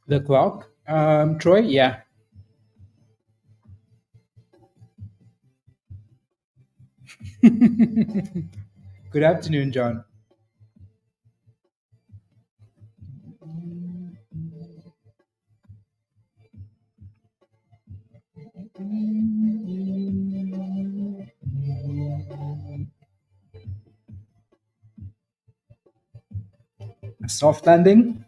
The clock, Troy. Yeah. Good afternoon, John. A soft landing.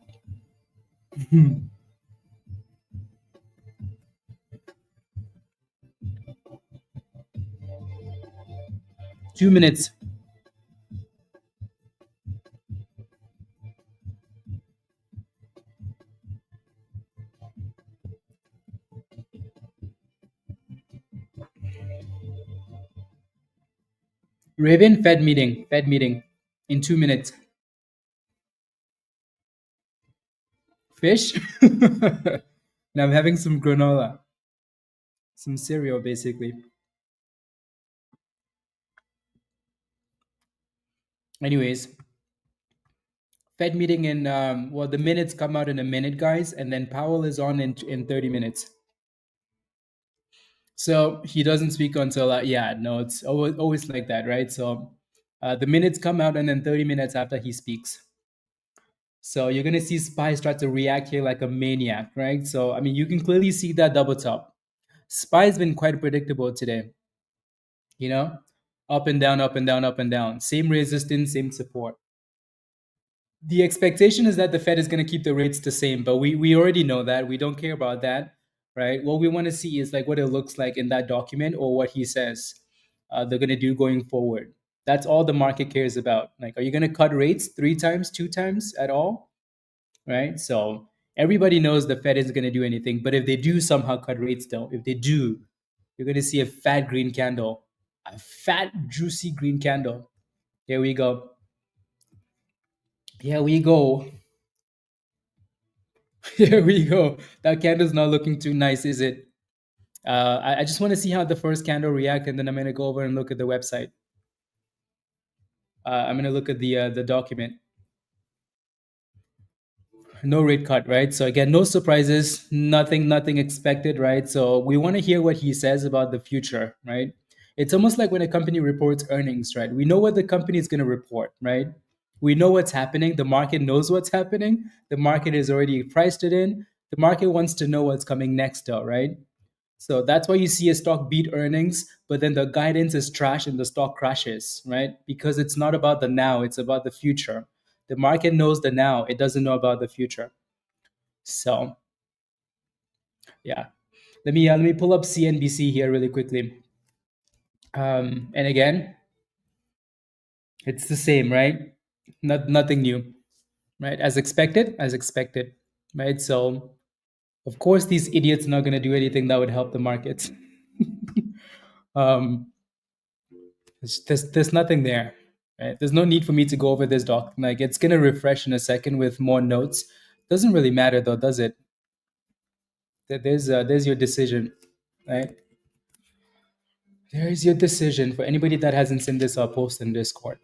2 minutes. Raven, Fed meeting. Fed meeting in 2 minutes. Fish. And I'm having some granola, some cereal, basically. Anyways, Fed meeting in well, the minutes come out in a minute, guys, and then Powell is on in 30 minutes. So he doesn't speak until yeah, no, it's always like that, right? So the minutes come out and then 30 minutes after he speaks. So you're gonna see SPY start to react here like a maniac, right? So I mean, you can clearly see that double top. SPY's been quite predictable today, you know, up and down, up and down, up and down. Same resistance, same support. The expectation is that the Fed is going to keep the rates the same, but we already know that. We don't care about that, right? What we want to see is like what it looks like in that document or what he says they're going to do going forward. That's all the market cares about. Like, are you going to cut rates 3 times, 2 times at all, right? So everybody knows the Fed isn't going to do anything, but if they do somehow cut rates, though, if they do, you're going to see a fat green candle, a fat juicy green candle. Here we go. Here we go. Here we go. That candle's not looking too nice, is it? I just want to see how the first candle react, and then I'm going to go over and look at the website. I'm going to look at the document. No rate cut, right? So again, no surprises, nothing expected, right? So we want to hear what he says about the future, right? It's almost like when a company reports earnings, right? We know what the company is going to report, right? We know what's happening. The market knows what's happening. The market has already priced it in. The market wants to know what's coming next, though, right? So that's why you see a stock beat earnings, but then the guidance is trash and the stock crashes, right? Because it's not about the now, it's about the future. The market knows the now, it doesn't know about the future. So, yeah. Let me pull up CNBC here really quickly. And again, it's the same, right? Nothing new, right? As expected, right? So, of course, these idiots are not going to do anything that would help the markets. um, there's nothing there. Right? There's no need for me to go over this doc. Like it's gonna refresh in a second with more notes. Doesn't really matter though, does it? There's your decision, right? There's your decision for anybody that hasn't seen this. I'll post in Discord.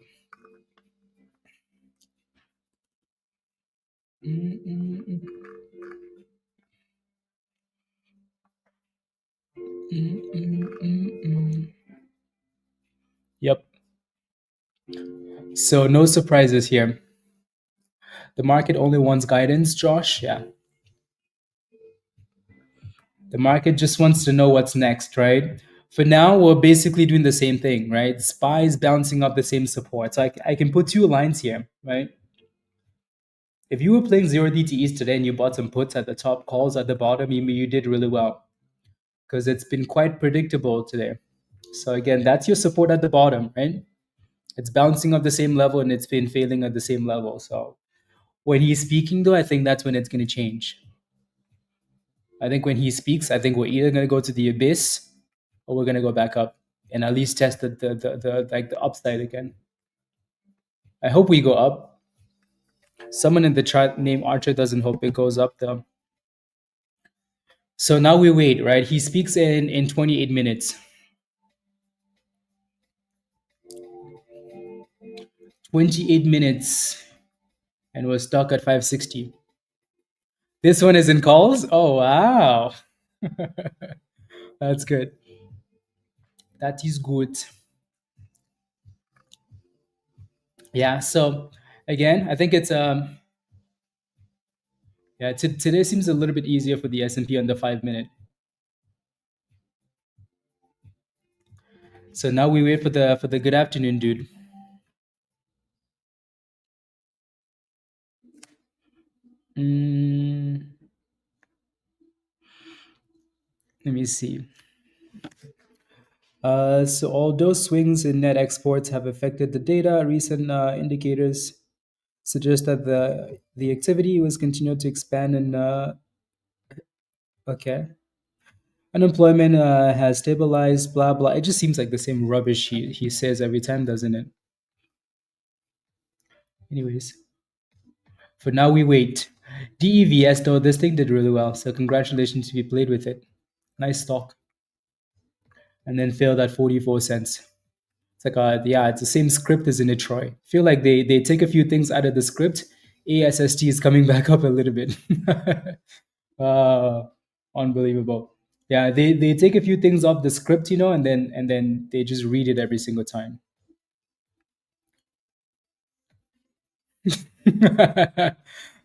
Yep. So no surprises here. The market only wants guidance, Josh. Yeah. The market just wants to know what's next, right? For now, we're basically doing the same thing, right? SPY is bouncing up the same support. So I can put 2 lines here, right? If you were playing 0DTEs today and you bought some puts at the top, calls at the bottom, you did really well because it's been quite predictable today. So again, that's your support at the bottom, right? It's bouncing up the same level and it's been failing at the same level. So when he's speaking, though, I think that's when it's going to change. I think when he speaks, I think we're either going to go to the abyss or we're going to go back up and at least test the upside again. I hope we go up. Someone in the chart named Archer doesn't hope it goes up though. So now we wait, right? He speaks in 28 minutes. 28 minutes, and we're stuck at 560. This one is in calls? Oh wow. That's good. That is good. Yeah, so again, I think it's yeah, today seems a little bit easier for the S&P on the 5 minute. So now we wait for the good afternoon, dude. Mm, let me see. So although swings in net exports have affected the data, recent indicators suggest that the activity was continued to expand and okay. Unemployment has stabilized, blah blah. It just seems like the same rubbish he says every time, doesn't it? Anyways, for now we wait. DEVS though, this thing did really well, so congratulations if you played with it. Nice stock, and then failed at 44 cents. It's like yeah, it's the same script as in a Troy. Feel like they take a few things out of the script. ASST is coming back up a little bit. uh, Unbelievable. Yeah, they take a few things off the script, and then they just read it every single time.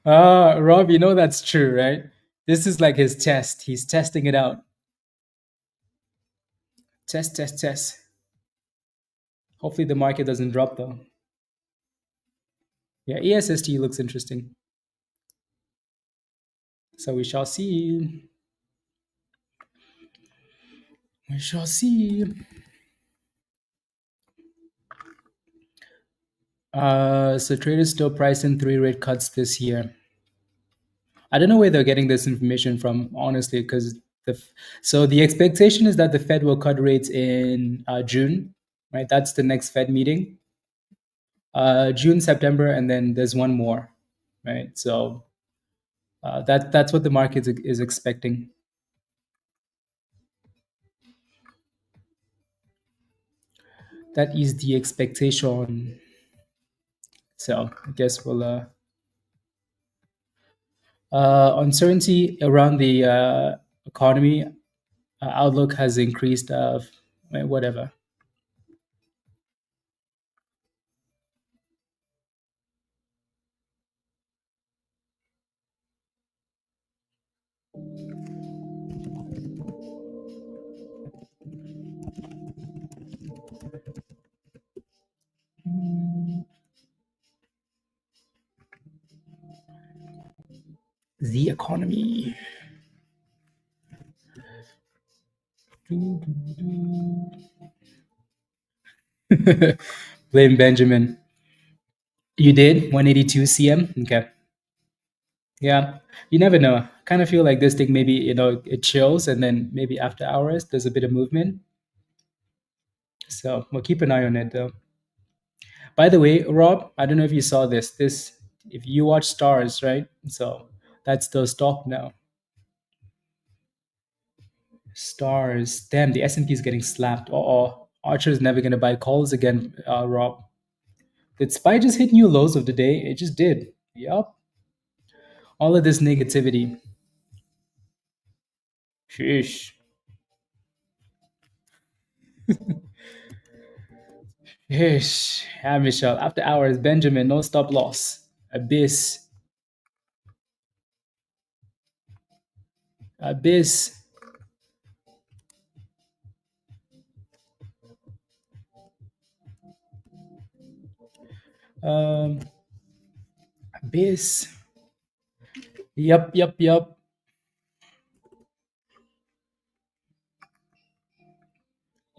Rob, that's true, right? This is like his test. He's testing it out. Test, test, test. Hopefully the market doesn't drop though. Yeah, ESST looks interesting. So we shall see. We shall see. So traders still price in 3 rate cuts this year. I don't know where they're getting this information from, honestly, because so the expectation is that the Fed will cut rates in June, right? That's the next Fed meeting. June, September, and then there's one more, right? So that's what the market is expecting. That is the expectation. So I guess we'll uncertainty around the economy outlook has increased. Whatever. The economy. Blame Benjamin. You did 182 cm. Okay. Yeah. You never know. Kind of feel like this thing maybe it chills and then maybe after hours there's a bit of movement. So we'll keep an eye on it though. By the way, Rob, I don't know if you saw this. If you watch Stars, right? So that's the stock now. Stars. Damn, the S&P is getting slapped. Uh-oh. Archer is never going to buy calls again, Rob. Did SPY just hit new lows of the day? It just did. Yup. All of this negativity. Sheesh. Sheesh. Yeah, Michelle. After hours, Benjamin, no stop loss. Abyss. Abyss. Um, Abyss. Yup, yup, yup.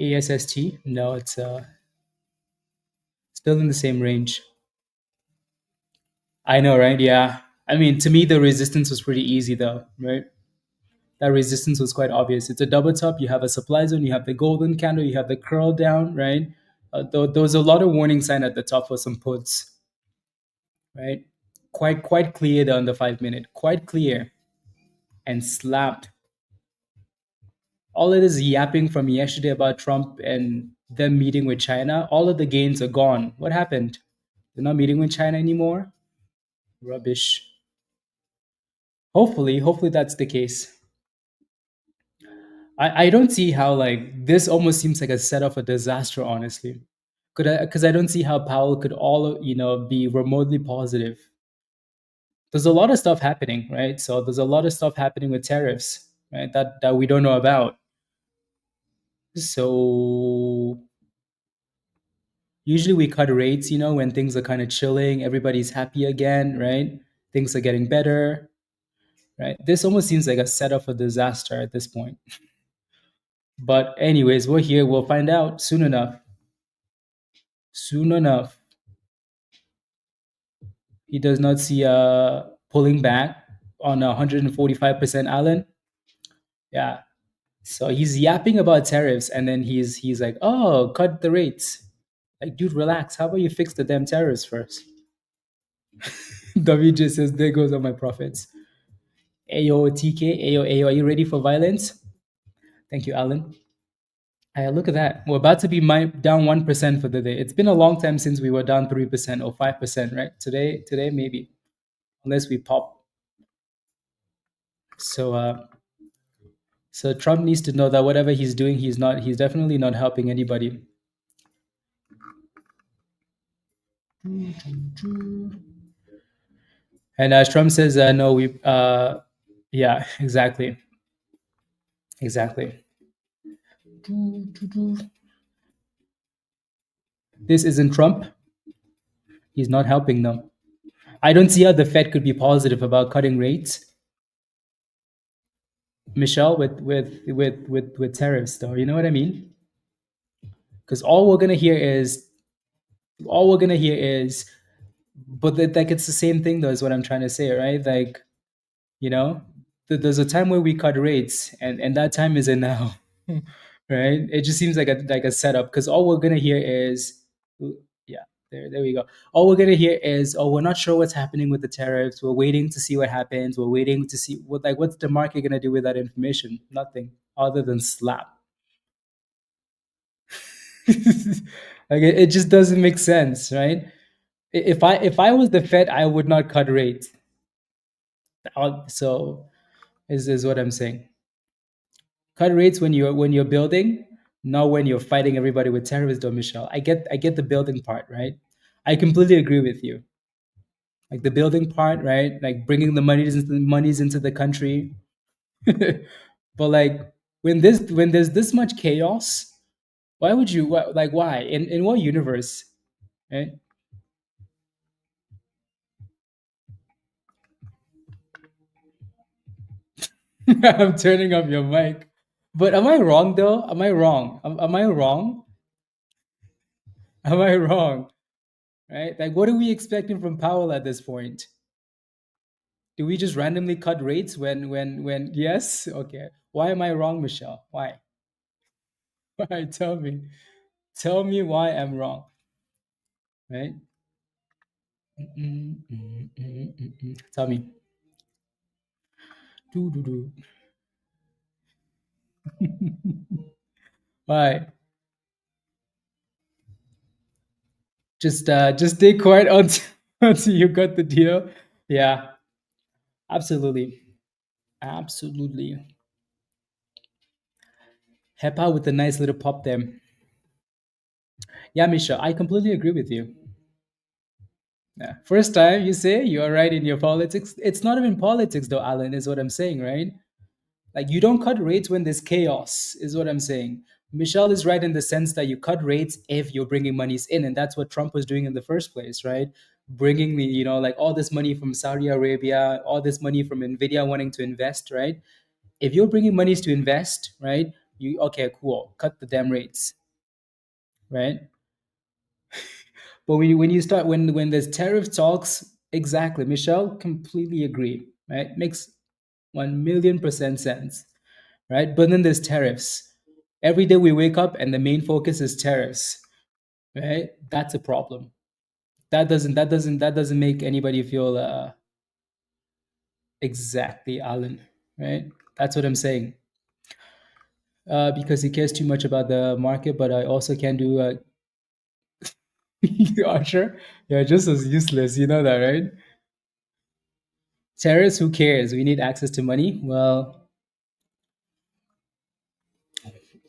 ASST. No, it's still in the same range. I know, right? Yeah. I mean, to me, the resistance was pretty easy, though, right? That resistance was quite obvious. It's a double top. You have a supply zone. You have the golden candle. You have the curl down, right? There was a lot of warning sign at the top for some puts, right? quite clear on the 5 minute, quite clear, and slapped. All of this yapping from yesterday about Trump and them meeting with China, all of the gains are gone. What happened? They're not meeting with China anymore? Rubbish. Hopefully that's the case. I don't see how, like, this almost seems like a setup for disaster, honestly. Because I don't see how Powell could be remotely positive. There's a lot of stuff happening, right? So there's a lot of stuff happening with tariffs, right? That we don't know about. So usually we cut rates, when things are kind of chilling, everybody's happy again, right? Things are getting better, right? This almost seems like a setup for disaster at this point. But anyways, we're here. We'll find out soon enough. Soon enough. He does not see pulling back on 145% Allen. Yeah. So he's yapping about tariffs, and then he's like, "Oh, cut the rates." Like, dude, relax. How about you fix the damn tariffs first? WJ says, "There goes all my profits." Ayo TK, Ayo, are you ready for violence? Thank you, Alan. Look at that. We're about to be down 1% for the day. It's been a long time since we were down 3% or 5%, right? Today maybe, unless we pop. So so Trump needs to know that whatever he's doing, he's definitely not helping anybody. And as Trump says, no, yeah, exactly. Exactly. This isn't Trump. He's not helping them. I don't see how the Fed could be positive about cutting rates, Michelle, with tariffs, though. You know what I mean? Because all we're gonna hear is, but like it's the same thing, though, is what I'm trying to say, right? Like, you know, there's a time where we cut rates, and that time is in now, right? It just seems like a setup, because all we're gonna hear is, yeah, there we go. All we're gonna hear is, oh, we're not sure what's happening with the tariffs. We're waiting to see what happens. We're waiting to see what's the market gonna do with that information? Nothing other than slap. Like it just doesn't make sense, right? If I was the Fed, I would not cut rates. So is what I'm saying. Cut rates when you're building, not when you're fighting everybody with terrorists, though, Michelle. I get the building part, right? I completely agree with you. Like the building part, right? Like bringing the monies into the country. But like when there's this much chaos, why would you like why in what universe, right? I'm turning off your mic. But am I wrong though? Am I wrong? Am I wrong? Am I wrong? Right? Like, what are we expecting from Powell at this point? Do we just randomly cut rates when? Yes. Okay. Why am I wrong, Michelle? Why? Why? Tell me. Tell me why I'm wrong. Right? Tell me. Do. Why? Just stay quiet until, until you got the deal. Yeah. Absolutely. Absolutely. HEPA with a nice little pop there. Yeah, Misha, I completely agree with you. Yeah. First time you say you are right in your politics. It's not even politics, though, Alan, is what I'm saying, right? Like, you don't cut rates when there's chaos, is what I'm saying. Michelle is right in the sense that you cut rates if you're bringing monies in. And that's what Trump was doing in the first place, right? Bringing the, like all this money from Saudi Arabia, all this money from NVIDIA wanting to invest, right? If you're bringing monies to invest, right? Okay, cool, cut the damn rates, right? But when there's tariff talks, exactly, Michelle, completely agree, right? Makes 1,000,000% sense, right? But then there's tariffs. Every day we wake up and the main focus is tariffs, right? That's a problem. that doesn't make anybody feel exactly, Alan, right? That's what I'm saying. Because he cares too much about the market, but I also can do Archer. You're just as useless, you know that, right? Terrorists, who cares? We need access to money. Well,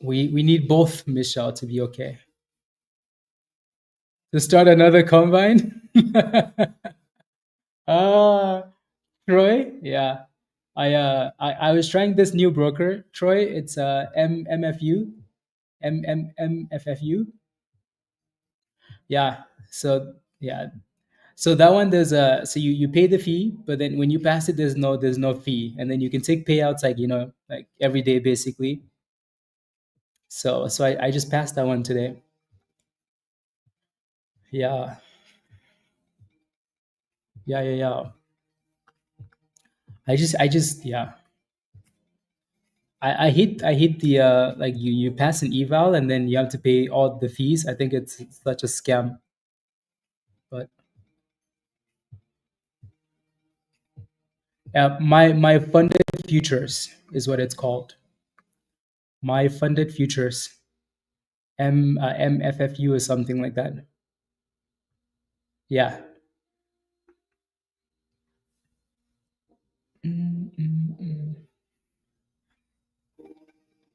we need both, Michelle, to be okay. To start another combine. Ah, Troy, yeah. I was trying this new broker, Troy. It's MFU, MFFU. Yeah. So yeah. So that one, there's a, so you pay the fee, but then when you pass it, there's no fee, and then you can take payouts like, like every day basically. So I just passed that one today. Yeah, yeah. I just yeah. I hate the like you pass an eval and then you have to pay all the fees. I think it's such a scam. But my funded futures is what it's called. My funded futures, MFFU or something like that. Yeah. Mm, mm, mm.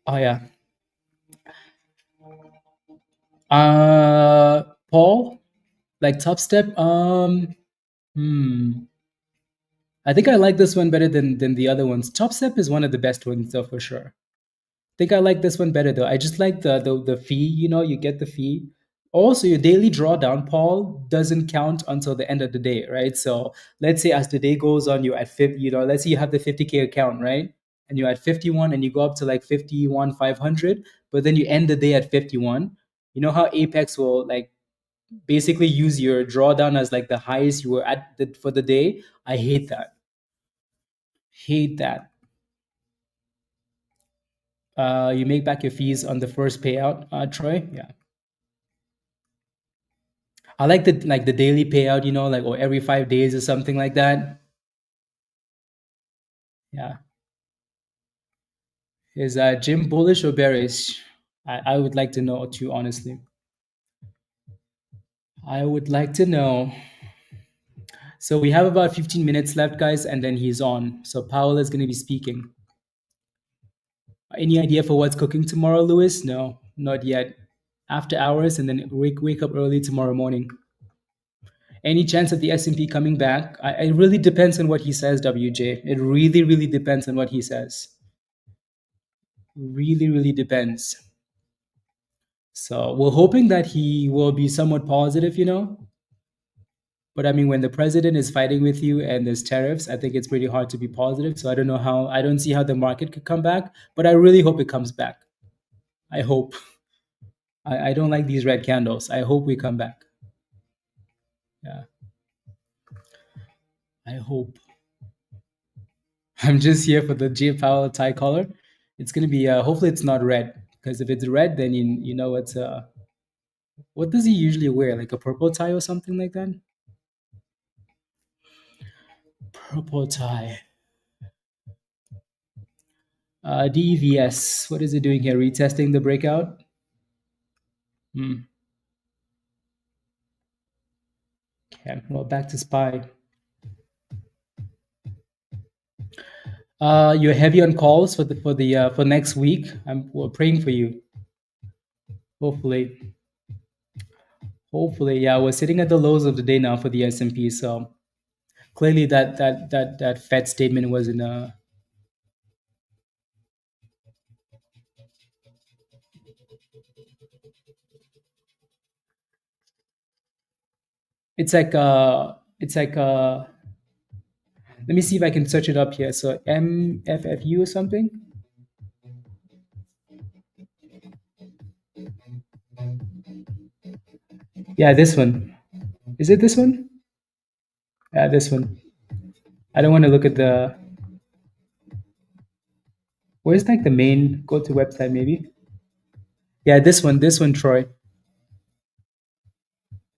Oh yeah. Paul, like Top Step. Hmm. I think I like this one better than the other ones. Top Step is one of the best ones though, for sure. Think I like this one better though. I just like the fee. You get the fee. Also, your daily drawdown, Paul, doesn't count until the end of the day, right? So let's say as the day goes on, you're at 50. Let's say you have the 50K account, right? And you're at 51, and you go up to like 51 500, but then you end the day at 51. You know how Apex will like basically use your drawdown as like the highest you were at for the day. I hate that. Hate that. You make back your fees on the first payout, Troy. Yeah. I like the daily payout, like, or every 5 days or something like that. Yeah. Is Jim bullish or bearish? I would like to know too, honestly. I would like to know. So we have about 15 minutes left, guys, and then he's on. So Powell is going to be speaking. Any idea for what's cooking tomorrow, Lewis? No, not yet. After hours, and then wake up early tomorrow morning. Any chance of the S&P coming back? It really depends on what he says, WJ. It really, really depends on what he says. Really, really depends. So we're hoping that he will be somewhat positive. But I mean, when the president is fighting with you and there's tariffs, I think it's pretty hard to be positive. So I don't see how the market could come back, but I really hope it comes back. I hope. I don't like these red candles. I hope we come back. Yeah, I hope. I'm just here for the J Powell tie collar. It's gonna be hopefully it's not red, because if it's red, then you know it's what does he usually wear? Like a purple tie or something like that? Purple tie. DEVS. What is it doing here? Retesting the breakout? Hmm. Okay. Well, back to SPY. You're heavy on calls for next week. We're praying for you. Hopefully, yeah. We're sitting at the lows of the day now for the S&P. So clearly, that Fed statement was in a. It's like let me see if I can search it up here. So MFFU or something. Yeah, this one. Is it this one? Yeah, this one. I don't want to look at the. Where's like the main go to website maybe? Yeah, this one, Troy.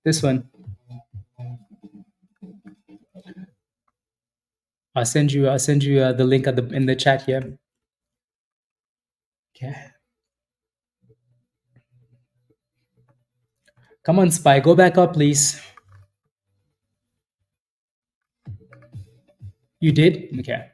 This one. I'll send you the link at the in the chat here. Okay. Come on, Spy, go back up, please. You did? Okay.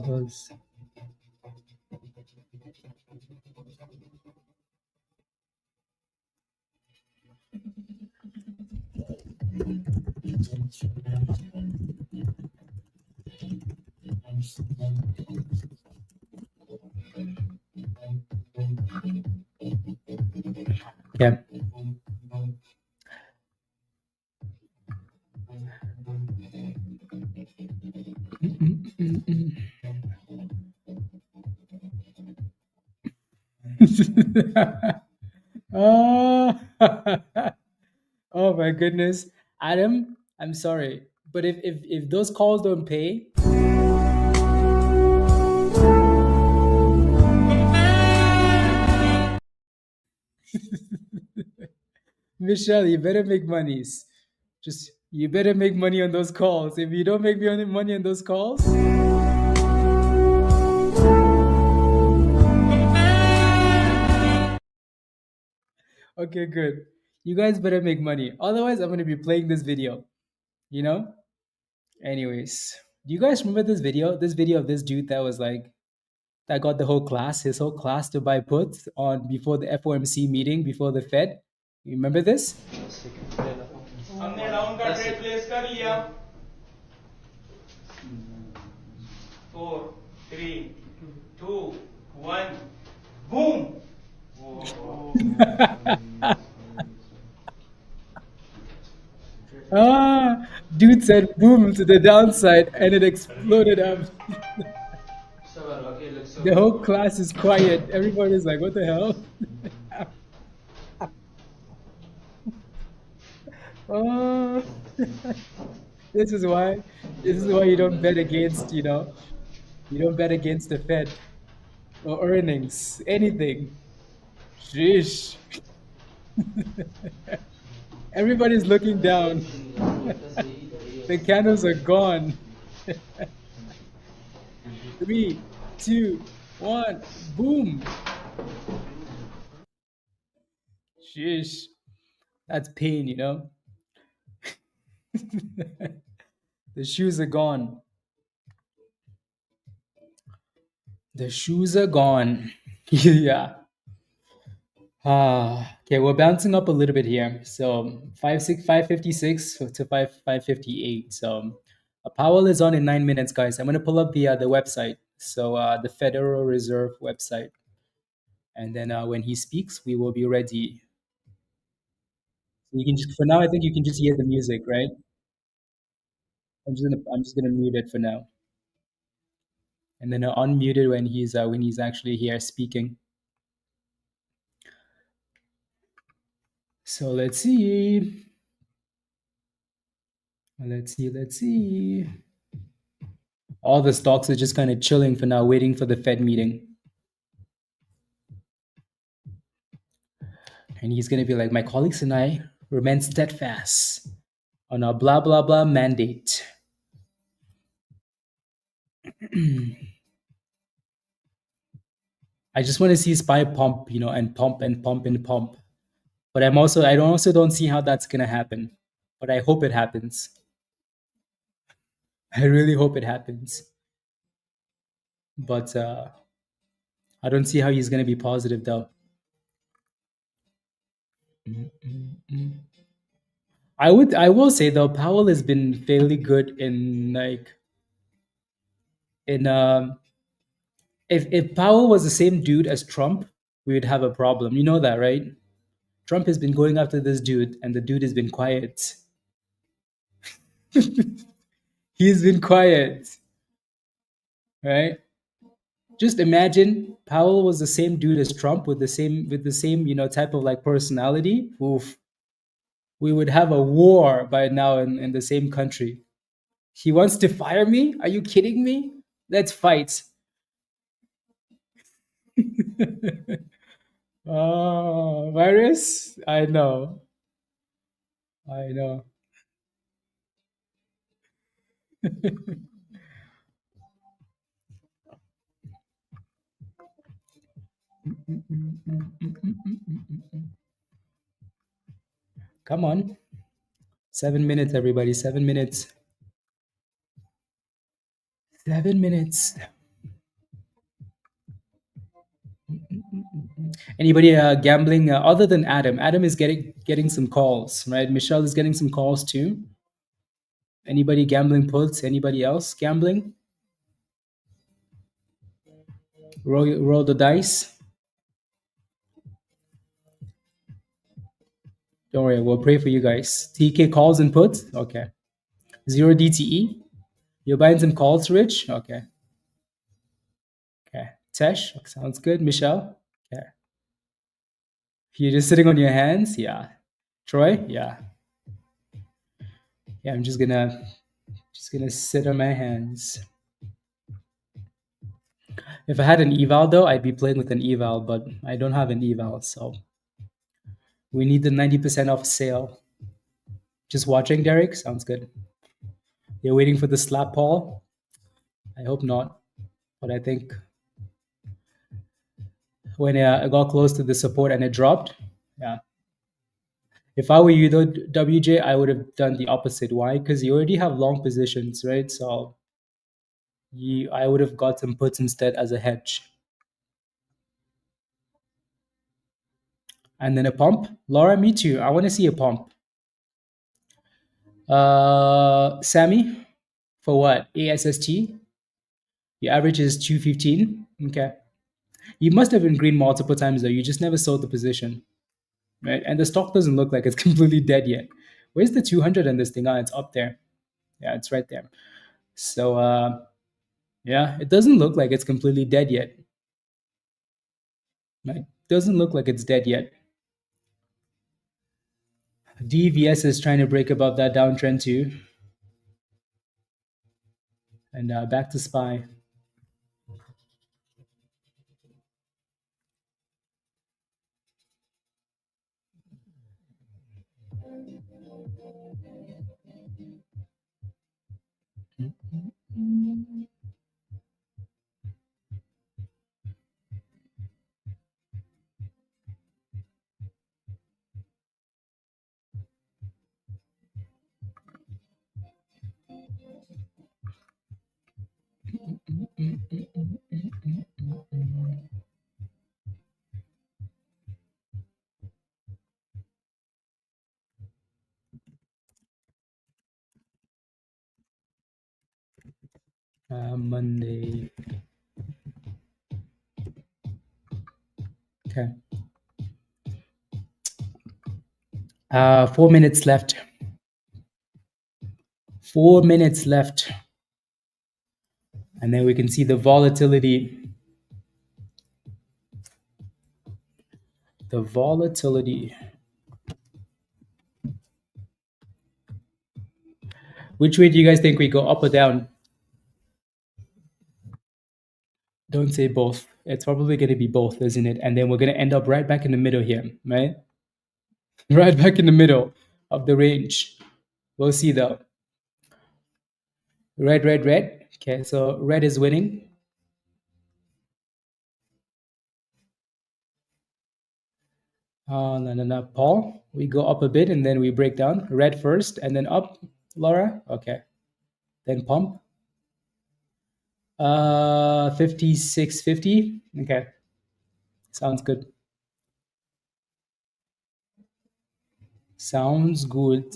Those. Yeah. Oh, oh my goodness. Adam, I'm sorry. But if those calls don't pay, Michelle, you better make monies. Just you better make money on those calls. If you don't make money on those calls, okay, good. You guys better make money. Otherwise, I'm gonna be playing this video. You know? Anyways, do you guys remember this video? This video of this dude that was like that got the whole class, his whole class to buy puts on before the FOMC meeting, before the Fed. You remember this? हमने down का trade place कर लिया 4 3 2 1 boom Ah, dude said boom to the downside and it exploded up. The whole class is quiet. Everybody's like, what the hell? Oh, this is why you don't bet against, you don't bet against the Fed or earnings, anything. Sheesh. Everybody's looking down. The candles are gone. 3, 2, 1, boom. Sheesh. That's pain, The shoes are gone. The shoes are gone. Yeah. Okay, we're bouncing up a little bit here. So 556 to 558. So Powell is on in 9 minutes, guys. I'm gonna pull up the website. So the Federal Reserve website, and then when he speaks, we will be ready. So you can just for now. I think you can just hear the music, right? I'm just gonna mute it for now, and then unmute it when he's actually here speaking. So let's see. Let's see. All the stocks are just kind of chilling for now, waiting for the Fed meeting. And he's going to be like, my colleagues and I remain steadfast on our blah, blah, blah mandate. I just want to see SPY pump, and pump and pump and pump. But I also don't see how that's going to happen. But I hope it happens. I really hope it happens. But I don't see how he's going to be positive, though. I will say though, Powell has been fairly good in if Powell was the same dude as Trump, we would have a problem. You know that, right? Trump has been going after this dude, and the dude has been quiet. He's been quiet, right? Just imagine Powell was the same dude as Trump with the same type of like personality. Oof, we would have a war by now in the same country. He wants to fire me? Are you kidding me? Let's fight. Oh, virus? I know. I know. Come on. 7 minutes, everybody. 7 minutes. 7 minutes. Anybody gambling other than Adam? Adam is getting some calls, right? Michelle is getting some calls too. Anybody gambling puts? Anybody else gambling? Roll the dice. Don't worry, we'll pray for you guys. TK calls and puts. Okay. Zero DTE. You're buying some calls, Rich. Okay. Okay. Tesh. Sounds good. Michelle. Okay. You're just sitting on your hands. Yeah. Troy. Yeah. Yeah. I'm just gonna sit on my hands. If I had an eval though, I'd be playing with an eval, but I don't have an eval, so we need the 90% off sale. Just watching, Derek. Sounds good. You're waiting for the slap Paul? I hope not. But I think when it got close to the support and it dropped, yeah. If I were you though, WJ, I would have done the opposite. Why? Because you already have long positions, right? So I would have got some puts instead as a hedge. And then a pump. Laura, me too. I want to see a pump. Sammy, for what? ASST? Your average is 215. Okay. You must have been green multiple times though. You just never sold the position, right? And the stock doesn't look like it's completely dead yet. Where's the 200 on this thing? Oh, it's up there. Yeah, it's right there. So, yeah, it doesn't look like it's completely dead yet. Right? Doesn't look like it's dead yet. DVS is trying to break above that downtrend too. And back to SPY. Monday. Okay. 4 minutes left. 4 minutes left. And then we can see the volatility. The volatility. Which way do you guys think we go, up or down? Don't say both. It's probably going to be both, isn't it? And then we're going to end up right back in the middle here, right? Right back in the middle of the range. We'll see though. Red, red, red. Okay, so red is winning. No. Paul, we go up a bit and then we break down. Red first and then up. Laura, okay. Then pump. 56.50. Okay. Sounds good. Sounds good.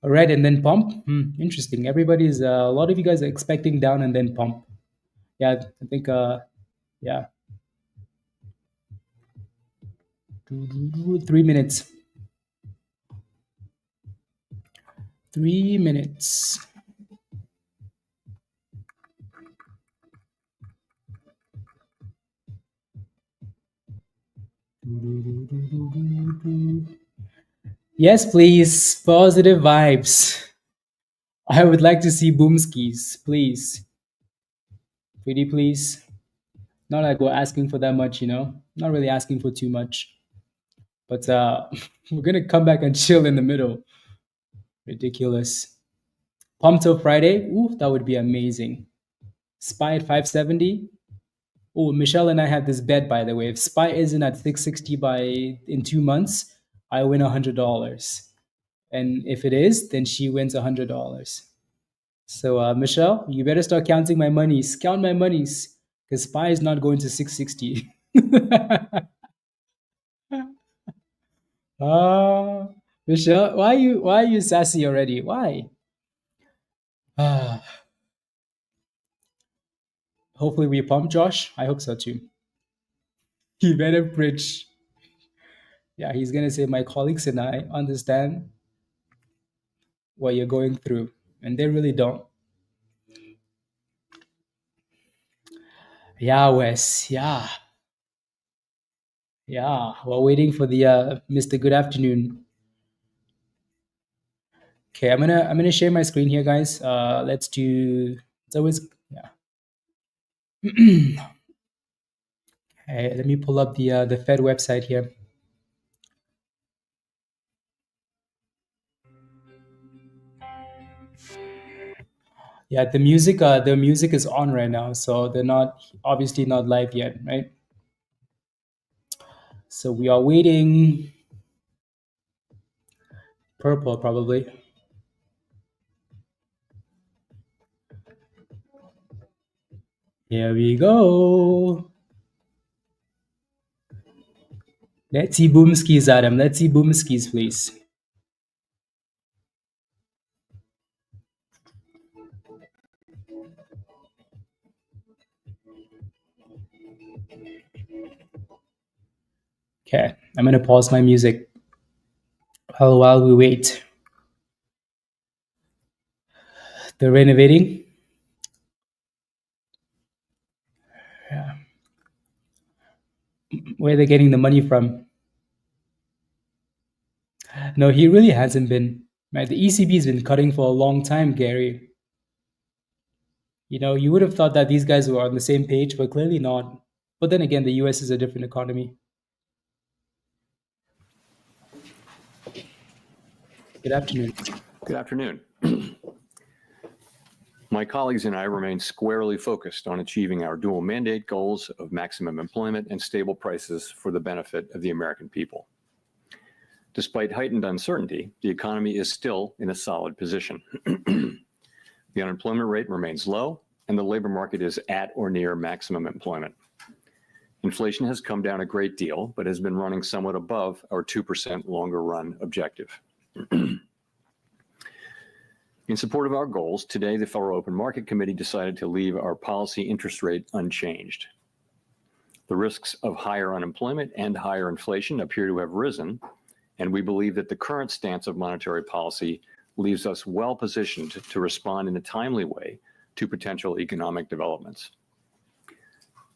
Red and then pump. Interesting. Everybody's a lot of you guys are expecting down and then pump. Yeah, I think yeah. 3 minutes. 3 minutes. Yes, please. Positive vibes. I would like to see boomskis, please. Pretty please. Not like we're asking for that much, Not really asking for too much. But we're gonna come back and chill in the middle. Ridiculous. Pump till Friday. Ooh, that would be amazing. SPY at 570. Oh, Michelle and I have this bet, by the way. If SPY isn't at 660 in 2 months, I win $100. And if it is, then she wins $100. So Michelle, you better start counting my monies. Count my monies, because SPY is not going to 660. Ah, Michelle, why are you sassy already? Why? Ah, hopefully we pump Josh. I hope so too. He better preach. Yeah, he's gonna say my colleagues and I understand what you're going through, and they really don't. Yeah, Wes. Yeah, yeah. We're waiting for the Mr. Good Afternoon. Okay, I'm gonna share my screen here, guys. Let's do. It's always yeah. Okay, let me pull up the Fed website here. Yeah, the music is on right now, so they're not obviously not live yet, right? So we are waiting. Purple probably. Here we go. Let's see boomskis, Adam. Let's see boomskis, please. Okay, I'm gonna pause my music while we wait. They're renovating. Yeah. Where are they getting the money from? No, he really hasn't been. Right, the ECB's been cutting for a long time, Gary. You would have thought that these guys were on the same page, but clearly not. But then again, the US is a different economy. Good afternoon. Good afternoon. My colleagues and I remain squarely focused on achieving our dual mandate goals of maximum employment and stable prices for the benefit of the American people. Despite heightened uncertainty, the economy is still in a solid position. The unemployment rate remains low, and the labor market is at or near maximum employment. Inflation has come down a great deal, but has been running somewhat above our 2% longer run objective. In support of our goals, today the Federal Open Market Committee decided to leave our policy interest rate unchanged. The risks of higher unemployment and higher inflation appear to have risen, and we believe that the current stance of monetary policy leaves us well positioned to respond in a timely way to potential economic developments.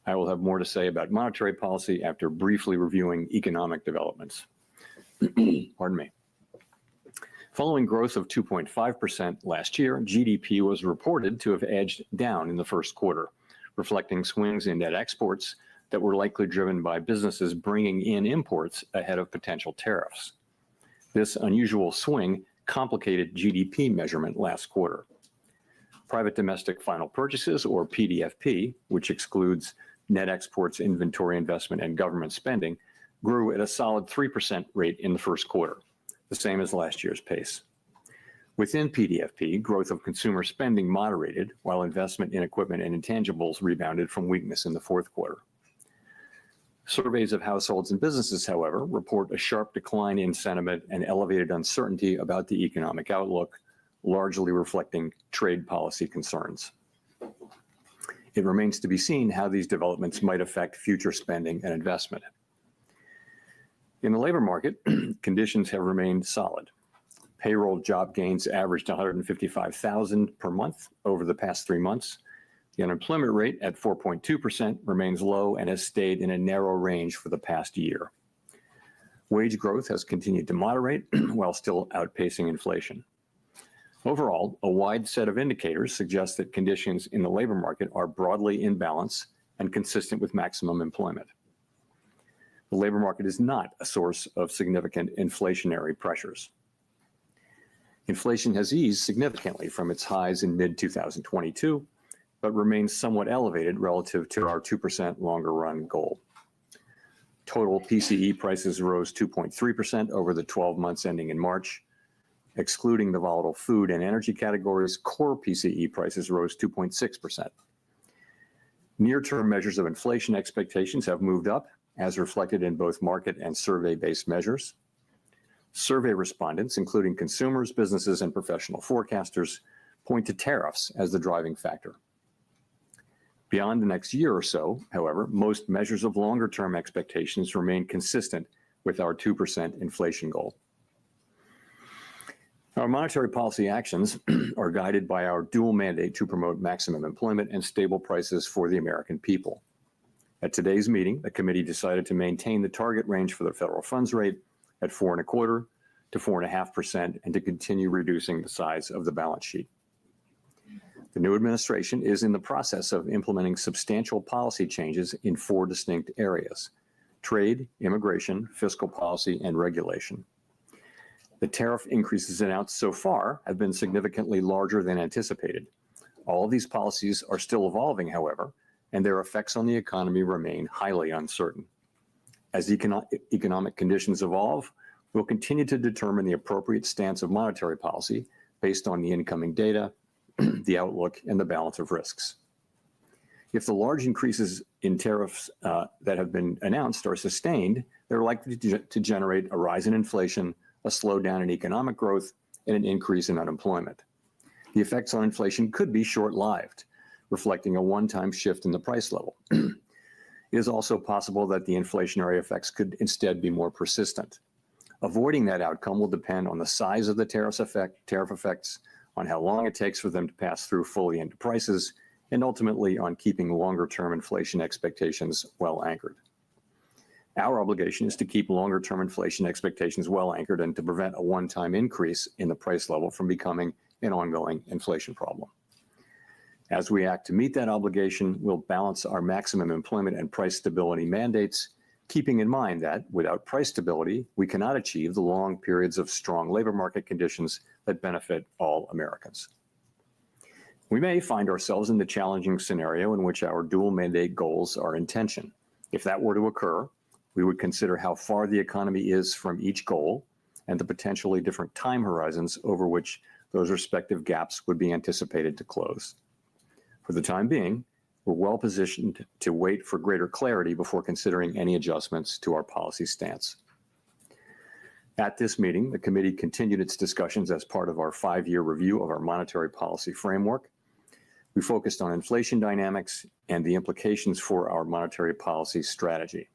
I will have more to say about monetary policy after briefly reviewing economic developments. Pardon me. Following growth of 2.5% last year, GDP was reported to have edged down in the first quarter, reflecting swings in net exports that were likely driven by businesses bringing in imports ahead of potential tariffs. This unusual swing complicated GDP measurement last quarter. Private domestic final purchases, or PDFP, which excludes net exports, inventory investment, and government spending, grew at a solid 3% rate in the first quarter, the same as last year's pace. Within PDFP, growth of consumer spending moderated, while investment in equipment and intangibles rebounded from weakness in the fourth quarter. Surveys of households and businesses, however, report a sharp decline in sentiment and elevated uncertainty about the economic outlook, largely reflecting trade policy concerns. It remains to be seen how these developments might affect future spending and investment. In the labor market, conditions have remained solid. Payroll job gains averaged 155,000 per month over the past 3 months. The unemployment rate at 4.2% remains low and has stayed in a narrow range for the past year. Wage growth has continued to moderate while still outpacing inflation. Overall, a wide set of indicators suggest that conditions in the labor market are broadly in balance and consistent with maximum employment. The labor market is not a source of significant inflationary pressures. Inflation has eased significantly from its highs in mid-2022, but remains somewhat elevated relative to our 2% longer run goal. Total PCE prices rose 2.3% over the 12 months ending in March. Excluding the volatile food and energy categories, core PCE prices rose 2.6%. Near-term measures of inflation expectations have moved up, as reflected in both market and survey-based measures. Survey respondents, including consumers, businesses, and professional forecasters, point to tariffs as the driving factor. Beyond the next year or so, however, most measures of longer-term expectations remain consistent with our 2% inflation goal. Our monetary policy actions are guided by our dual mandate to promote maximum employment and stable prices for the American people. At today's meeting, the committee decided to maintain the target range for the federal funds rate at 4.25% to 4.5% and to continue reducing the size of the balance sheet. The new administration is in the process of implementing substantial policy changes in 4 distinct areas: trade, immigration, fiscal policy, and regulation. The tariff increases announced so far have been significantly larger than anticipated. All of these policies are still evolving, however, and their effects on the economy remain highly uncertain. As economic conditions evolve, we'll continue to determine the appropriate stance of monetary policy based on the incoming data, the outlook, and the balance of risks. If the large increases in tariffs that have been announced are sustained, they're likely to generate a rise in inflation, a slowdown in economic growth, and an increase in unemployment. The effects on inflation could be short-lived, reflecting a one-time shift in the price level. It is also possible that the inflationary effects could instead be more persistent. Avoiding that outcome will depend on the size of the tariff effects, on how long it takes for them to pass through fully into prices, and ultimately on keeping longer-term inflation expectations well anchored. Our obligation is to keep longer-term inflation expectations well anchored and to prevent a one-time increase in the price level from becoming an ongoing inflation problem. As we act to meet that obligation, we'll balance our maximum employment and price stability mandates, keeping in mind that without price stability, we cannot achieve the long periods of strong labor market conditions that benefit all Americans. We may find ourselves in the challenging scenario in which our dual mandate goals are in tension. If that were to occur, we would consider how far the economy is from each goal and the potentially different time horizons over which those respective gaps would be anticipated to close. For the time being, we're well positioned to wait for greater clarity before considering any adjustments to our policy stance. At this meeting, the committee continued its discussions as part of our 5-year review of our monetary policy framework. We focused on inflation dynamics and the implications for our monetary policy strategy.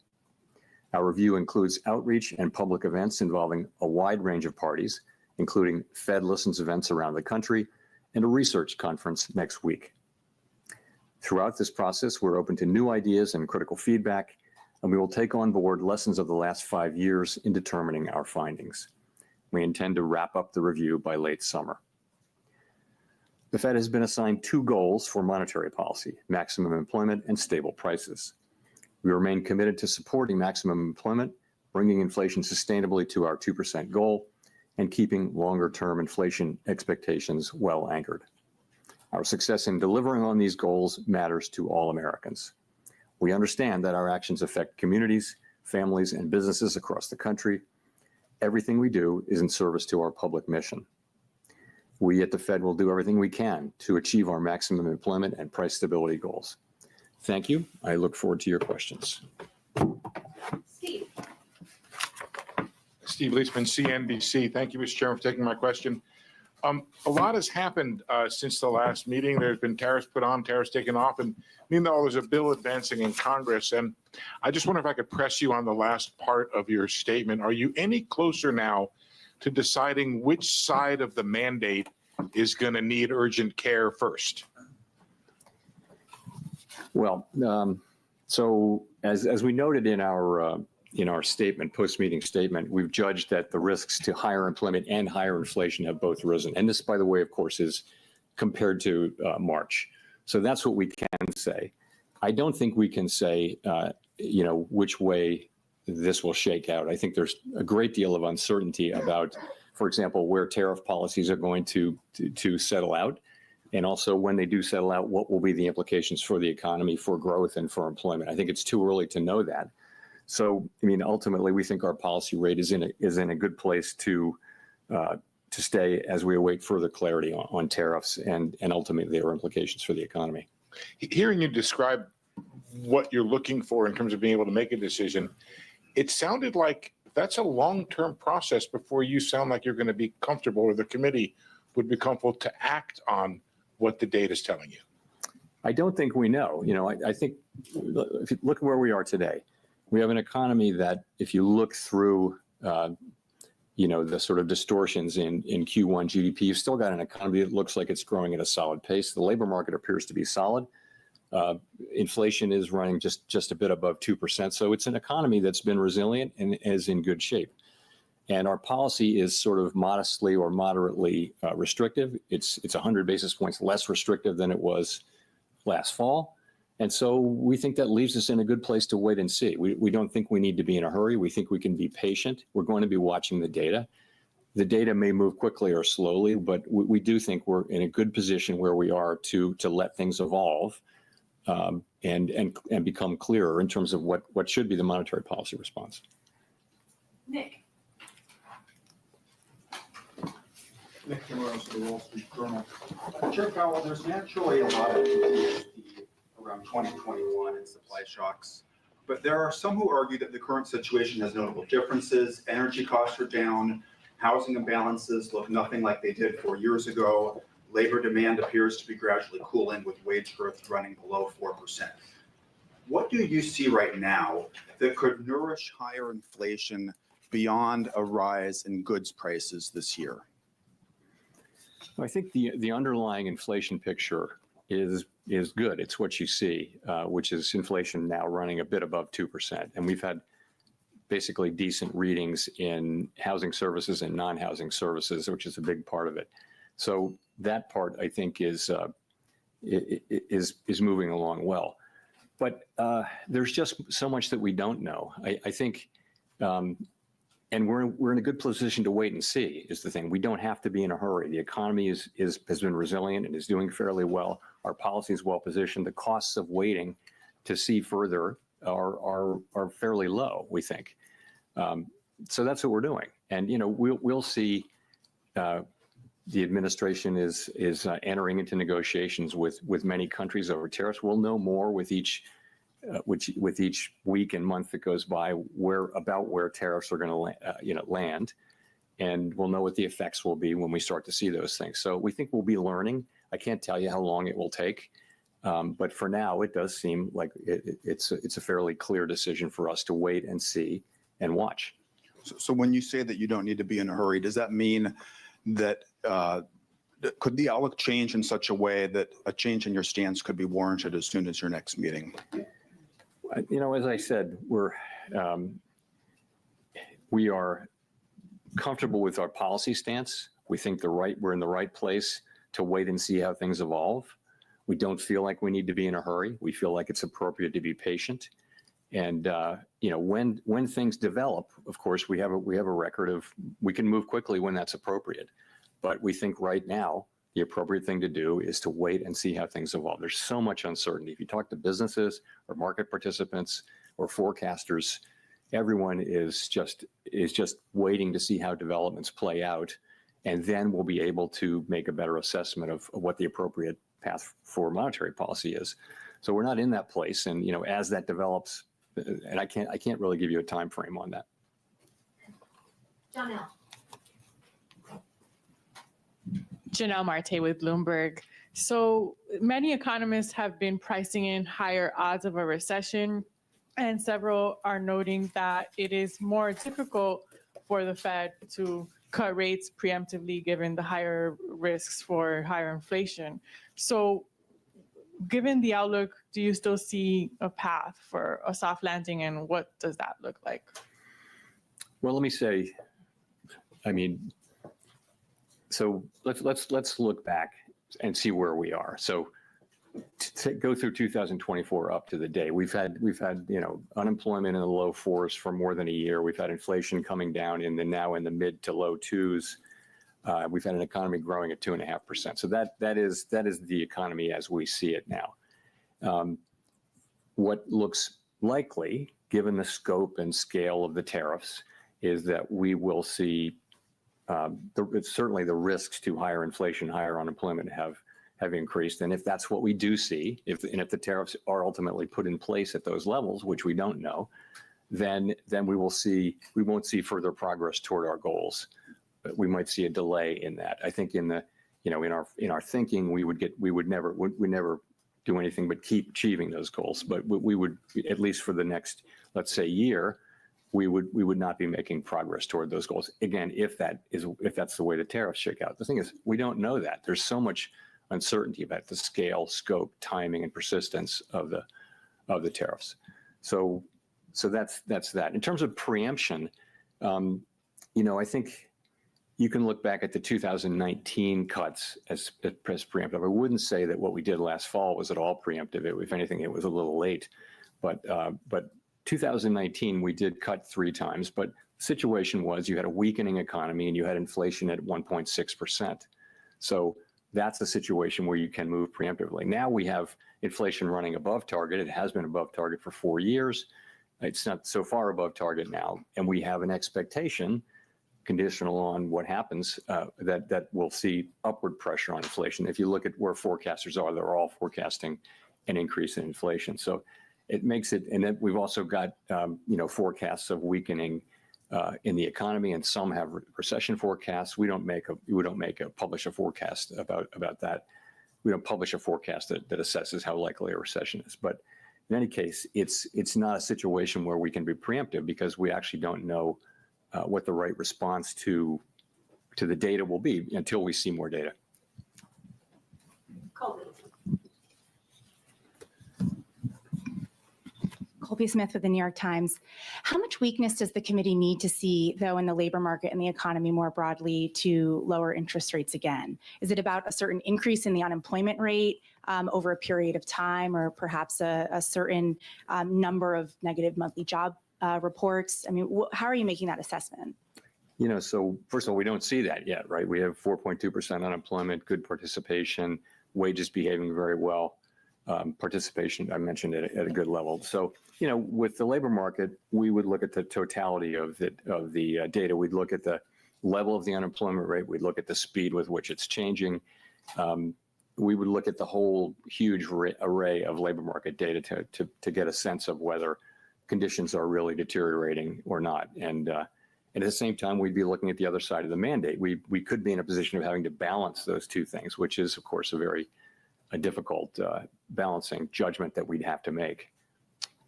Our review includes outreach and public events involving a wide range of parties, including Fed Listens events around the country and a research conference next week. Throughout this process, we're open to new ideas and critical feedback, and we will take on board lessons of the last 5 years in determining our findings. We intend to wrap up the review by late summer. The Fed has been assigned 2 goals for monetary policy: maximum employment and stable prices. We remain committed to supporting maximum employment, bringing inflation sustainably to our 2% goal, and keeping longer-term inflation expectations well anchored. Our success in delivering on these goals matters to all Americans. We understand that our actions affect communities, families, and businesses across the country. Everything we do is in service to our public mission. We at the Fed will do everything we can to achieve our maximum employment and price stability goals. Thank you. I look forward to your questions. Steve. Steve Leisman, CNBC. Thank you, Mr. Chairman, for taking my question. A lot has happened since the last meeting. There's been tariffs put on, tariffs taken off, and meanwhile, there's a bill advancing in Congress. And I just wonder if I could press you on the last part of your statement. Are you any closer now to deciding which side of the mandate is going to need urgent care first? Well, so as we noted in our statement, post-meeting statement, we've judged that the risks to higher employment and higher inflation have both risen. And this, by the way, of course, is compared to March. So that's what we can say. I don't think we can say, which way this will shake out. I think there's a great deal of uncertainty about, for example, where tariff policies are going to settle out. And also when they do settle out, what will be the implications for the economy, for growth, and for employment? I think it's too early to know that. So, I mean, ultimately, we think our policy rate is in a good place to stay as we await further clarity on tariffs and ultimately their implications for the economy. Hearing you describe what you're looking for in terms of being able to make a decision, it sounded like that's a long-term process before you sound like you're going to be comfortable, or the committee would be comfortable to act on what the data is telling you. I don't think we know. I think if you look where we are today, we have an economy that, if you look through, the sort of distortions in Q1 GDP, you've still got an economy that looks like it's growing at a solid pace. The labor market appears to be solid. Inflation is running just a bit above 2%. So it's an economy that's been resilient and is in good shape. And our policy is sort of modestly or moderately restrictive. It's 100 basis points less restrictive than it was last fall. And so we think that leaves us in a good place to wait and see. We don't think we need to be in a hurry. We think we can be patient. We're going to be watching the data. The data may move quickly or slowly, but we do think we're in a good position where we are to let things evolve and become clearer in terms of what should be the monetary policy response. Nick. Nick Timmerose of the Wall Street Journal. Chair Powell, there's naturally a lot of PTSD around 2021 and supply shocks, but there are some who argue that the current situation has notable differences. Energy costs are down, housing imbalances look nothing like they did 4 years ago, labor demand appears to be gradually cooling with wage growth running below 4%. What do you see right now that could nourish higher inflation beyond a rise in goods prices this year? I think the underlying inflation picture is good. It's what you see, which is inflation now running a bit above 2%. And we've had basically decent readings in housing services and non-housing services, which is a big part of it. So that part, I think, is moving along well. But there's just so much that we don't know. I think, and we're in a good position to wait and see is the thing. We don't have to be in a hurry. The economy has been resilient and is doing fairly well. Our policy is well positioned. The costs of waiting to see further are fairly low, we think. So that's what we're doing. And we'll see. The administration is entering into negotiations with many countries over tariffs. We'll know more with each week and month that goes by where tariffs are going to land, and we'll know what the effects will be when we start to see those things. So we think we'll be learning. I can't tell you how long it will take, but for now, it does seem like it's a fairly clear decision for us to wait and see and watch. So when you say that you don't need to be in a hurry, does that mean that could the outlook change in such a way that a change in your stance could be warranted as soon as your next meeting? As I said, we are comfortable with our policy stance. We think we're in the right place to wait and see how things evolve. We don't feel like we need to be in a hurry. We feel like it's appropriate to be patient. And when things develop, of course, we have a record of we can move quickly when that's appropriate. But we think right now the appropriate thing to do is to wait and see how things evolve. There's so much uncertainty. If you talk to businesses or market participants or forecasters, everyone is just waiting to see how developments play out, and then we'll be able to make a better assessment of what the appropriate path for monetary policy is. So we're not in that place, and as that develops, and I can't really give you a time frame on that. John L. Janelle Marte with Bloomberg. So many economists have been pricing in higher odds of a recession, and several are noting that it is more difficult for the Fed to cut rates preemptively given the higher risks for higher inflation. So given the outlook, do you still see a path for a soft landing, and what does that look like? Well, let me say, I mean, so let's look back and see where we are. So to go through 2024 up to the day, we've had unemployment in the low 4s for more than a year. We've had inflation coming down now in the mid to low 2s. We've had an economy growing at 2.5%. So that is the economy as we see it now. What looks likely, given the scope and scale of the tariffs, is that we will see certainly the risks to higher inflation, higher unemployment have increased. And if that's what we do see, if the tariffs are ultimately put in place at those levels, which we don't know, then we won't see further progress toward our goals. But we might see a delay in that. I think in our thinking, we would never do anything but keep achieving those goals. But we would, at least for the next, let's say, year, we would not be making progress toward those goals. Again, if that's the way the tariffs shake out. The thing is, we don't know that. There's so much uncertainty about the scale, scope, timing, and persistence of the tariffs. So that's that. In terms of preemption, I think you can look back at the 2019 cuts as preemptive. I wouldn't say that what we did last fall was at all preemptive. If anything, it was a little late. But 2019, we did cut 3 times. But the situation was you had a weakening economy and you had inflation at 1.6%. So that's a situation where you can move preemptively. Now we have inflation running above target. It has been above target for 4 years. It's not so far above target now. And we have an expectation, conditional on what happens, that we'll see upward pressure on inflation. If you look at where forecasters are, they're all forecasting an increase in inflation. So it makes it, and then we've also got forecasts of weakening in the economy, and some have recession forecasts. We don't publish a forecast about that. We don't publish a forecast that assesses how likely a recession is. But in any case, it's not a situation where we can be preemptive because we actually don't know what the right response to the data will be until we see more data. Colby Smith with the New York Times. How much weakness does the committee need to see, though, in the labor market and the economy more broadly to lower interest rates again? Is it about a certain increase in the unemployment rate over a period of time, or perhaps a certain number of negative monthly job reports? I mean, how are you making that assessment? So first of all, we don't see that yet, right? We have 4.2% unemployment, good participation, wages behaving very well. Participation, I mentioned it at a good level. So, with the labor market, we would look at the totality of the data. We'd look at the level of the unemployment rate. We'd look at the speed with which it's changing. We would look at the whole huge array of labor market data to get a sense of whether conditions are really deteriorating or not. And at the same time, we'd be looking at the other side of the mandate. We could be in a position of having to balance those two things, which is, of course, a difficult balancing judgment that we'd have to make.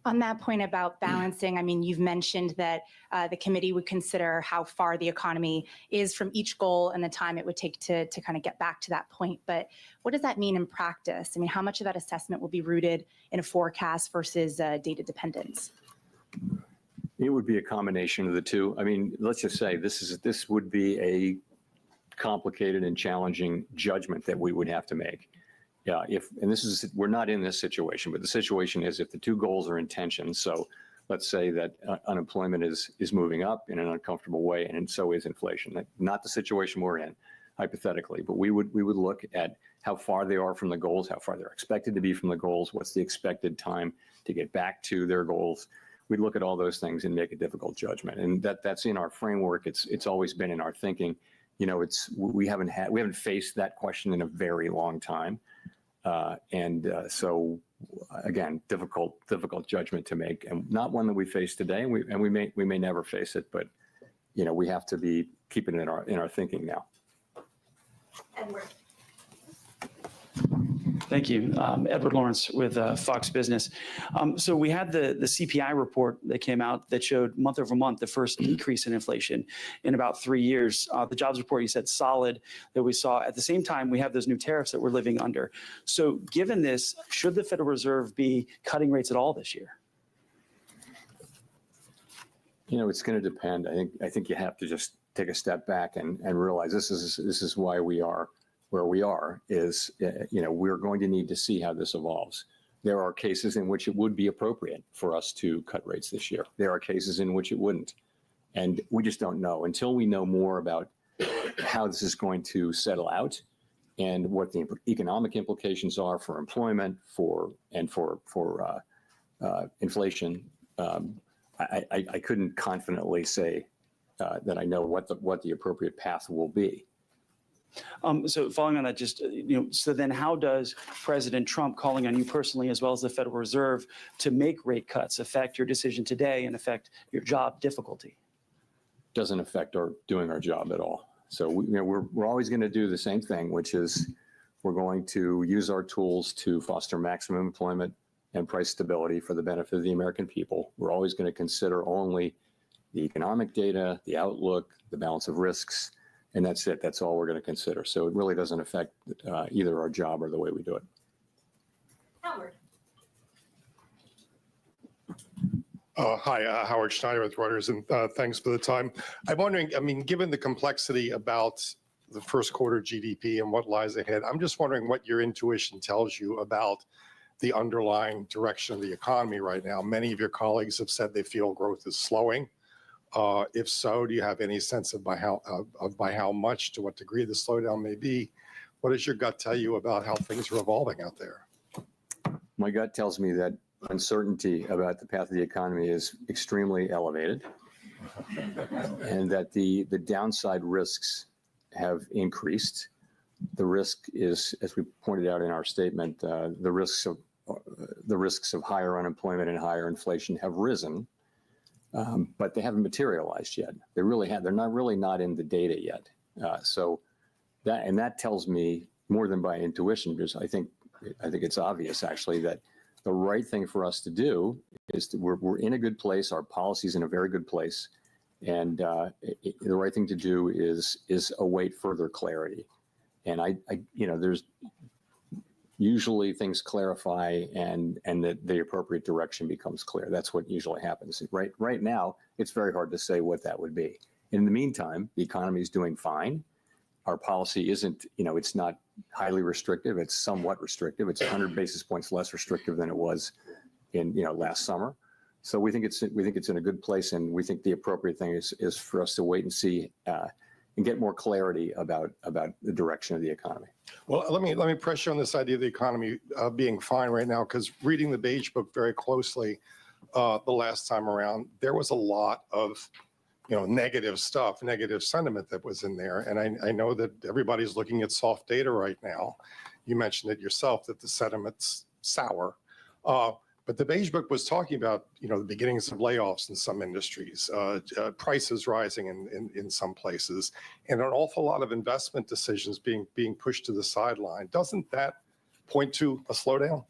On that point about balancing, I mean, you've mentioned that the committee would consider how far the economy is from each goal and the time it would take to kind of get back to that point. But what does that mean in practice? I mean, how much of that assessment will be rooted in a forecast versus data dependence? It would be a combination of the two. I mean, let's just say this would be a complicated and challenging judgment that we would have to make. Yeah, we're not in this situation, but the situation is if the two goals are in tension. So let's say that unemployment is moving up in an uncomfortable way, and so is inflation. Not the situation we're in, hypothetically, but we would look at how far they are from the goals, how far they're expected to be from the goals, what's the expected time to get back to their goals. We'd look at all those things and make a difficult judgment, and that's in our framework. It's always been in our thinking. We haven't faced that question in a very long time. So again, difficult judgment to make, and not one that we face today, and we may never face it, but we have to be keeping it in our thinking now. Edward. Thank you. Edward Lawrence with Fox Business. So we had the CPI report that came out that showed month over month the first decrease in inflation in about 3 years. The jobs report, you said solid that we saw. At the same time, we have those new tariffs that we're living under. So given this, should the Federal Reserve be cutting rates at all this year? You know, it's going to depend. I think you have to just take a step back and realize this is why we are where we are. Is we're going to need to see how this evolves. There are cases in which it would be appropriate for us to cut rates this year. There are cases in which it wouldn't, and we just don't know until we know more about how this is going to settle out and what the economic implications are for employment, for inflation. I couldn't confidently say that I know what the appropriate path will be. So following on that, just, so then how does President Trump calling on you personally, as well as the Federal Reserve, to make rate cuts affect your decision today and affect your job difficulty? Doesn't affect our doing our job at all. So we're always going to do the same thing, which is we're going to use our tools to foster maximum employment and price stability for the benefit of the American people. We're always going to consider only the economic data, the outlook, the balance of risks, and that's it. That's all we're going to consider. So it really doesn't affect either our job or the way we do it. Howard. Hi, Howard Schneider with Reuters, and thanks for the time. I'm wondering, given the complexity about the first quarter GDP and what lies ahead, I'm just wondering what your intuition tells you about the underlying direction of the economy right now. Many of your colleagues have said they feel growth is slowing. If so, do you have any sense of by how much, to what degree the slowdown may be? What does your gut tell you about how things are evolving out there? My gut tells me that uncertainty about the path of the economy is extremely elevated, and that the downside risks have increased. The risk is, as we pointed out in our statement, the risks of higher unemployment and higher inflation have risen, but they haven't materialized yet. They're not in the data yet. So that tells me more than by intuition, because I think it's obvious actually that the right thing for us to do is we're in a good place. Our policy's in a very good place, and the right thing to do is await further clarity. And there's usually things clarify and the appropriate direction becomes clear. That's what usually happens. Right now, it's very hard to say what that would be. In the meantime, the economy is doing fine. Our policy isn't, it's not highly restrictive. It's somewhat restrictive. It's 100 basis points less restrictive than it was in, last summer. So we think it's in a good place, and we think the appropriate thing is for us to wait and see and get more clarity about the direction of the economy. Well, let me press you on this idea of the economy being fine right now, because reading the Beige Book very closely the last time around, there was a lot of negative stuff, negative sentiment that was in there. And I know that everybody's looking at soft data right now. You mentioned it yourself that the sentiment's sour. But the Beige Book was talking about, the beginnings of layoffs in some industries, prices rising in some places, and an awful lot of investment decisions being pushed to the sideline. Doesn't that point to a slowdown?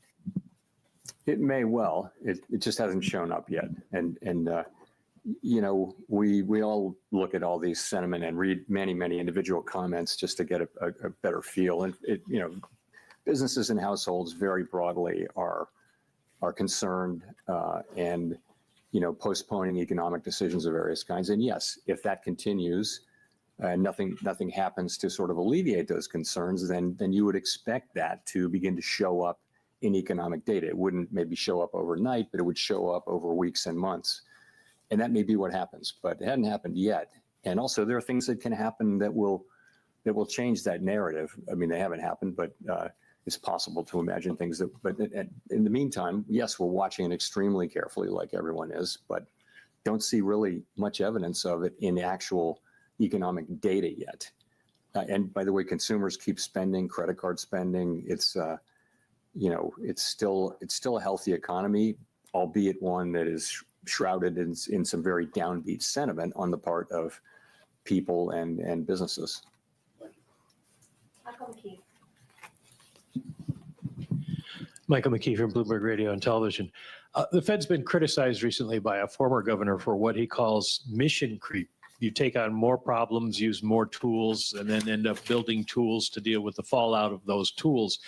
It may well. It just hasn't shown up yet. And we all look at all these sentiment and read many individual comments just to get a better feel. And businesses and households very broadly are concerned and postponing economic decisions of various kinds. And yes, if that continues and nothing happens to sort of alleviate those concerns, then you would expect that to begin to show up in economic data. It wouldn't maybe show up overnight, but it would show up over weeks and months. And that may be what happens, but it hadn't happened yet. And also there are things that can happen that will change that narrative. I mean, they haven't happened, but it's possible to imagine things but in the meantime, yes, we're watching it extremely carefully like everyone is, but don't see really much evidence of it in actual economic data yet. And by the way, consumers keep spending, credit card spending. It's still a healthy economy, albeit one that is shrouded in some very downbeat sentiment on the part of people and businesses. Michael McKee. Michael McKee from Bloomberg Radio and Television. The Fed's been criticized recently by a former governor for what he calls mission creep. You take on more problems, use more tools, and then end up building tools to deal with the fallout of those tools,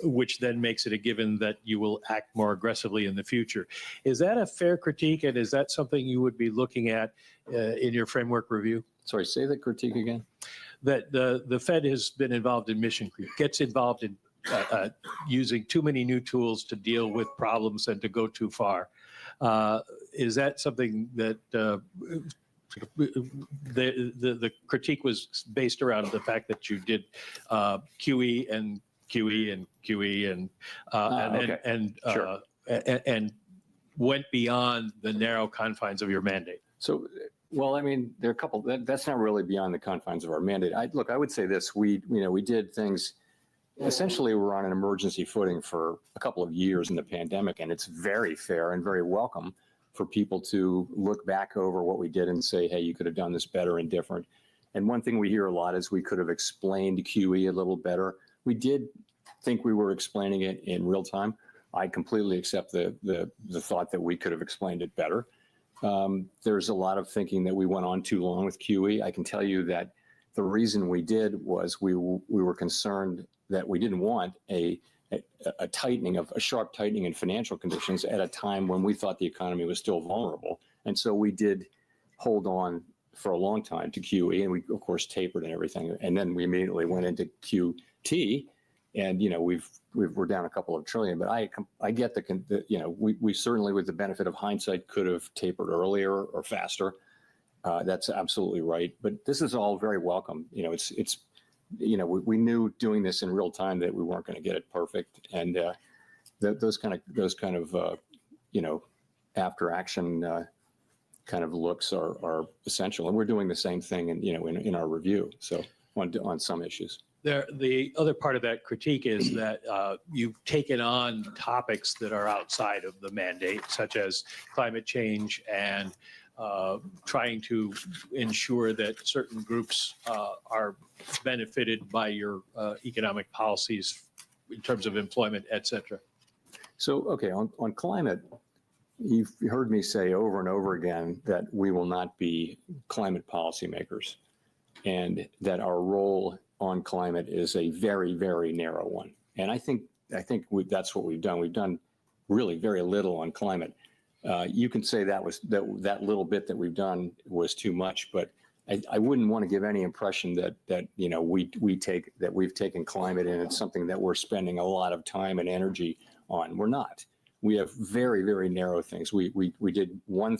which then makes it a given that you will act more aggressively in the future. Is that a fair critique, and is that something you would be looking at in your framework review? Sorry, say the critique again. That the Fed has been involved in mission creep, gets involved in using too many new tools to deal with problems and to go too far. Is that something that the critique was based around the fact that you did QE and QE and QE and went beyond the narrow confines of your mandate? So, well, I mean, there are a couple. That's not really beyond the confines of our mandate. Look, I would say this: we did things. Essentially, we're on an emergency footing for a couple of years in the pandemic, and it's very fair and very welcome for people to look back over what we did and say, hey, you could have done this better and different. And one thing we hear a lot is we could have explained QE a little better. We did think we were explaining it in real time. I completely accept the thought that we could have explained it better. There's a lot of thinking that we went on too long with QE. I can tell you that the reason we did was we were concerned that we didn't want a sharp tightening in financial conditions at a time when we thought the economy was still vulnerable. And so we did hold on for a long time to QE, and we of course tapered and everything. And then we immediately went into QT, and we're down a couple of trillion. But I get we certainly, with the benefit of hindsight, could have tapered earlier or faster. That's absolutely right. But this is all very welcome. We knew doing this in real time that we weren't going to get it perfect, and those kind of after action kind of looks are essential, and we're doing the same thing in our review. So on some issues. The other part of that critique is that you've taken on topics that are outside of the mandate, such as climate change and trying to ensure that certain groups are benefited by your economic policies in terms of employment, et cetera. So, okay, on climate, you've heard me say over and over again that we will not be climate policymakers, and that our role on climate is a very, very narrow one. And I think that's what we've done. We've done really very little on climate. You can say that little bit that we've done was too much, but I wouldn't want to give any impression that we've taken climate and it's something that we're spending a lot of time and energy on. We're not. We have very, very narrow things. We did one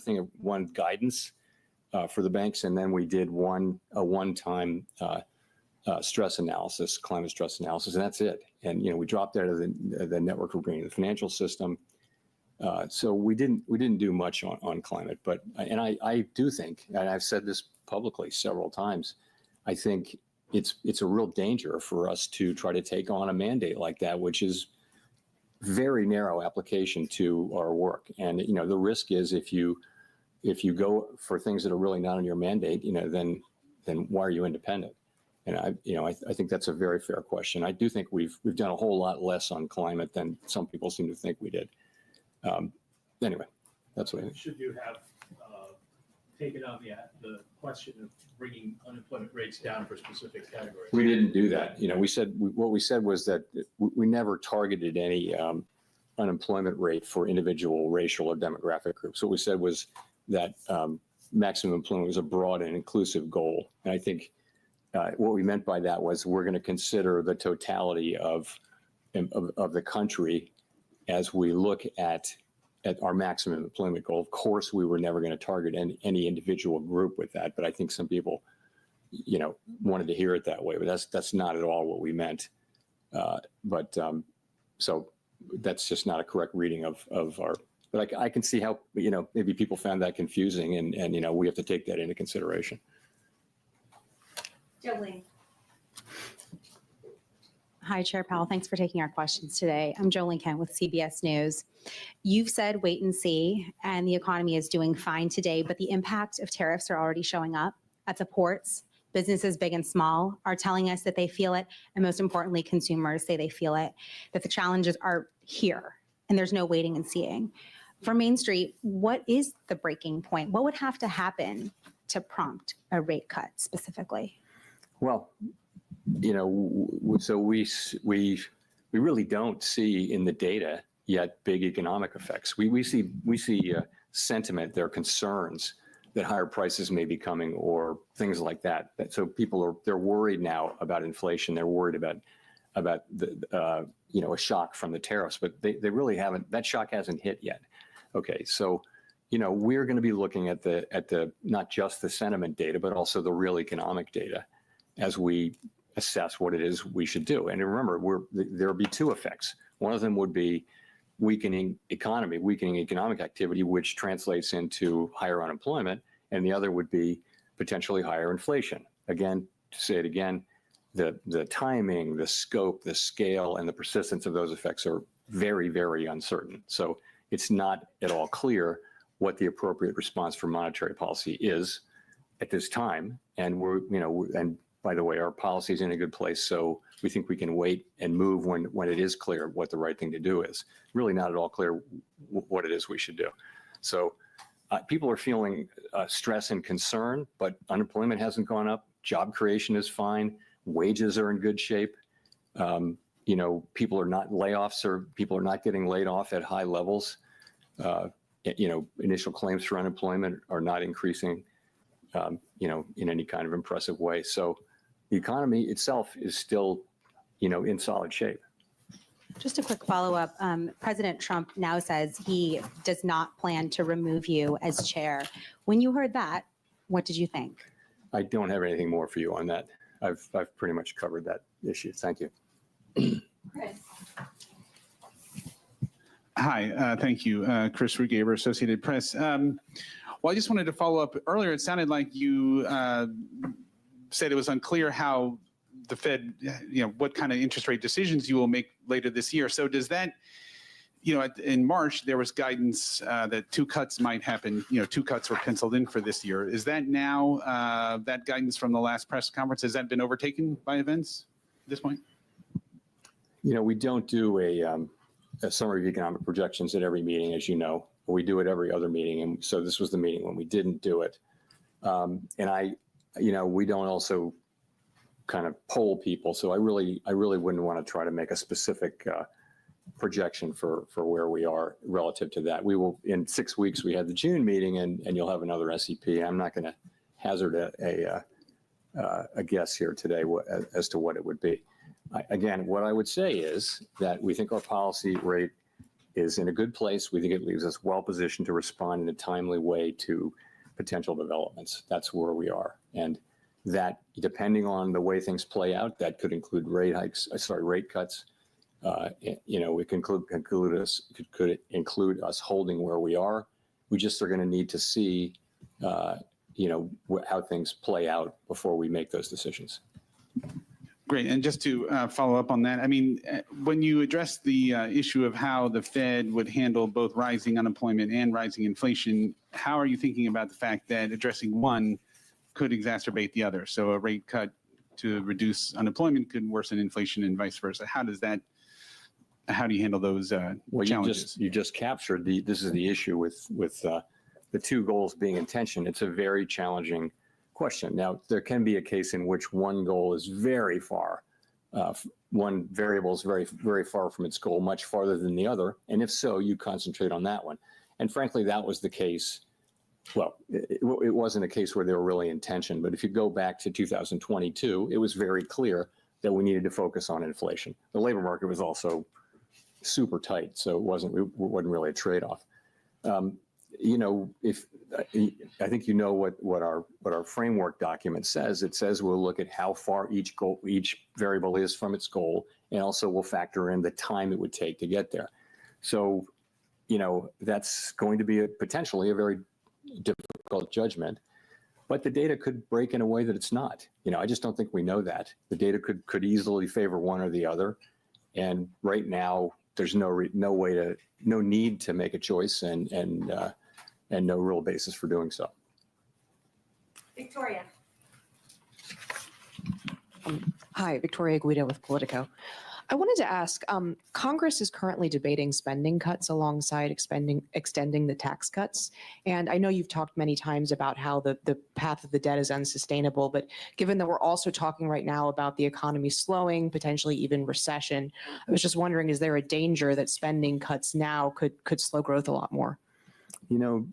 guidance for the banks, and then we did a one-time stress analysis, climate stress analysis, and that's it. And we dropped out of the network for bringing the financial system. So we didn't do much on climate, but I do think, and I've said this publicly several times, I think it's a real danger for us to try to take on a mandate like that, which is very narrow application to our work. And the risk is if you go for things that are really not on your mandate, then why are you independent? And I think that's a very fair question. I do think we've done a whole lot less on climate than some people seem to think we did. Anyway, that's what I think. Should you have taken on the question of bringing unemployment rates down for specific categories? We didn't do that. What we said was that we never targeted any unemployment rate for individual racial or demographic groups. What we said was that maximum employment was a broad and inclusive goal. And I think what we meant by that was we're going to consider the totality of the country as we look at our maximum employment goal. Of course, we were never going to target any individual group with that, but I think some people, wanted to hear it that way. But that's not at all what we meant. So that's just not a correct reading of our. But I can see how maybe people found that confusing, and we have to take that into consideration. Jolene. Hi, Chair Powell. Thanks for taking our questions today. I'm Jolene Kent with CBS News. You've said wait and see, and the economy is doing fine today, but the impact of tariffs are already showing up at the ports, businesses big and small are telling us that they feel it, and most importantly, consumers say they feel it, that the challenges are here and there's no waiting and seeing. For Main Street, what is the breaking point? What would have to happen to prompt a rate cut specifically? Well, so we really don't see in the data yet big economic effects. We see sentiment, there are concerns that higher prices may be coming or things like that. So they're worried now about inflation. They're worried about the a shock from the tariffs, but they really haven't. That shock hasn't hit yet. Okay, so we're going to be looking at the not just the sentiment data, but also the real economic data as we assess what it is we should do. And remember, there'll be two effects. One of them would be weakening economic activity, which translates into higher unemployment, and the other would be potentially higher inflation. Again, to say it again, the timing, the scope, the scale, and the persistence of those effects are very, very uncertain. So it's not at all clear what the appropriate response for monetary policy is at this time. And and by the way, our policy is in a good place, so we think we can wait and move when it is clear what the right thing to do is. Really not at all clear what it is we should do. So people are feeling stress and concern, but unemployment hasn't gone up. Job creation is fine. Wages are in good shape. People are not layoffs, or people are not getting laid off at high levels. Initial claims for unemployment are not increasing, in any kind of impressive way. So the economy itself is still, in solid shape. Just a quick follow-up. President Trump now says he does not plan to remove you as chair. When you heard that, what did you think? I don't have anything more for you on that. I've pretty much covered that issue. Thank you. Chris. Hi, thank you. Chris Rugaber, Associated Press. Well, I just wanted to follow up. Earlier, it sounded like you said it was unclear how the Fed, what kind of interest rate decisions you will make later this year. So does that, in March, there was guidance that 2 cuts might happen, 2 cuts were penciled in for this year. Is that now, that guidance from the last press conference, has that been overtaken by events at this point? We don't do a summary of economic projections at every meeting, as you know. We do it every other meeting, and so this was the meeting when we didn't do it. We don't also kind of poll people, so I really wouldn't want to try to make a specific projection for where we are relative to that. We will, in 6 weeks, we had the June meeting, and you'll have another SEP. I'm not going to hazard a guess here today as to what it would be. Again, what I would say is that we think our policy rate is in a good place. We think it leaves us well positioned to respond in a timely way to potential developments. That's where we are. And that, depending on the way things play out, that could include rate cuts. It could include us holding where we are. We just are going to need to see, how things play out before we make those decisions. Great. And just to follow up on that, I mean, when you address the issue of how the Fed would handle both rising unemployment and rising inflation, how are you thinking about the fact that addressing one could exacerbate the other? So a rate cut to reduce unemployment could worsen inflation and vice versa. How do you handle those challenges? You just captured this is the issue with the 2 goals being in tension. It's a very challenging question. Now, there can be a case in which one goal is very far, one variable is very, very far from its goal, much farther than the other. And if so, you concentrate on that one. And frankly, that was the case. Well, it wasn't a case where they were really in tension, but if you go back to 2022, it was very clear that we needed to focus on inflation. The labor market was also super tight, so it wasn't really a trade-off. I think what our framework document says. It says we'll look at how far each variable is from its goal, and also we'll factor in the time it would take to get there. So, that's going to be potentially a very difficult judgment, but the data could break in a way that it's not. I just don't think we know that. The data could easily favor one or the other, and right now there's no need to make a choice, and no real basis for doing so. Victoria. Hi, Victoria Guida with Politico. I wanted to ask, Congress is currently debating spending cuts alongside extending the tax cuts. And I know you've talked many times about how the path of the debt is unsustainable, but given that we're also talking right now about the economy slowing, potentially even recession, I was just wondering, is there a danger that spending cuts now could slow growth a lot more? You know,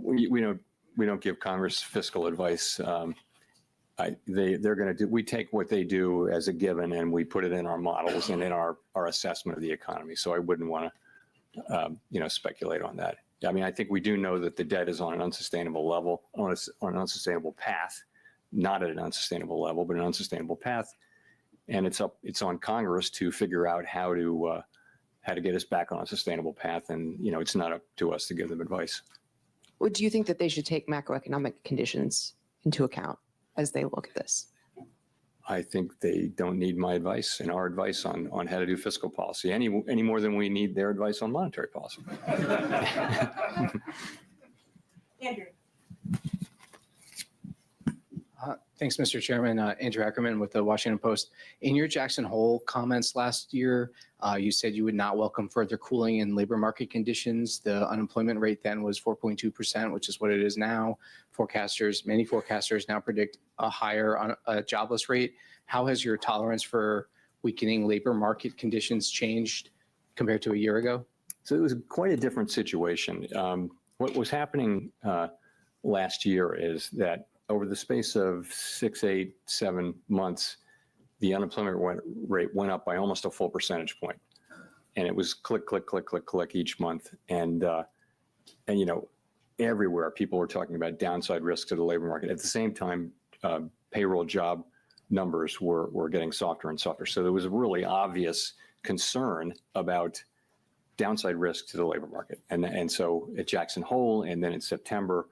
we don't give Congress fiscal advice. They're going to do. We take what they do as a given, and we put it in our models and in our assessment of the economy. So I wouldn't want to, speculate on that. I mean, I think we do know that the debt is on an unsustainable level, on an unsustainable path, not at an unsustainable level, but an unsustainable path. And it's on Congress to figure out how to get us back on a sustainable path. And it's not up to us to give them advice. Well, do you think that they should take macroeconomic conditions into account as they look at this? I think they don't need my advice and our advice on how to do fiscal policy any more than we need their advice on monetary policy. Andrew. Thanks, Mr. Chairman. Andrew Ackerman with the Washington Post. In your Jackson Hole comments last year, you said you would not welcome further cooling in labor market conditions. The unemployment rate then was 4.2%, which is what it is now. Many forecasters now predict a higher jobless rate. How has your tolerance for weakening labor market conditions changed compared to a year ago? So it was quite a different situation. What was happening last year is that over the space of 6, 8, 7 months, the unemployment rate went up by almost a full percentage point. And it was click, click, click, click, click each month. And everywhere people were talking about downside risks to the labor market. At the same time, payroll job numbers were getting softer and softer. So there was a really obvious concern about downside risk to the labor market. And so at Jackson Hole and then in September,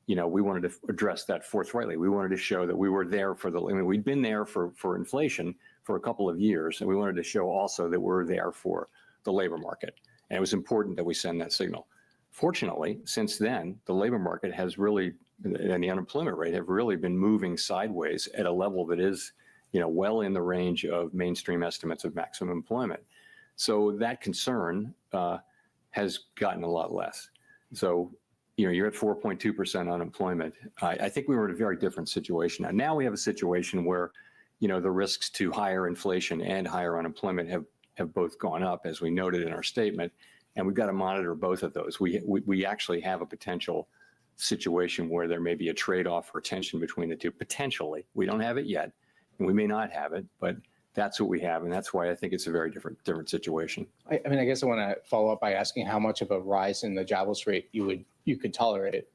we wanted to address that forthrightly. We wanted to show that we were there we'd been there for inflation for a couple of years, and we wanted to show also that we're there for the labor market. And it was important that we send that signal. Fortunately, since then, the labor market has really, and the unemployment rate have really been moving sideways at a level that is, well in the range of mainstream estimates of maximum employment. So that concern has gotten a lot less. So, you're at 4.2% unemployment. I think we were in a very different situation. Now we have a situation where, the risks to higher inflation and higher unemployment have both gone up, as we noted in our statement, and we've got to monitor both of those. We actually have a potential situation where there may be a trade-off or tension between the two, potentially. We don't have it yet, and we may not have it, but that's what we have, and that's why I think it's a very different situation. I guess I want to follow up by asking how much of a rise in the jobless rate you could tolerate it.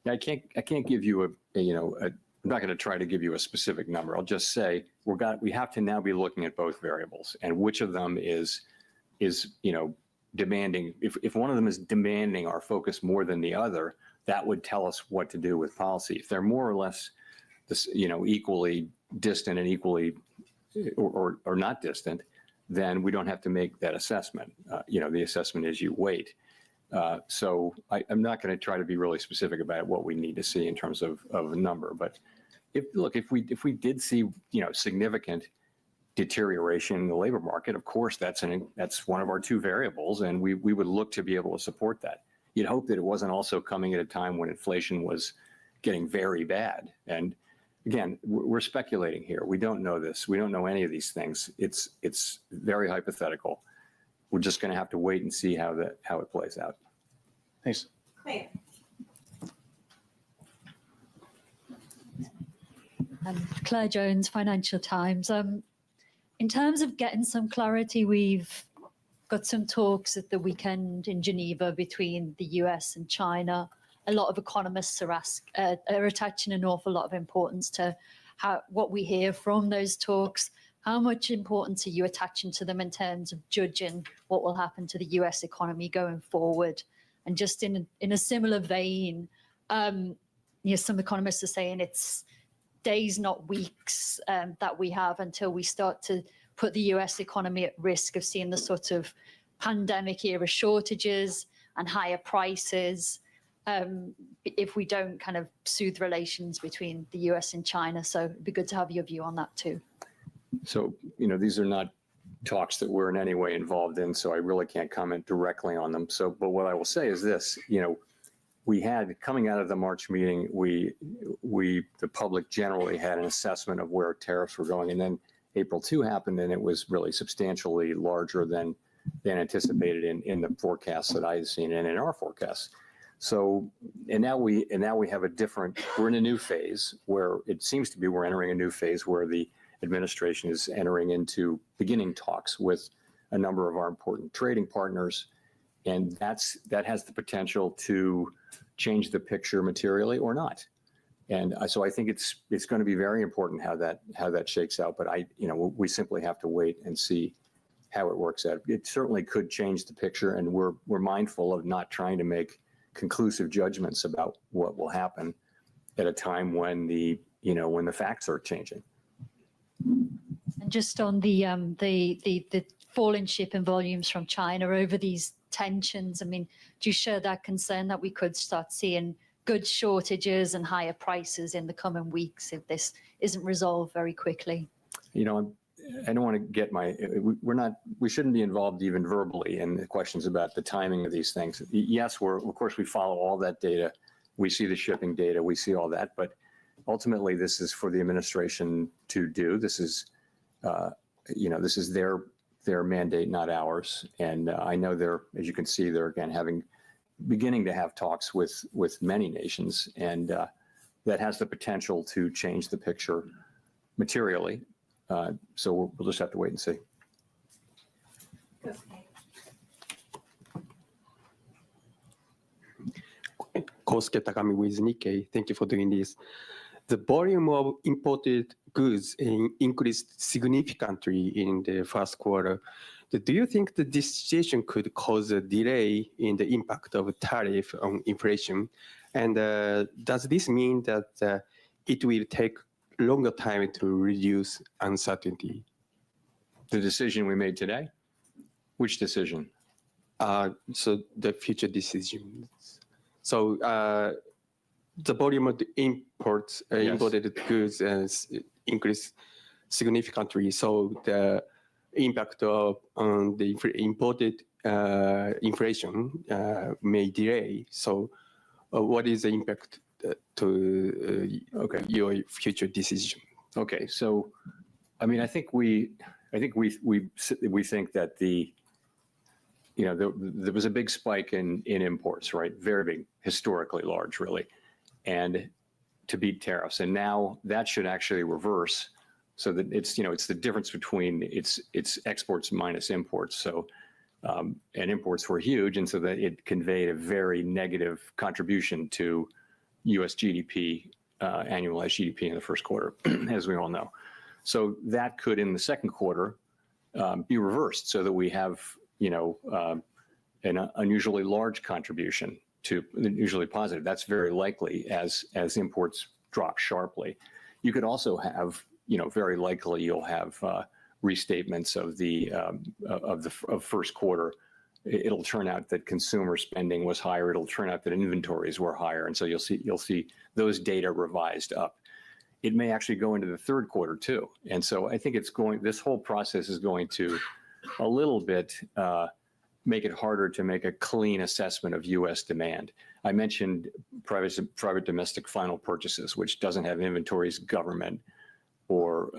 Yeah, I can't give you I'm not going to try to give you a specific number. I'll just say we have to now be looking at both variables and which of them is demanding. If one of them is demanding our focus more than the other, that would tell us what to do with policy. If they're more or less equally distant and equally or not distant, then we don't have to make that assessment. The assessment is you wait. So I'm not going to try to be really specific about what we need to see in terms of a number. But if we did see significant deterioration in the labor market, of course that's one of our two variables, and we would look to be able to support that. You'd hope that it wasn't also coming at a time when inflation was getting very bad. And again, we're speculating here. We don't know this. We don't know any of these things. It's very hypothetical. We're just going to have to wait and see how it plays out. Thanks. Claire. Claire Jones, Financial Times. In terms of getting some clarity, we've got some talks at the weekend in Geneva between the US and China. A lot of economists are attaching an awful lot of importance to what we hear from those talks. How much importance are you attaching to them in terms of judging what will happen to the US economy going forward? And just in a similar vein, some economists are saying it's days, not weeks, that we have until we start to put the US economy at risk of seeing the sort of pandemic era shortages and higher prices if we don't kind of soothe relations between the US and China. So it'd be good to have your view on that too. So, these are not talks that we're in any way involved in, so I really can't comment directly on them. So, but what I will say is this, we had, coming out of the March meeting, the public generally had an assessment of where tariffs were going. And then April 2 happened, and it was really substantially larger than anticipated in the forecasts that I had seen and in our forecasts. So, and now we have we're in a new phase where it seems to be we're entering a new phase where the administration is beginning talks with a number of our important trading partners. And that has the potential to change the picture materially or not. And so I think it's going to be very important how that shakes out. But we simply have to wait and see how it works out. It certainly could change the picture, and we're mindful of not trying to make conclusive judgments about what will happen at a time when the facts are changing. And just on the fall in shipping volumes from China over these tensions, I mean, do you share that concern that we could start seeing goods shortages and higher prices in the coming weeks if this isn't resolved very quickly? I don't want to get we shouldn't be involved even verbally in the questions about the timing of these things. Yes, of course we follow all that data. We see the shipping data, we see all that, but ultimately this is for the administration to do. This is, this is their mandate, not ours. And I know as you can see, they're again beginning to have talks with many nations, and that has the potential to change the picture materially. So we'll just have to wait and see. Kosuke Takami with Nikkei. Thank you for doing this. The volume of imported goods increased significantly in the first quarter. Do you think that this situation could cause a delay in the impact of tariff on inflation? And does this mean that it will take longer time to reduce uncertainty? The decision we made today? Which decision? So the future decisions. So the volume of the imports, imported goods increased significantly. So the impact on the imported inflation may delay. So what is the impact to your future decision? Okay, so I mean, I think we think that there was a big spike in imports, right? Very big, historically large, really, and to beat tariffs. And now that should actually reverse, so that it's the difference between it's exports minus imports. So and imports were huge, and so that it conveyed a very negative contribution to U.S. GDP, annualized GDP in the first quarter, as we all know. So that could, in the second quarter, be reversed, so that we have an unusually large contribution to usually positive. That's very likely as imports drop sharply. You could also have, very likely you'll have restatements of first quarter. It'll turn out that consumer spending was higher. It'll turn out that inventories were higher, and so you'll see those data revised up. It may actually go into the third quarter too, and so I think this whole process is going to a little bit make it harder to make a clean assessment of U.S. demand. I mentioned private domestic final purchases, which doesn't have inventories, government, or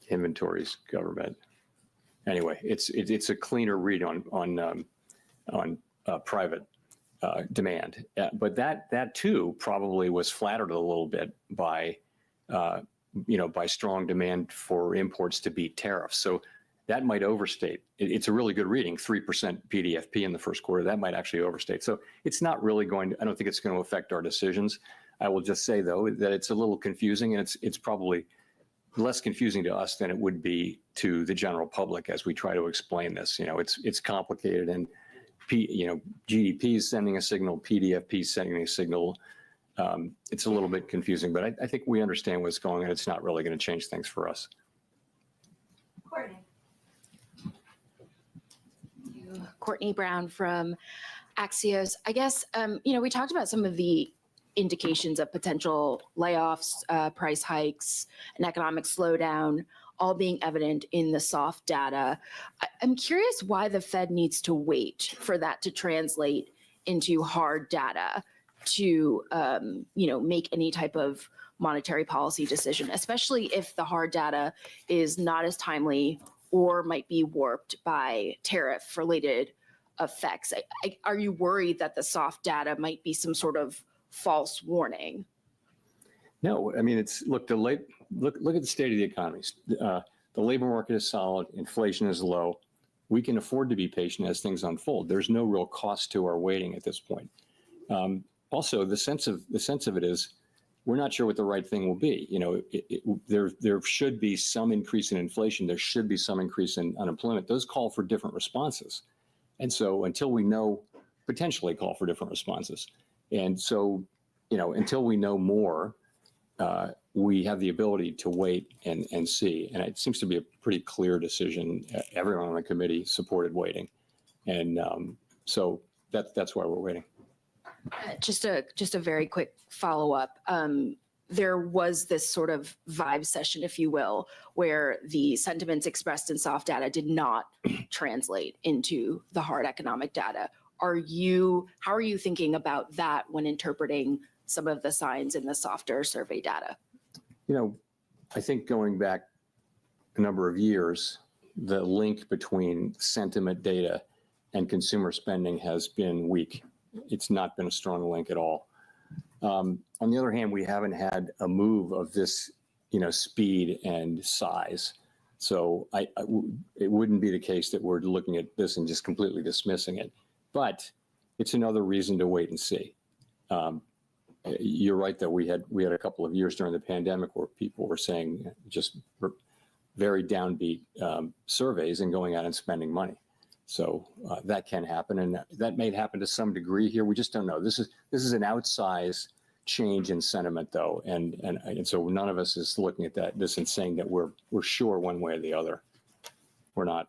inventories, government. Anyway, it's a cleaner read on private demand, but that too probably was flattered a little bit by strong demand for imports to beat tariffs. So that might overstate. It's a really good reading, 3% PDFP in the first quarter. That might actually overstate. So it's not really I don't think it's going to affect our decisions. I will just say though that it's a little confusing, and it's probably less confusing to us than it would be to the general public as we try to explain this. It's complicated, and GDP is sending a signal, PDFP is sending a signal. It's a little bit confusing, but I think we understand what's going on. It's not really going to change things for us. Courtney Brown from Axios. I guess, we talked about some of the indications of potential layoffs, price hikes, an economic slowdown, all being evident in the soft data. I'm curious why the Fed needs to wait for that to translate into hard data to, make any type of monetary policy decision, especially if the hard data is not as timely or might be warped by tariff-related effects. Are you worried that the soft data might be some sort of false warning? No, I mean, look at the state of the economy. The labor market is solid, inflation is low. We can afford to be patient as things unfold. There's no real cost to our waiting at this point. Also, the sense of it is we're not sure what the right thing will be. There should be some increase in inflation. There should be some increase in unemployment. Those call for different responses. And so until we know, potentially call for different responses. And so, until we know more, we have the ability to wait and see. And it seems to be a pretty clear decision. Everyone on the committee supported waiting. And so that's why we're waiting. Just a very quick follow-up. There was this sort of vibe session, if you will, where the sentiments expressed in soft data did not translate into the hard economic data. How are you thinking about that when interpreting some of the signs in the softer survey data? I think going back a number of years, the link between sentiment data and consumer spending has been weak. It's not been a strong link at all. On the other hand, we haven't had a move of this, speed and size. So it wouldn't be the case that we're looking at this and just completely dismissing it. But it's another reason to wait and see. You're right that we had a couple of years during the pandemic where people were saying just very downbeat surveys and going out and spending money. So that can happen, and that may happen to some degree here. We just don't know. This is an outsized change in sentiment, though, and so none of us is looking at this and saying that we're sure one way or the other. We're not.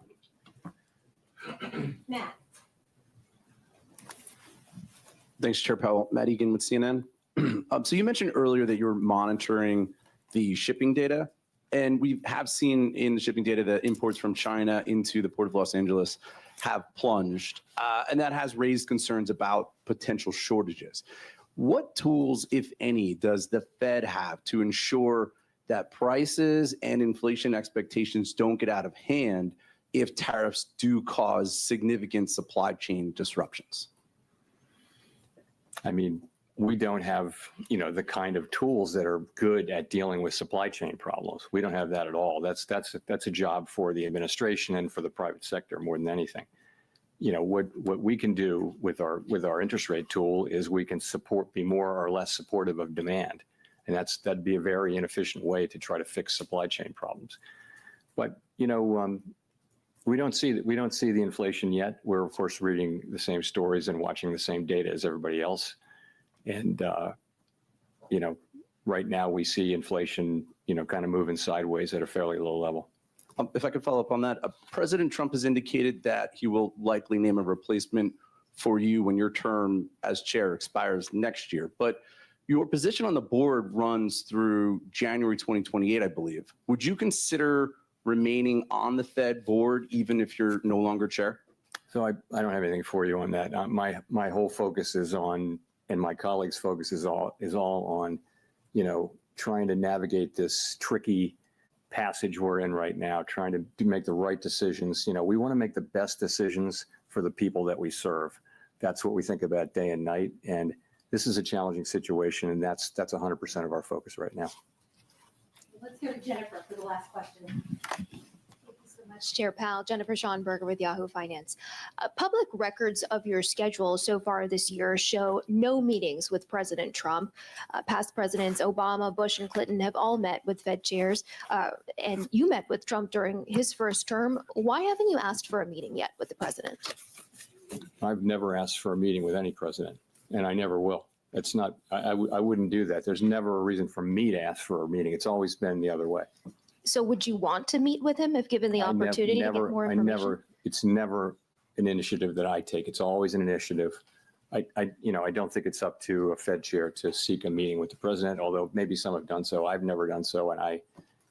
Matt. Thanks, Chair Powell. Matt Egan with CNN. So you mentioned earlier that you're monitoring the shipping data, and we have seen in the shipping data that imports from China into the Port of Los Angeles have plunged, and that has raised concerns about potential shortages. What tools, if any, does the Fed have to ensure that prices and inflation expectations don't get out of hand if tariffs do cause significant supply chain disruptions? I mean, we don't have, the kind of tools that are good at dealing with supply chain problems. We don't have that at all. That's a job for the administration and for the private sector more than anything. What we can do with our interest rate tool is we can be more or less supportive of demand, and that'd be a very inefficient way to try to fix supply chain problems. But we don't see the inflation yet. We're of course reading the same stories and watching the same data as everybody else. And, right now we see inflation, kind of moving sideways at a fairly low level. If I could follow up on that, President Trump has indicated that he will likely name a replacement for you when your term as chair expires next year. But your position on the board runs through January 2028, I believe. Would you consider remaining on the Fed board even if you're no longer chair? So I don't have anything for you on that. My whole focus is on, and my colleagues' focus is all on, trying to navigate this tricky passage we're in right now, trying to make the right decisions. We want to make the best decisions for the people that we serve. That's what we think about day and night. And this is a challenging situation, and that's 100% of our focus right now. Let's go to Jennifer for the last question. Thank you so much, Chair Powell. Jennifer Schonberger with Yahoo Finance. Public records of your schedule so far this year show no meetings with President Trump. Past presidents Obama, Bush, and Clinton have all met with Fed chairs, and you met with Trump during his first term. Why haven't you asked for a meeting yet with the president? I've never asked for a meeting with any president, and I never will. It's not, I wouldn't do that. There's never a reason for me to ask for a meeting. It's always been the other way. So would you want to meet with him if given the opportunity to get more information? It's never an initiative that I take. It's always an initiative I don't think it's up to a Fed chair to seek a meeting with the president, although maybe some have done so. I've never done so, and I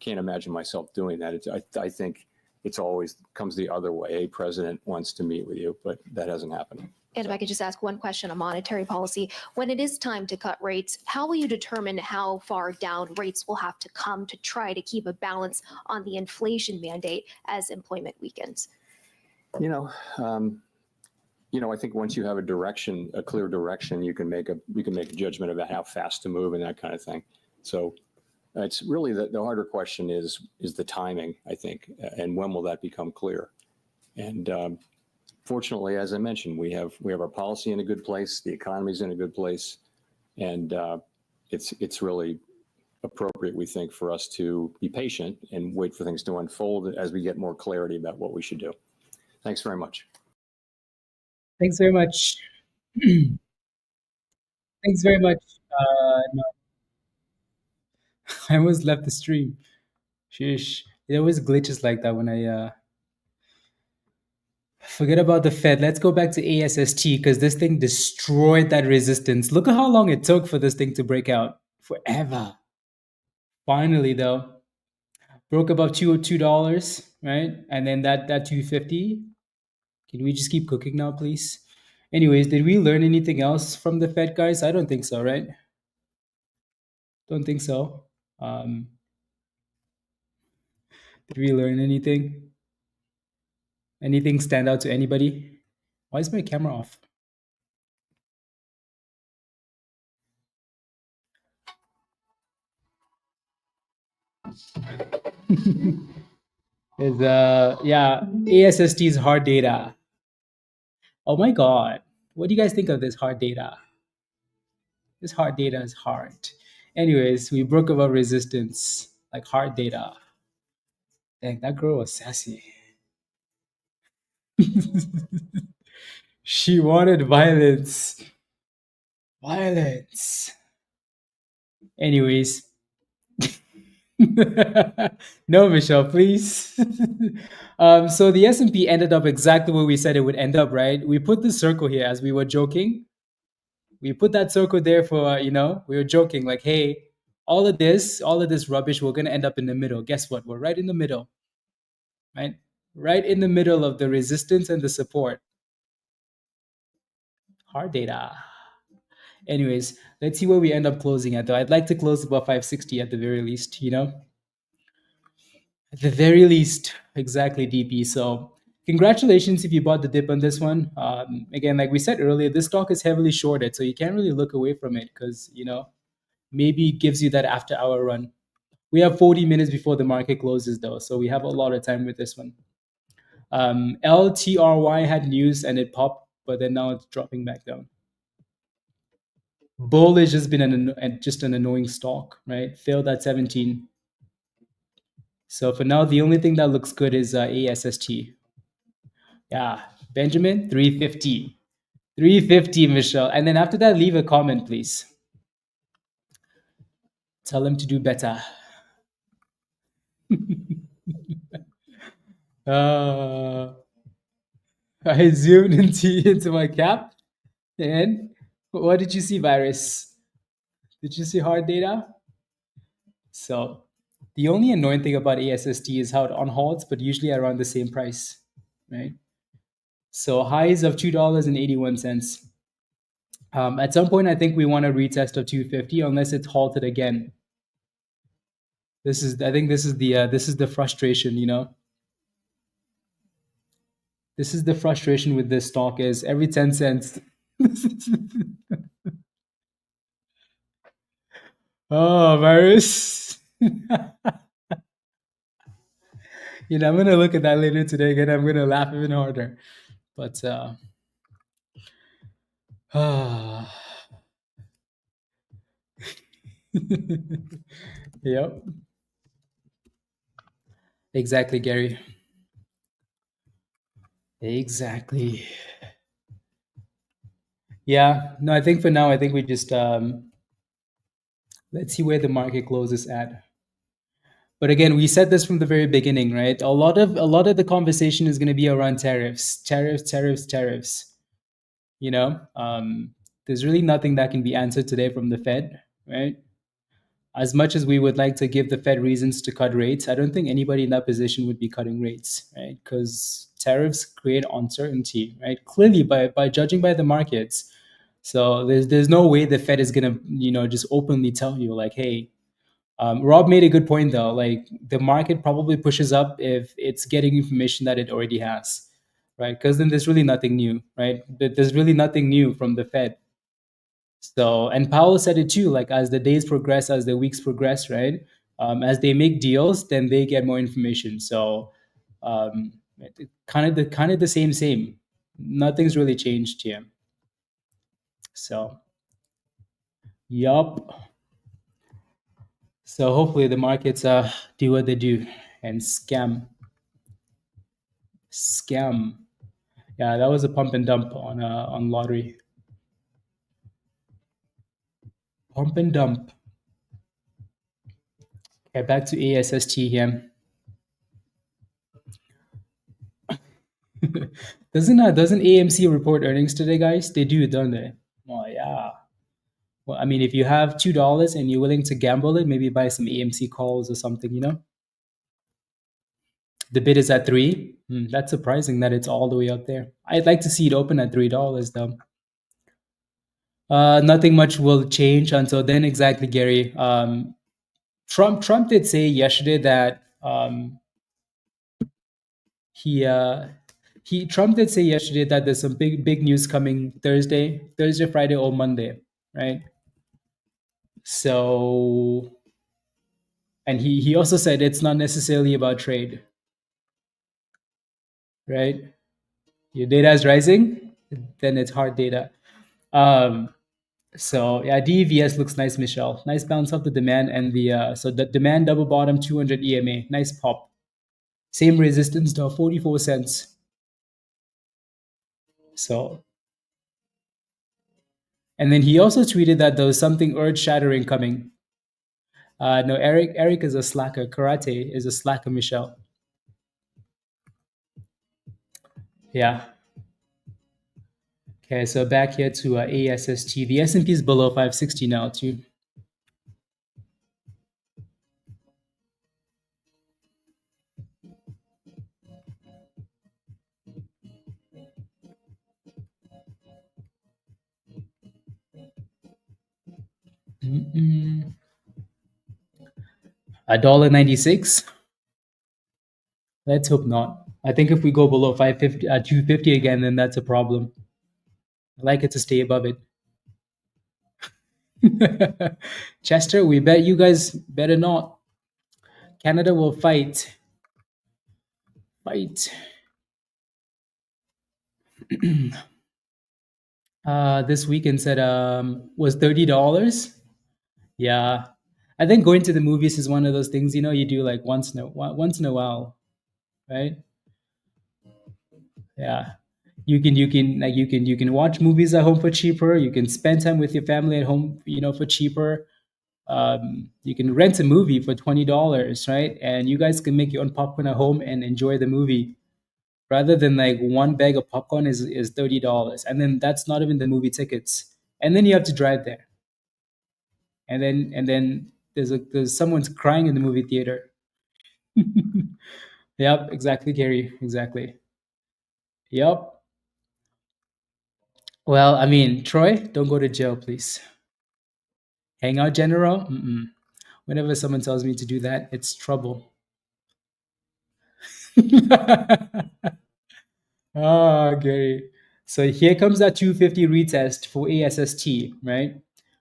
can't imagine myself doing that. I think it's always comes the other way. A president wants to meet with you, but that hasn't happened. And if I could just ask one question on monetary policy, when it is time to cut rates, how will you determine how far down rates will have to come to try to keep a balance on the inflation mandate as employment weakens? I think once you have a clear direction, you can make a judgment about how fast to move and that kind of thing. So it's really the harder question is the timing, I think, and when will that become clear? And fortunately, as I mentioned, we have our policy in a good place, the economy's in a good place, and it's really appropriate, we think, for us to be patient and wait for things to unfold as we get more clarity about what we should do. Thanks very much. Thanks very much. Thanks very much. No, I almost left the stream. Sheesh. It always glitches like that when I forget about the Fed. Let's go back to ASST because this thing destroyed that resistance. Look at how long it took for this thing to break out. Forever. Finally, though, broke above $202, right? And then that 250. Can we just keep cooking now, please? Anyways, did we learn anything else from the Fed, guys? I don't think so, right? Don't think so. Did we learn anything? Anything stand out to anybody? Why is my camera off? ASST is hard data. Oh my God. What do you guys think of this hard data? This hard data is hard. Anyways, we broke above resistance, like hard data. Dang, that girl was sassy. She wanted violence. Violence. Anyways. No, Michelle, please. So the S&P ended up exactly where we said it would end up, right? We put the circle here as we were joking. We put that circle there for, we were joking like, hey, all of this rubbish, we're going to end up in the middle. Guess what? We're right in the middle, right? Right in the middle of the resistance and the support. Hard data. Anyways, let's see where we end up closing at, though. I'd like to close above 560 at the very least, At the very least, exactly, DP. So congratulations if you bought the dip on this one. Again, like we said earlier, this stock is heavily shorted, so you can't really look away from it because, maybe it gives you that after-hour run. We have 40 minutes before the market closes, though, so we have a lot of time with this one. LTRY had news and it popped, but then now it's dropping back down. Bull has just been just an annoying stock, right? Failed at 17. So for now, the only thing that looks good is ASST. Yeah, Benjamin, 350. 350, Michelle. And then after that, leave a comment, please. Tell him to do better. I zoomed into my cap. And what did you see, Virus? Did you see hard data? So the only annoying thing about ASST is how it unhalts, but usually around the same price, right? So highs of $2.81. At some point, I think we want a retest of 250 unless it's halted again. I think this is the frustration, This is the frustration with this stock is every 10 cents. Oh, Virus. I'm going to look at that later today again. I'm going to laugh even harder. But, yep. Exactly, Gary. Exactly. Yeah. No, I think for now, we just let's see where the market closes at. But again, we said this from the very beginning, right? A lot of the conversation is going to be around tariffs. There's really nothing that can be answered today from the Fed, right? As much as we would like to give the Fed reasons to cut rates, I don't think anybody in that position would be cutting rates, right? Because tariffs create uncertainty, right? Clearly, by judging by the markets. So there's no way the Fed is gonna, just openly tell you like, hey, Rob made a good point though. Like the market probably pushes up if it's getting information that it already has, right? Because then there's really nothing new, right? There's really nothing new from the Fed. So, and Powell said it too, like as the days progress, as the weeks progress, right? As they make deals, then they get more information. So, kind of the same. Nothing's really changed here. So, yup. So hopefully the markets do what they do and scam. Yeah, that was a pump and dump on lottery. Pump and dump. Okay, back to ASST here. Doesn't AMC report earnings today, guys? They do, don't they? Oh yeah. Well, I mean, if you have $2 and you're willing to gamble it, maybe buy some AMC calls or something, The bid is at $3. That's surprising that it's all the way up there. I'd like to see it open at $3 though. Nothing much will change until then. Exactly, Gary. Trump did say yesterday that Trump did say yesterday that there's some big news coming Thursday, Friday, or Monday, right? So, and he also said it's not necessarily about trade, right? Your data is rising, then it's hard data. So yeah, DEVS looks nice, Michelle. Nice bounce off the demand and the so the demand double bottom 200 EMA. Nice pop. Same resistance to 44 cents. So, and then he also tweeted that there was something earth-shattering coming. No, Eric is a slacker. Karate is a slacker, Michelle. Yeah. Okay, so back here to ASST. The S&P is below 560 now too. $1.96. Let's hope not. I think if we go below 550, 250 again, then that's a problem. I like it to stay above it. Chester, we bet you guys better not. Canada will fight. This weekend said was $30. Yeah, I think going to the movies is one of those things you do like once in a while, right? Yeah, you can watch movies at home for cheaper. You can spend time with your family at home, for cheaper. You can rent a movie for $20, right? And you guys can make your own popcorn at home and enjoy the movie, rather than like one bag of popcorn is $30, and then that's not even the movie tickets, and then you have to drive there, and then there's someone's crying in the movie theater. Yep, exactly, Gary, exactly. Yep. Well, I mean, Troy, don't go to jail, please. Hang out, General. Whenever someone tells me to do that, it's trouble. Gary. So here comes that 250 retest for ASST, right?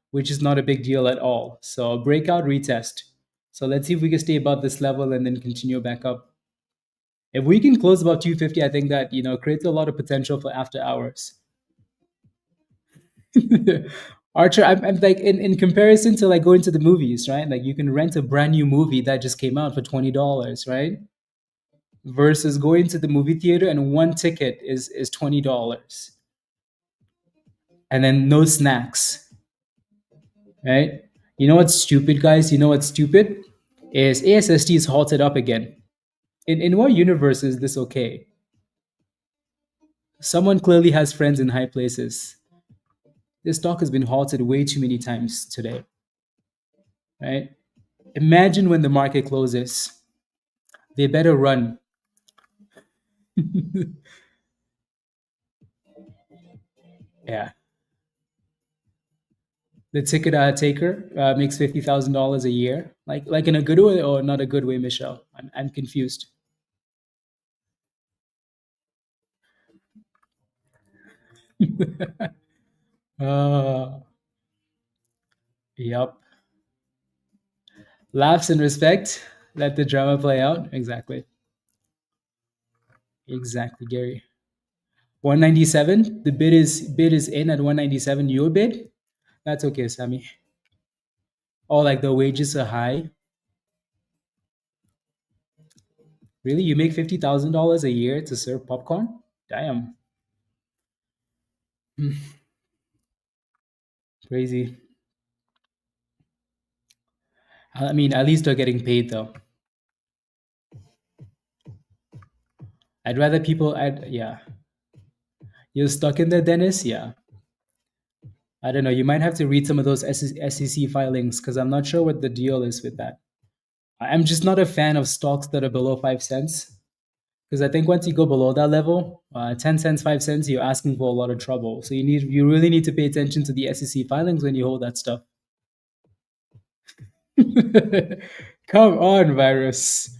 Which is not a big deal at all. So breakout retest. So let's see if we can stay above this level and then continue back up. If we can close above 250, I think that creates a lot of potential for after hours. Archer, I'm like in comparison to like going to the movies, right? Like you can rent a brand new movie that just came out for $20, right? Versus going to the movie theater and one ticket is $20. And then no snacks, right? You know what's stupid, guys? You know what's stupid? Is ASST is halted up again. In what universe is this okay? Someone clearly has friends in high places. This stock has been halted way too many times today, right? Imagine when the market closes. They better run. Yeah. The ticket taker makes $50,000 a year. Like in a good way or not a good way, Michelle? I'm confused. Yep. Laughs and respect. Let the drama play out. Exactly. Exactly, Gary. 197. The bid is in at 197. Your bid? That's okay, Sammy. Oh, like the wages are high. Really? You make $50,000 a year to serve popcorn? Damn. Crazy. I mean, at least they're getting paid though. I'd rather people. Yeah. You're stuck in there, Dennis? Yeah. I don't know. You might have to read some of those SEC filings because I'm not sure what the deal is with that. I'm just not a fan of stocks that are below 5 cents because I think once you go below that level, 10 cents, 5 cents, you're asking for a lot of trouble. So you really need to pay attention to the SEC filings when you hold that stuff. Come on, virus.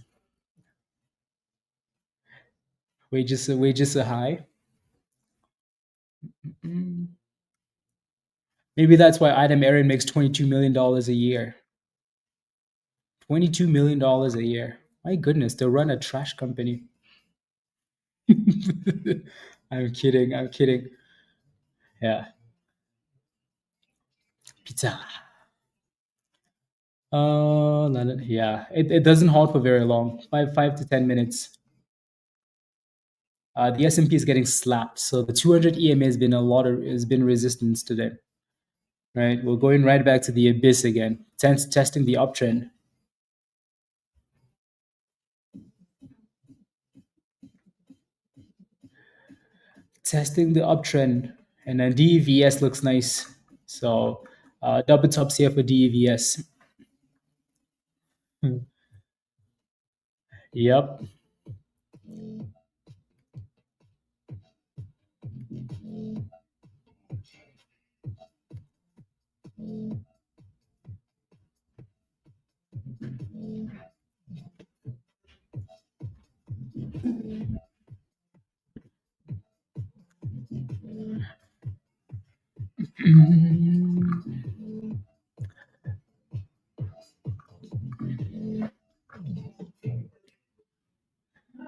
Wages are high. Maybe that's why Adam Aaron makes $22 million a year. $22 million a year. My goodness, they run a trash company. I'm kidding. I'm kidding. Yeah. Pizza. Yeah. It doesn't halt for very long. 5 to 10 minutes. The S&P is getting slapped. So the 200 EMA has been resistance today. Right. We're going right back to the abyss again. Testing the uptrend. Testing the uptrend, and then DEVS looks nice. So double tops here for DEVS. Yep.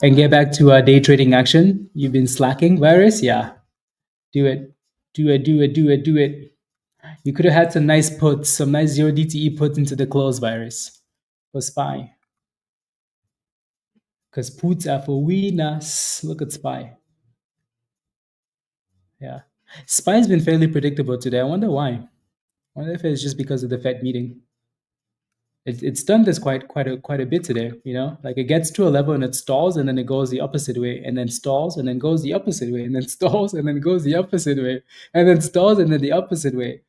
And get back to day trading action. You've been slacking, virus? Yeah. Do it. Do it, do it, do it, do it. You could have had some nice puts, some nice 0 DTE puts into the close, virus. For SPY. Because puts are for winners. Look at SPY. Yeah. SPY's been fairly predictable today. I wonder why. I wonder if it's just because of the Fed meeting. It's done this quite a bit today, you know? Like it gets to a level and it stalls and then it goes the opposite way and then stalls and then goes the opposite way and then stalls and then goes the opposite way and then stalls and then the opposite way.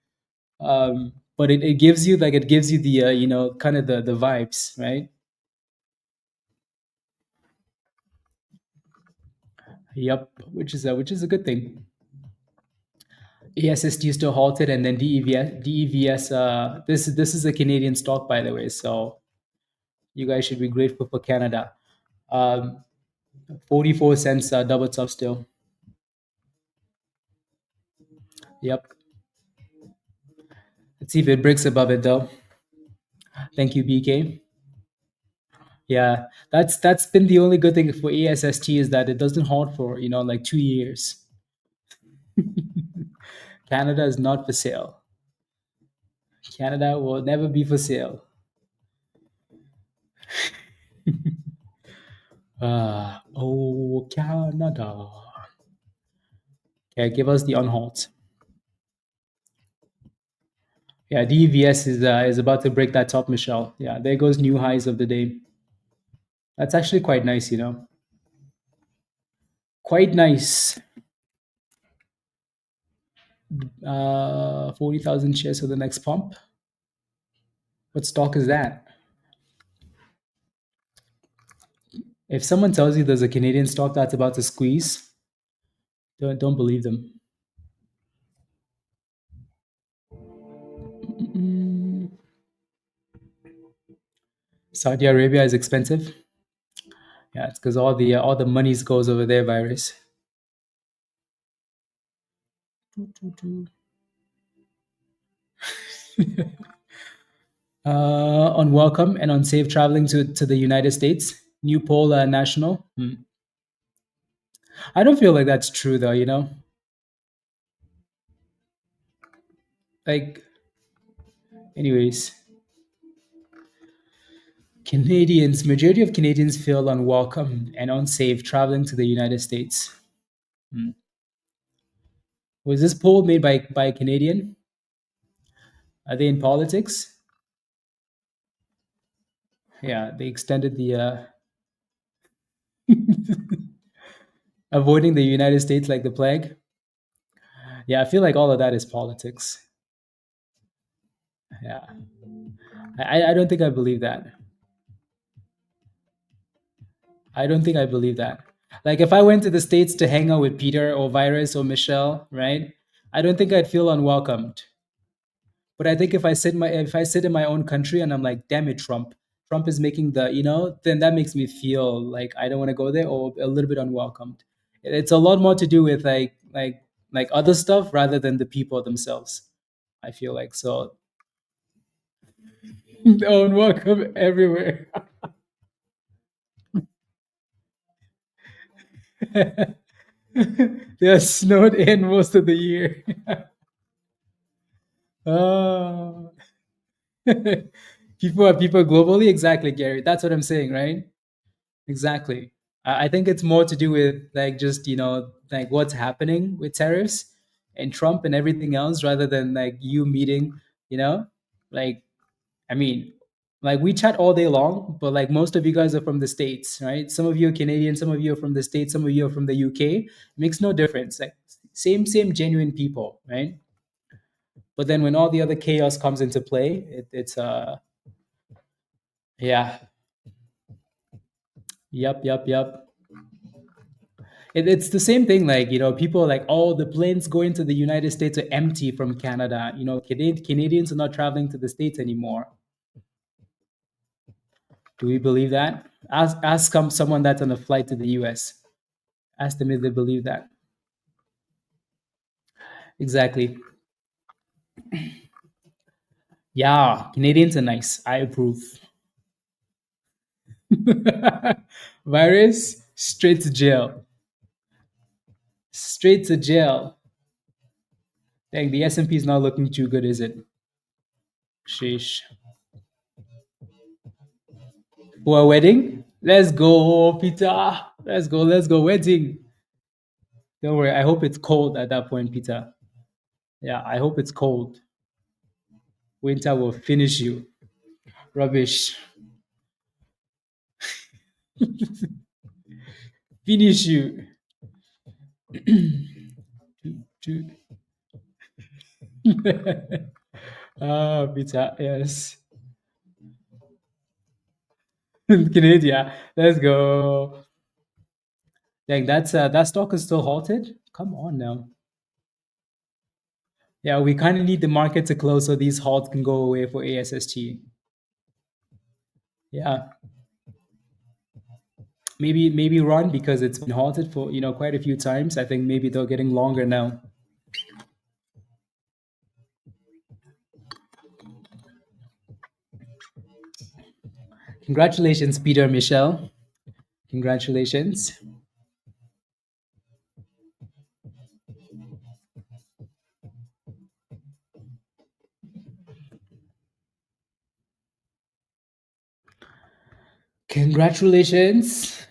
But it gives you the kind of the vibes, right? Yep, which is a good thing. ASST still halted, and then DEVS. This is a Canadian stock, by the way, so you guys should be grateful for Canada. 44 cents double top still. Yep. Let's see if it breaks above it though. Thank you, BK. Yeah, that's been the only good thing for ASST is that it doesn't halt for like 2 years. Canada is not for sale. Canada will never be for sale. Oh, Canada. Okay, give us the unhalt. Yeah, DEVS is about to break that top, Michelle. Yeah, there goes new highs of the day. That's actually quite nice, Quite nice. 40,000 shares for the next pump. What stock is that? If someone tells you there's a Canadian stock that's about to squeeze, don't believe them. Saudi Arabia is expensive. Yeah, it's because all the monies goes over there, virus. Unwelcome and unsafe traveling to the United States. New poll, national. I don't feel like that's true though, you know? Like, anyways. Majority of Canadians feel unwelcome and unsafe traveling to the United States. Was this poll made by a Canadian? Are they in politics? Yeah, they extended the avoiding the United States like the plague. Yeah, I feel like all of that is politics. Yeah. I don't think I believe that. I don't think I believe that. Like if I went to the States to hang out with Peter or Virus or Michelle, right? I don't think I'd feel unwelcomed. But I think if I sit in my own country and I'm like, damn it, Trump is making then that makes me feel like I don't want to go there or a little bit unwelcomed. It's a lot more to do with like other stuff rather than the people themselves. I feel like so. Unwelcome everywhere. They're snowed in most of the year. People are people globally. Exactly, Gary. That's what I'm saying, right? Exactly. I think it's more to do with like just like what's happening with tariffs and Trump and everything else, rather than like you meeting. Like I mean, like we chat all day long, but like most of you guys are from the States, right? Some of you are Canadian, some of you are from the States, some of you are from the UK. It makes no difference. Like same genuine people, right? But then when all the other chaos comes into play, it's yeah. Yep. It's the same thing. Like people are like, oh, the planes going to the United States are empty from Canada. Canadians are not traveling to the States anymore. Do we believe that? Ask someone that's on a flight to the US. Ask them if they believe that. Exactly. Yeah, Canadians are nice. I approve. Virus, straight to jail. Straight to jail. Dang, the S&P is not looking too good, is it? Sheesh. For a wedding? Let's go, Peter. Let's go wedding. Don't worry, I hope it's cold at that point, Peter. Yeah, I hope it's cold. Winter will finish you. Rubbish. Finish you. Peter, yes. Canada, let's go. Dang, that stock is still halted? Come on now. Yeah, we kind of need the market to close so these halts can go away for ASST. Yeah. Maybe run because it's been halted for quite a few times. I think maybe they're getting longer now. Congratulations, Peter Michelle. Congratulations. Congratulations.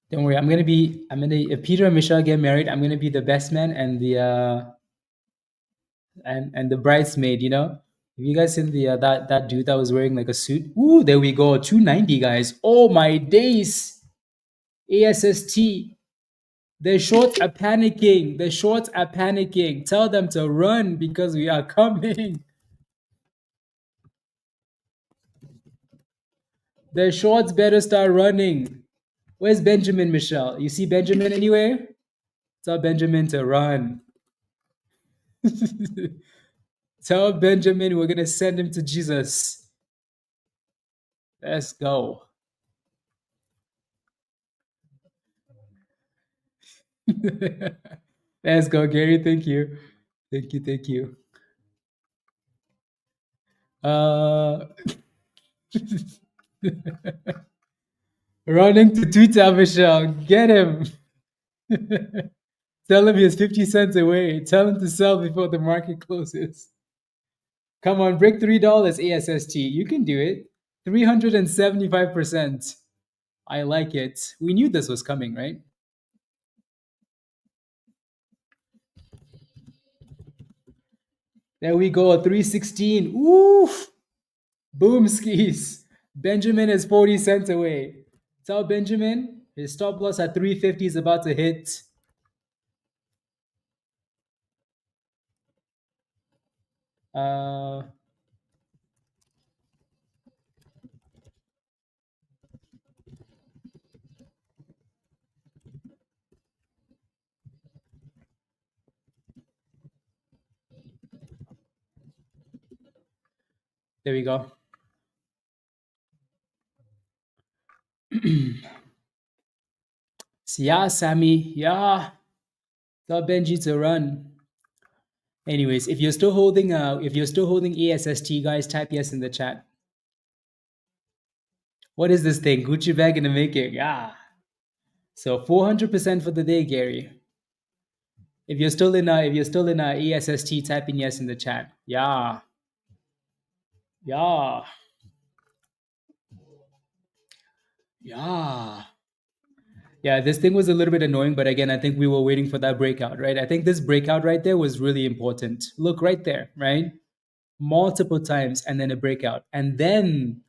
Don't worry, if Peter and Michelle get married, I'm gonna be the best man and the and the bridesmaid, Have you guys seen the that dude that was wearing like a suit? Ooh, there we go. 290 guys. Oh my days. ASST. The shorts are panicking. The shorts are panicking. Tell them to run because we are coming. The shorts better start running. Where's Benjamin, Michelle? You see Benjamin anywhere? Tell Benjamin to run. Tell Benjamin we're going to send him to Jesus. Let's go. Let's go, Gary. Thank you. Thank you. Thank you. Running to Twitter, Michelle. Get him. Tell him he's 50 cents away. Tell him to sell before the market closes. Come on, break $3 ASST. You can do it. 375%. I like it. We knew this was coming, right? There we go, 316. Oof. Boom skis. Benjamin is 40 cents away. Tell Benjamin his stop loss at 350 is about to hit. There we go. Yeah, Sammy. Yeah. Tell Benji to run. Anyways, if you're still holding ASST, guys, type yes in the chat. What is this thing? Gucci bag in the making. Yeah. So 400% for the day, Gary. If you're still in ASST, type in yes in the chat. Yeah. Yeah. Yeah. Yeah, this thing was a little bit annoying, but again, I think we were waiting for that breakout, right? I think this breakout right there was really important. Look right there, right? Multiple times and then a breakout. And then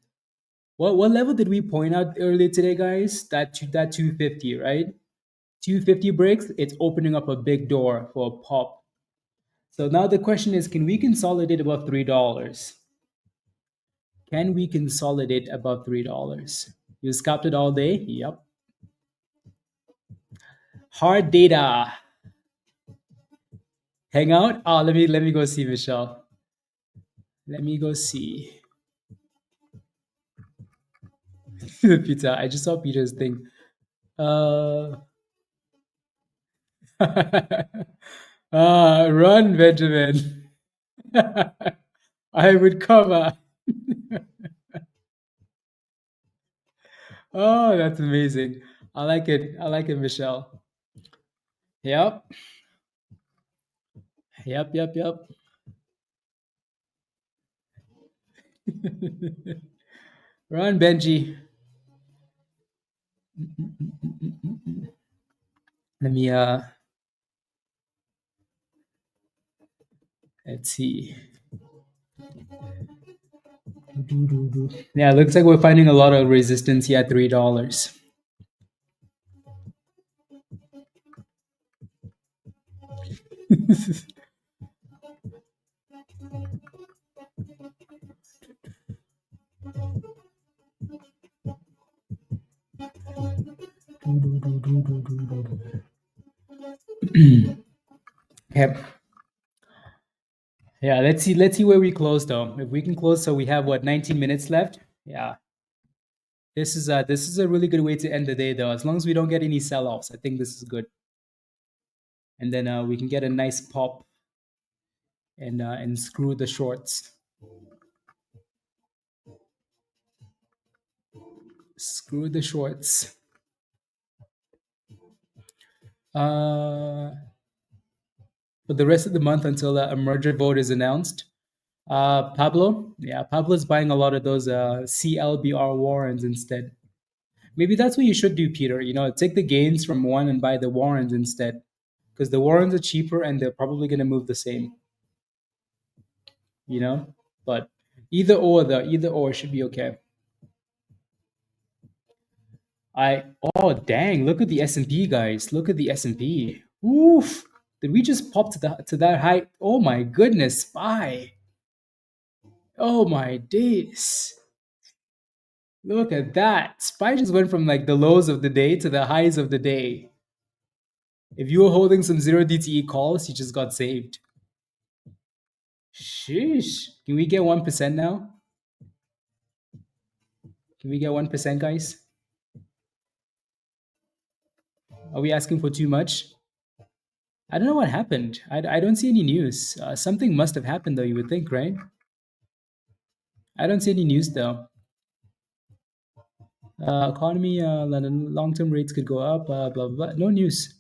what level did we point out earlier today, guys? That 250, right? 250 breaks, it's opening up a big door for a pop. So now the question is, can we consolidate above $3? Can we consolidate above $3? You scalped it all day? Yep. Hard data. Hang out? Oh, let me go see Michelle. Let me go see. Peter, I just saw Peter's thing. Run, Benjamin. I would cover. Oh, that's amazing. I like it. I like it, Michelle. Yep. Yep. Run, Benji. Let me let's see. Yeah, it looks like we're finding a lot of resistance here at $3. Yep. Yeah, let's see where we close though. If we can close, so we have what, 19 minutes left? Yeah. This is a really good way to end the day though. As long as we don't get any sell-offs, I think this is good. And then we can get a nice pop and screw the shorts. Screw the shorts. For the rest of the month until a merger vote is announced, Pablo's buying a lot of those CLBR warrants instead. Maybe that's what you should do, Peter. Take the gains from one and buy the warrants instead, because the warrants are cheaper and they're probably going to move the same. But either or should be okay. Oh dang, look at the S&P, guys. Look at the S&P. Oof. Did we just pop to that high? Oh my goodness, SPY. Oh my days. Look at that. SPY just went from like the lows of the day to the highs of the day. If you were holding some 0 DTE calls, you just got saved. Sheesh. Can we get 1% now? Can we get 1%, guys? Are we asking for too much? I don't know what happened. I don't see any news. Something must have happened, though, you would think, right? I don't see any news, though. Economy, long-term rates could go up, blah, blah, blah. No news.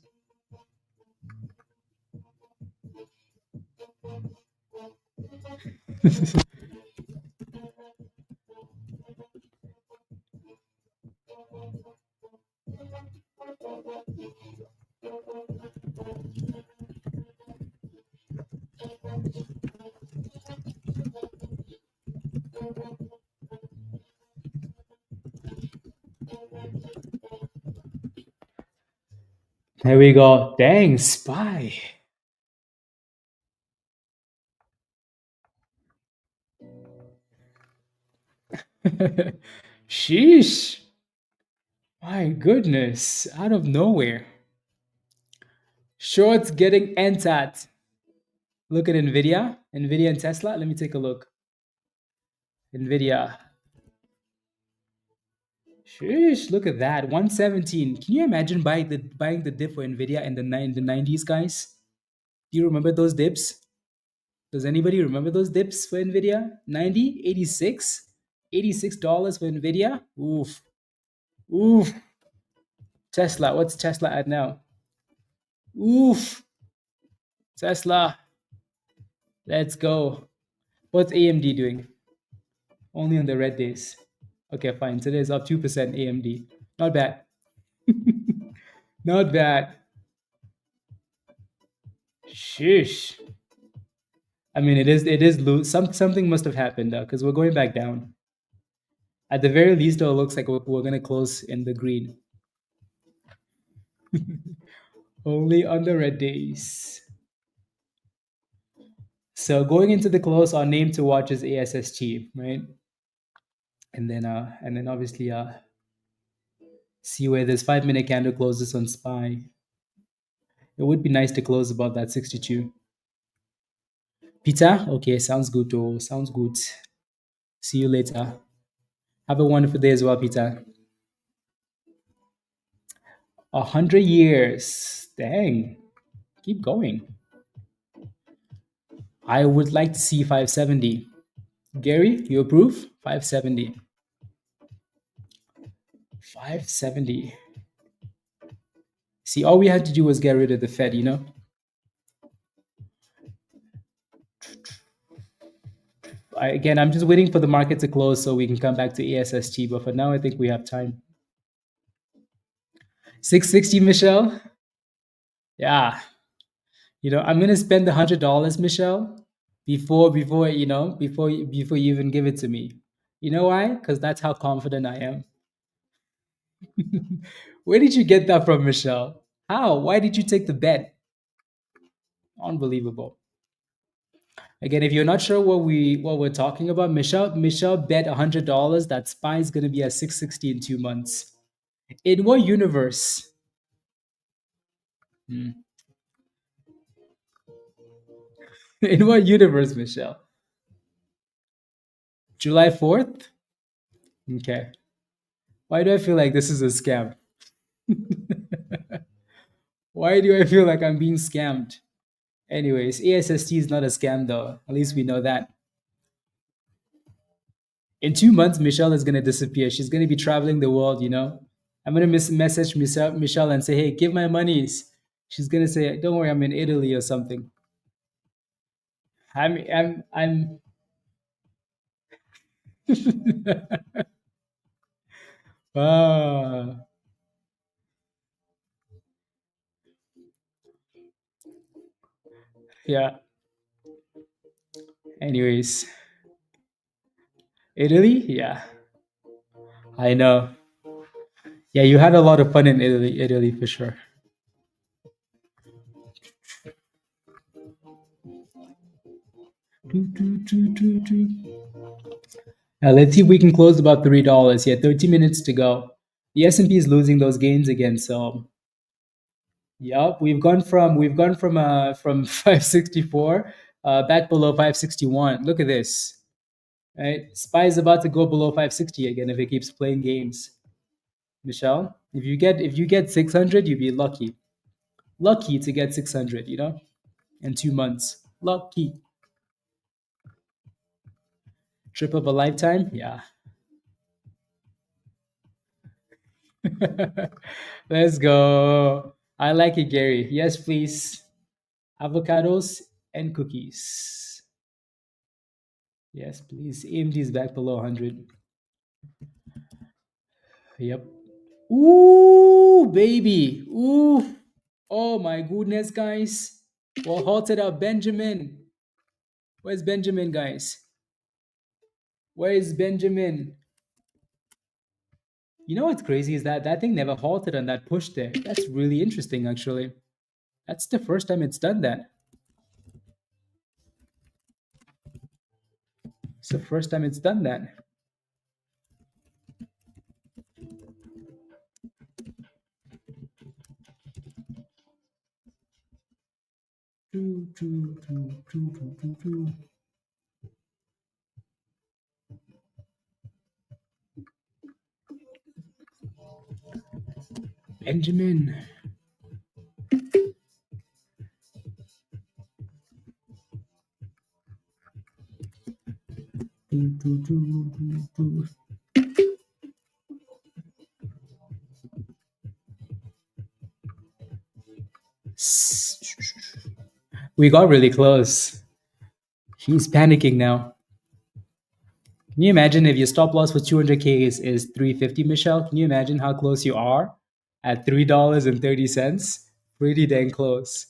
There we go. Dang, SPY. Sheesh. My goodness. Out of nowhere. Shorts getting entered. Look at NVIDIA. NVIDIA and Tesla. Let me take a look. NVIDIA. Sheesh, look at that. 117. Can you imagine buying the dip for NVIDIA in the 90s, guys? Do you remember those dips? Does anybody remember those dips for NVIDIA? 90, 86, $86 for NVIDIA? Oof. Oof. Tesla. What's Tesla at now? Oof. Tesla. Let's go. What's AMD doing? Only on the red days. Okay, fine. Today is up 2% AMD. Not bad. Not bad. Sheesh. I mean, it is loose. Something must have happened because we're going back down. At the very least, though, it looks like we're going to close in the green. Only on the red days. So going into the close, our name to watch is ASST, right? And then obviously see where this 5-minute candle closes on SPY. It would be nice to close above that 62. Peter, okay, sounds good. Oh, sounds good. See you later. Have a wonderful day as well, Peter. 100 years. Dang. Keep going. I would like to see 570. Gary, you approve? 570. 570. See, all we had to do was get rid of the Fed, you know? Again, I'm just waiting for the market to close so we can come back to ASST, but for now, I think we have time. 660, Michelle? Yeah. You know, I'm gonna spend $100, Michelle, before you even give it to me. You know why? Because that's how confident I am. Where did you get that from, Michelle? How? Why did you take the bet? Unbelievable. Again, if you're not sure what we're talking about, Michelle bet $100 that SPY is gonna be at 660 in 2 months. In what universe? In what universe, Michelle? July 4th? Okay. Why do I feel like this is a scam? Why do I feel like I'm being scammed? Anyways, ASST is not a scam though. At least we know that. In 2 months, Michelle is going to disappear. She's going to be traveling the world, you know? I'm going to message Michelle and say, hey, give my monies. She's going to say, don't worry, I'm in Italy or something. I'm ah. Yeah. Anyways, Italy? Yeah. I know. Yeah, you had a lot of fun in Italy for sure. Now let's see if we can close about $3. Yeah, 30 minutes to go. The S&P is losing those gains again. So, yep, we've gone from 564 back below 561. Look at this. Right, SPY is about to go below 560 again if it keeps playing games. Michelle, if you get 600, you'd be lucky to get 600. In 2 months. Lucky. Trip of a lifetime. Yeah. Let's go. I like it, Gary. Yes, please. Avocados and cookies. Yes, please. AMD is back below 100. Yep. Ooh, baby. Ooh. Oh my goodness, guys. Well, halted up Benjamin. Where's Benjamin, guys? Where is Benjamin? You know what's crazy is that thing never halted on that push there. That's really interesting, actually. That's the first time it's done that. It's the first time it's done that. Benjamin. We got really close. He's panicking now. Can you imagine if your stop loss for 200K is 350, Michelle? Can you imagine how close you are at $3.30? Pretty dang close.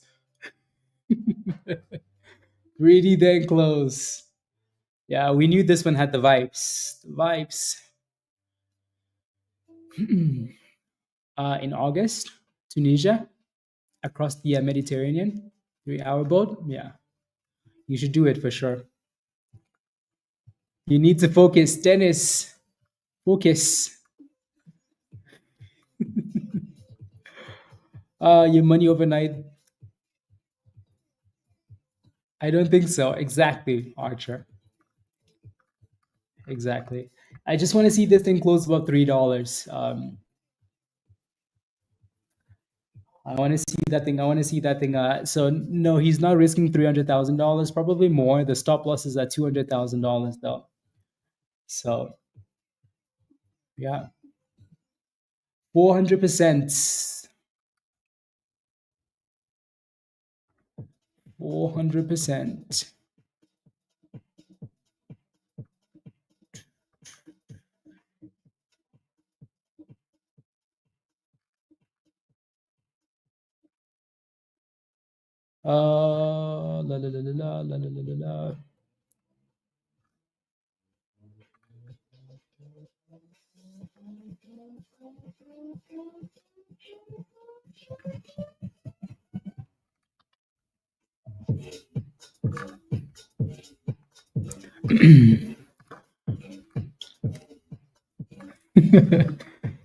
Pretty dang close. Yeah, we knew this one had the vibes. The vibes. In August, Tunisia, across the Mediterranean, 3-hour boat. Yeah, you should do it for sure. You need to focus, Dennis. Focus. Your money overnight. I don't think so. Exactly, Archer. Exactly. I just want to see this thing close above $3. I want to see that thing. So no, he's not risking $300,000. Probably more. The stop loss is at $200,000 though. So yeah, 400%. 400%. La la la la la la la la la.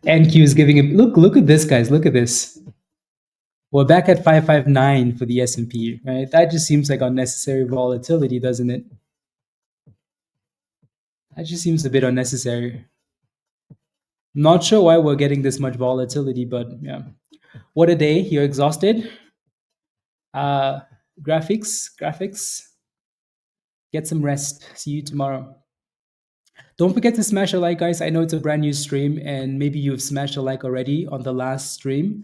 NQ is giving it. Look at this, guys. Look at this. We're back at 559 for the S&P, right? That just seems like unnecessary volatility, doesn't it? That just seems a bit unnecessary. Not sure why we're getting this much volatility, but yeah. What a day. You're exhausted. Graphics. Get some rest. See you tomorrow. Don't forget to smash a like, guys. I know it's a brand new stream, and maybe you've smashed a like already on the last stream.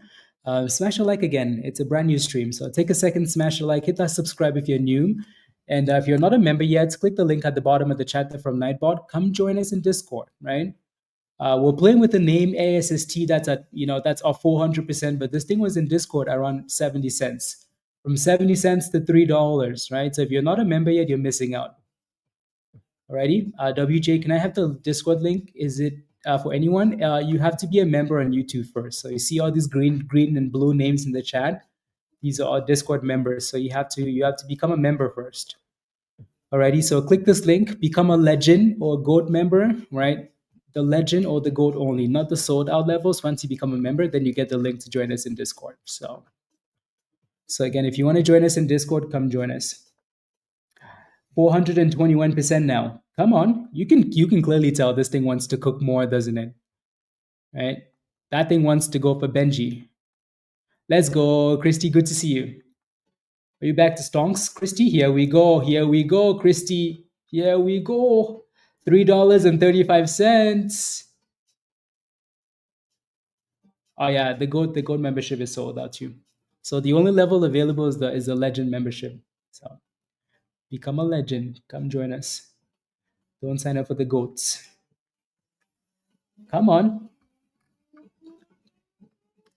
Smash a like again. It's a brand new stream. So take a second, smash a like, hit that subscribe if you're new. And if you're not a member yet, click the link at the bottom of the chat from Nightbot. Come join us in Discord, right? We're playing with the name ASST. That's off 400%, but this thing was in Discord around 70 cents. From 70 cents to $3, right? So if you're not a member yet, you're missing out. Alrighty, WJ, can I have the Discord link? Is it for anyone, you have to be a member on YouTube first. So you see all these green and blue names in the chat. These are all Discord members. So you have to become a member first. Alrighty, so click this link, become a legend or gold member, right? The legend or the gold only, not the sold out levels. Once you become a member, then you get the link to join us in Discord. So again, if you want to join us in Discord, come join us. 421% now. Come on, you can clearly tell this thing wants to cook more, doesn't it? Right? That thing wants to go for Benji. Let's go, Christy. Good to see you. Are you back to stonks, Christy? Here we go, Christy. Here we go. $3.35. Oh yeah, the gold membership is sold out too. So the only level available is the legend membership. So become a legend. Come join us. Don't sign up for the goats. Come on.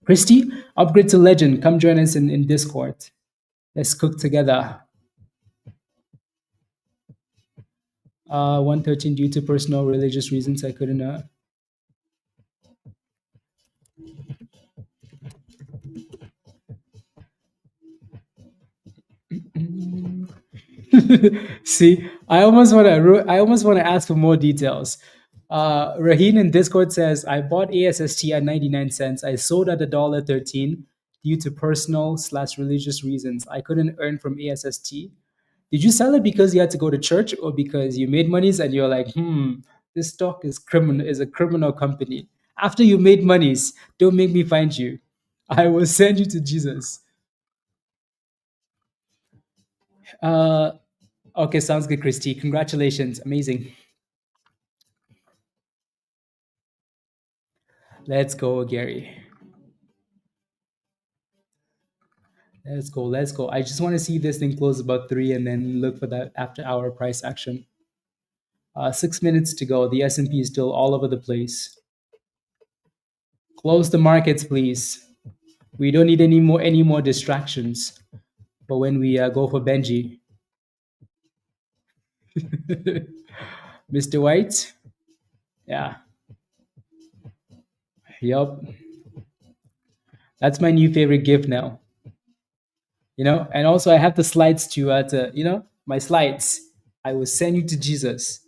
Christy, upgrade to legend. Come join us in Discord. Let's cook together. 113 due to personal religious reasons I couldn't. See, I almost want to ask for more details. Raheen in Discord says, I bought ASST at 99 cents. I sold at $1.13 due to personal/religious reasons. I couldn't earn from ASST. Did you sell it because you had to go to church or because you made monies and you're like, this stock is a criminal company. After you made monies, don't make me find you. I will send you to Jesus. Okay, sounds good, Christy. Congratulations. Amazing. Let's go, Gary. Let's go. I just want to see this thing close above 3 and then look for that after hour price action. 6 minutes to go. The S&P is still all over the place. Close the markets, please. We don't need any more distractions. But when we go for Benji. Mr. White? Yeah. Yup. That's my new favorite gift now. And also I have the slides to my slides. I will send you to Jesus.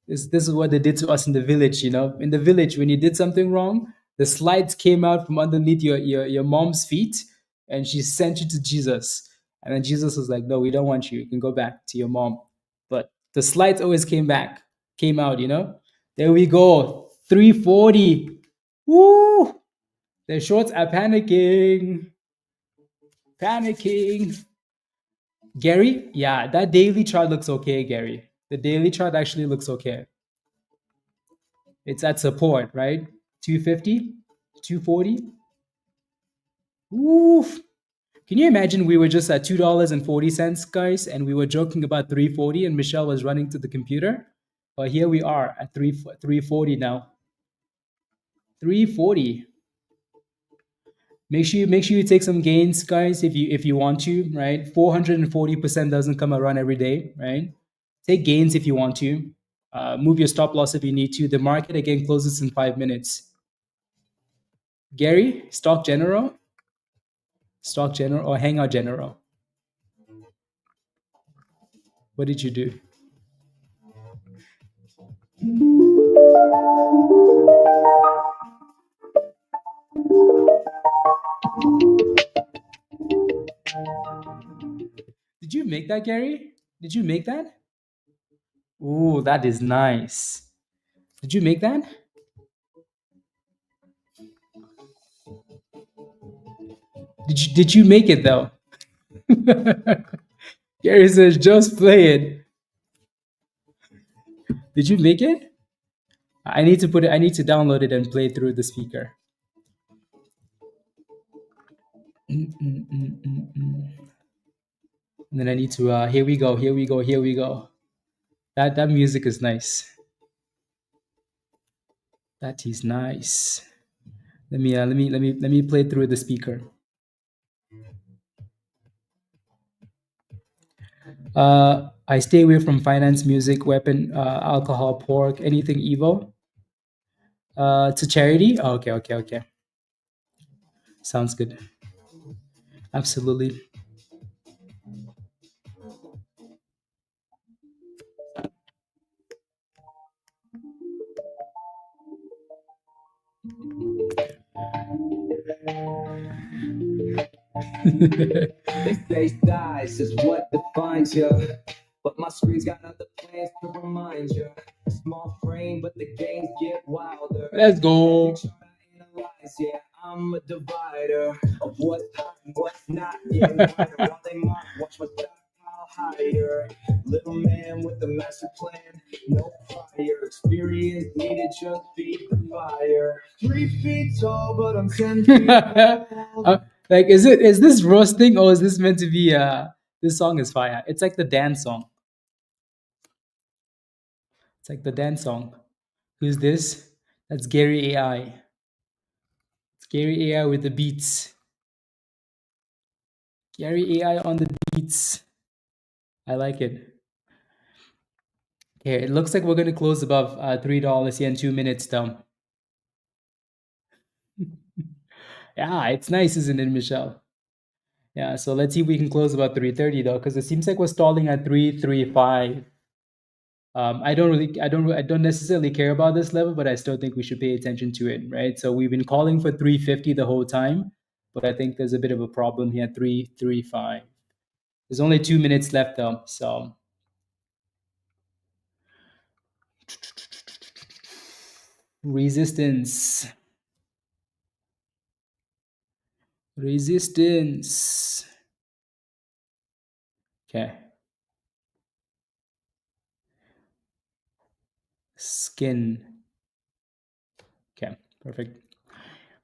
This is what they did to us in the village, In the village, when you did something wrong, the slides came out from underneath your mom's feet and she sent you to Jesus. And then Jesus was like, no, we don't want you. You can go back to your mom. But the slides always came out, There we go. 340. Woo! The shorts are panicking. Gary, yeah, that daily chart looks okay, Gary. The daily chart actually looks okay. It's at support, right? 250, 240. Woof. Can you imagine we were just at $2.40, guys, and we were joking about 340 and Michelle was running to the computer? But here we are at 340 now. 340. Make sure you take some gains, guys, if you want to, right? 440% doesn't come around every day, right? Take gains if you want to. Move your stop loss if you need to. The market again closes in 5 minutes. Gary, stock general or hangout general? What did you do? Did you make that, Gary? Did you make that? Ooh, that is nice. Did you make that? Did you make it though? Gary says, just play it. Did you make it? I need to download it and play it through the speaker. And then I need to here we go. That music is nice. That is nice. Let me play it through the speaker. I stay away from finance, music, weapon, alcohol, pork, anything evil. To charity? Oh, okay. Sounds good. Absolutely. They say size is what defines you, but my screen's got other plans to remind you. Small frame, but the games get wilder. Let's go. Yeah, I'm a divider of what's hot and what's not. Getting wider while they mock. Watch my stockpile higher. Little man with the master plan, no prior experience needed. Just feed the fire. 3 feet tall, but I'm 10 feet tall. Like, is this roasting or is this meant to be this song is fire? It's like the dance song. It's like the dance song. Who's this? That's Gary AI. It's Gary AI with the beats. Gary AI on the beats. I like it. Okay, it looks like we're going to close above $3 here in 2 minutes though. Yeah, it's nice, isn't it, Michelle? Yeah, so let's see if we can close about 3:30 though, because it seems like we're stalling at 3:35. I don't necessarily care about this level, but I still think we should pay attention to it, right? So we've been calling for 350 the whole time, but I think there's a bit of a problem here at 335. There's only 2 minutes left though, so resistance. Okay. Skin. Okay, perfect.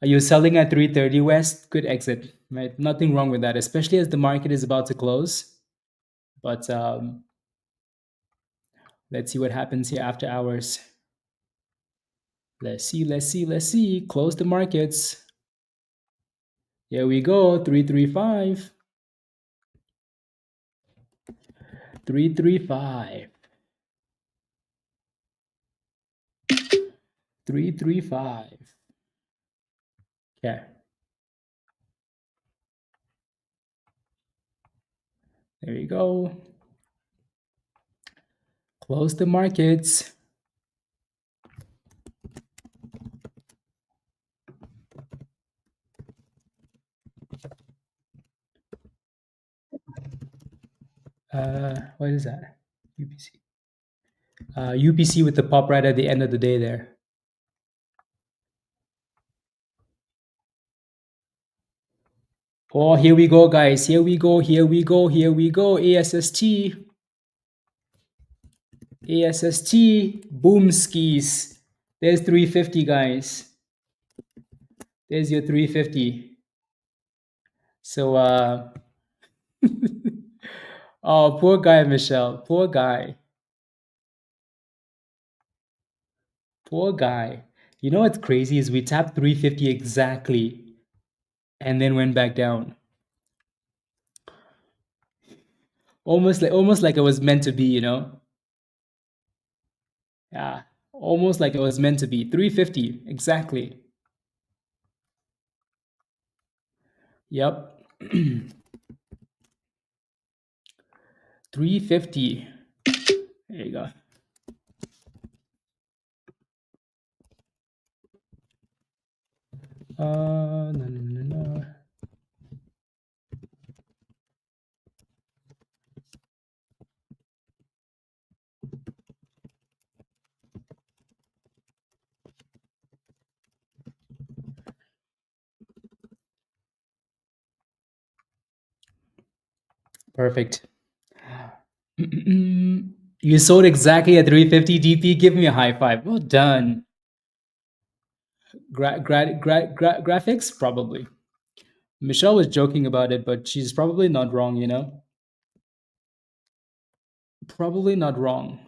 Are you selling at 330 West? Good exit, right? Nothing wrong with that, especially as the market is about to close. But let's see what happens here after hours. Let's see. Close the markets. Here we go, 335. 335. 335. Okay. There you go. Close the markets. What is that? UPC. UPC with the pop right at the end of the day there. Oh, here we go, guys. Here we go. ASST. Boom skis. There's 350, guys. There's your 350. So, oh, poor guy, Michelle. Poor guy. You know what's crazy is we tapped 350 exactly and then went back down. Almost like it was meant to be, you know? Yeah, almost like it was meant to be. 350, exactly. Yep. 350. There you go. No. Perfect. You sold exactly at 350 DP. Give me a high five. Well done. Graphics? Probably. Michelle was joking about it, but she's probably not wrong, you know? Probably not wrong.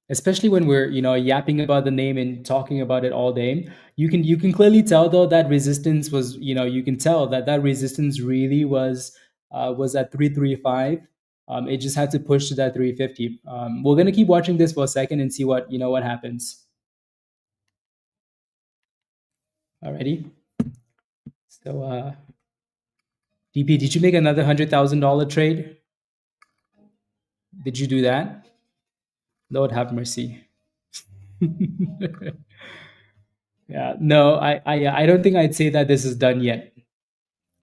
Especially when we're, you know, yapping about the name and talking about it all day. You can clearly tell though that resistance was, you know, you can tell that resistance really was at 335. It just had to push to that 350. We're gonna keep watching this for a second and see what happens. Alrighty. So, DP, did you make another $100,000 trade? Did you do that? Lord have mercy. Yeah, no, I don't think I'd say that this is done yet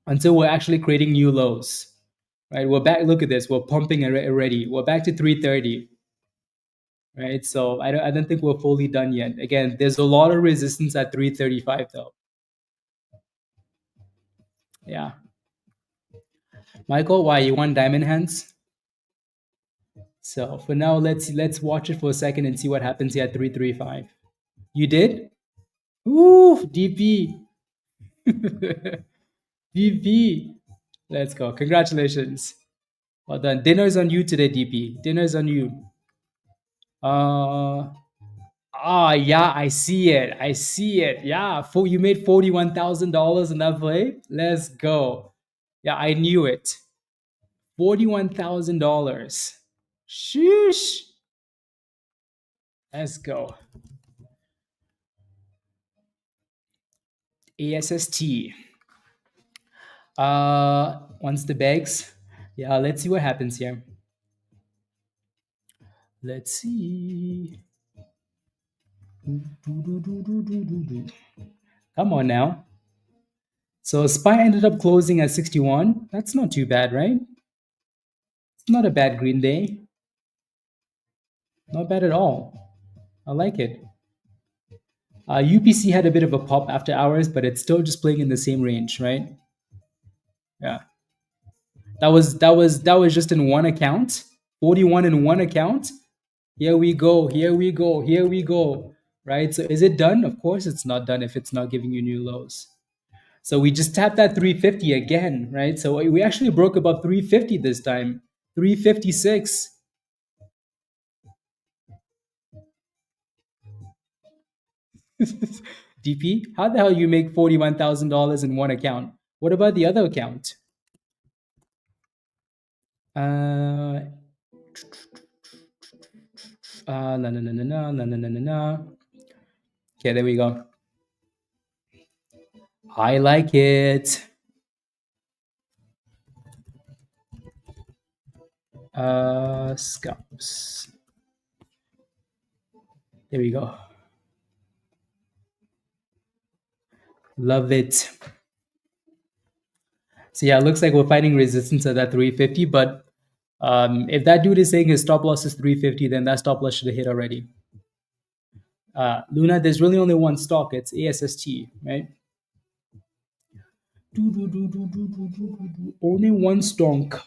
until we're actually creating new lows, right? We're back. Look at this. We're pumping already. We're back to 330, right? So I don't think we're fully done yet. Again, there's a lot of resistance at 335 though. Yeah. Michael, why you want diamond hands? So for now, let's watch it for a second and see what happens here at 335. You did? Ooh, DP. DP. Let's go. Congratulations. Well done. Dinner's on you today, DP. Dinner's on you. Yeah, I see it. I see it. Yeah, you made $41,000 in that play. Let's go. Yeah, I knew it. $41,000. Sheesh. Let's go. ASST. Once the bags. Yeah, let's see what happens here. Let's see. Come on now. So SPY ended up closing at 61. That's not too bad, right? It's not a bad green day. Not bad at all. I like it. UPC had a bit of a pop after hours, but it's still just playing in the same range, right? Yeah. That was just in one account. 41 in one account. Here we go. Here we go. Here we go. Right? So is it done? Of course it's not done if it's not giving you new lows. So we just tapped that 350 again, right? So we actually broke above 350 this time. 356. DP, how the hell you make $41,000 in one account? What about the other account? No. Okay, there we go. I like it. Scalps. There we go. Love it. So yeah, it looks like we're finding resistance at that 350, but if that dude is saying his stop loss is 350, then that stop loss should have hit already. Luna, there's really only one stock. It's ASST, right? Only one stock.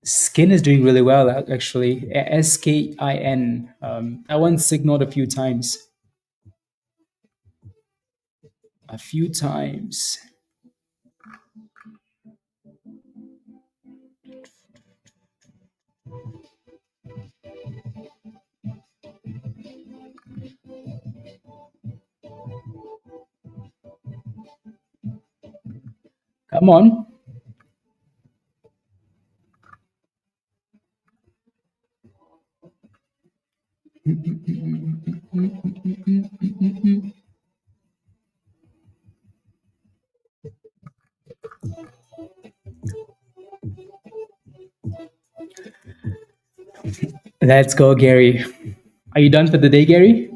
Skin is doing really well, actually. SKIN. That one signaled a few times. Come on. Let's go, Gary. Are you done for the day, Gary?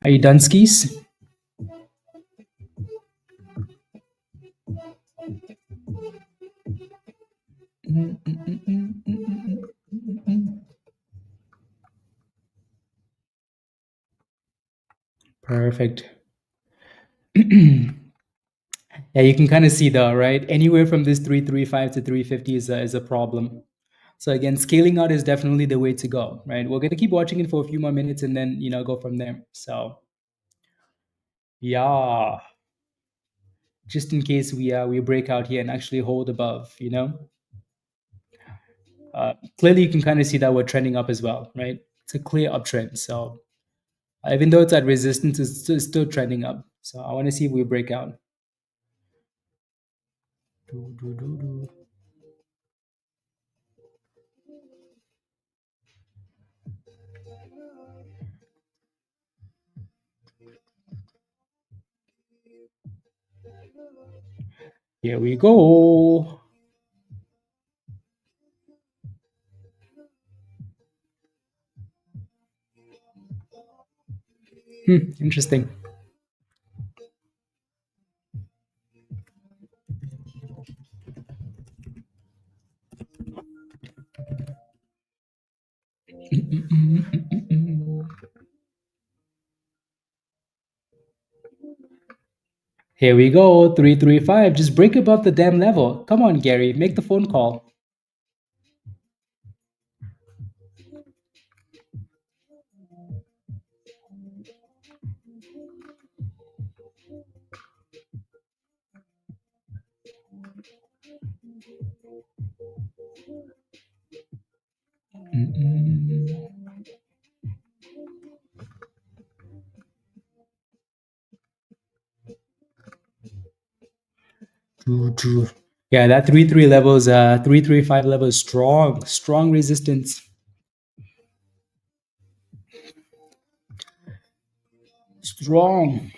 Are you done, skis? Perfect. Yeah, you can kind of see that, right? Anywhere from this 335 to 350 is a problem. So again, scaling out is definitely the way to go, right? We're going to keep watching it for a few more minutes and then, go from there. So yeah, just in case we break out here and actually hold above, clearly you can kind of see that we're trending up as well, right? It's a clear uptrend. So even though it's at resistance, it's still trending up. So I want to see if we break out. Here we go. Interesting. Here we go, 335. Just break above the damn level. Come on, Gary, make the phone call. Yeah, that 3-3 level is 335 level is strong resistance. Strong.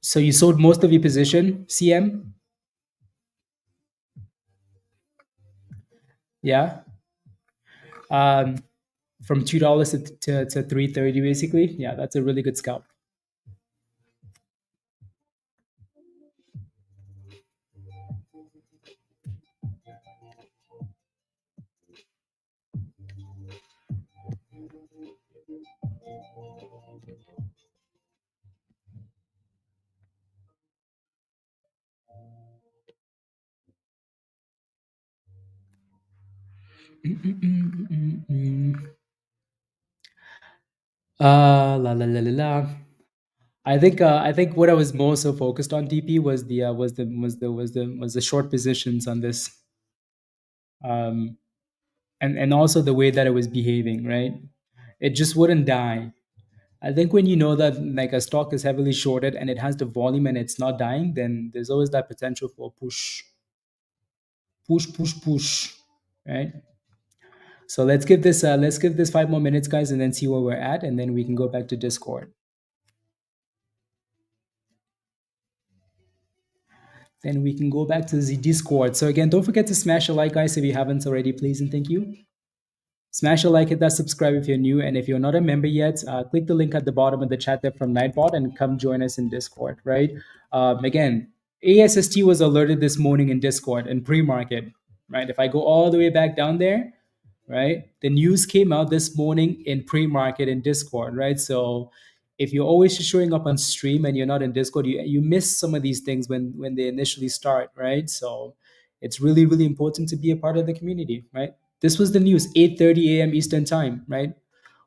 So you sold most of your position, CM? Yeah. From $2 to 330 basically. Yeah, that's a really good scalp. La la la la la. I think what I was more so focused on DP was the short positions on this, and also the way that it was behaving. Right, it just wouldn't die. I think when you know that like a stock is heavily shorted and it has the volume and it's not dying, then there's always that potential for push, right? So let's give this 5 more minutes, guys, and then see where we're at, and then we can go back to Discord. Then we can go back to the Discord. So again, don't forget to smash a like, guys, if you haven't already, please and thank you. Smash a like, hit that subscribe if you're new, and if you're not a member yet, click the link at the bottom of the chat there from Nightbot and come join us in Discord, right? Again, ASST was alerted this morning in Discord in pre-market, right? If I go all the way back down there, right, the news came out this morning in pre-market in Discord, right? So if you're always just showing up on stream and you're not in Discord, you miss some of these things when they initially start, right? So it's really, really important to be a part of the community, right? This was the news, 8:30 a.m. Eastern time, right?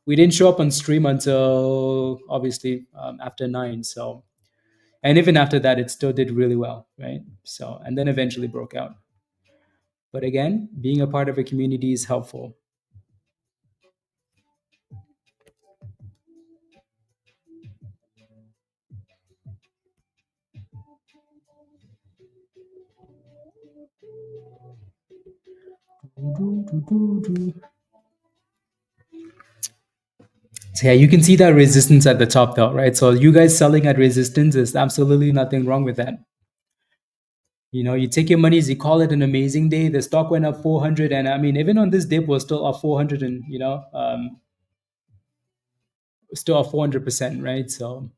We didn't show up on stream until obviously after 9. So, and even after that, it still did really well, right? So, and then eventually broke out. But again, being a part of a community is helpful. So yeah, you can see that resistance at the top though, right? So you guys selling at resistance is absolutely nothing wrong with that. You know, you take your monies, you call it an amazing day. The stock went up 400, and I mean, even on this dip, was still up 400, and still up 400%, right? So,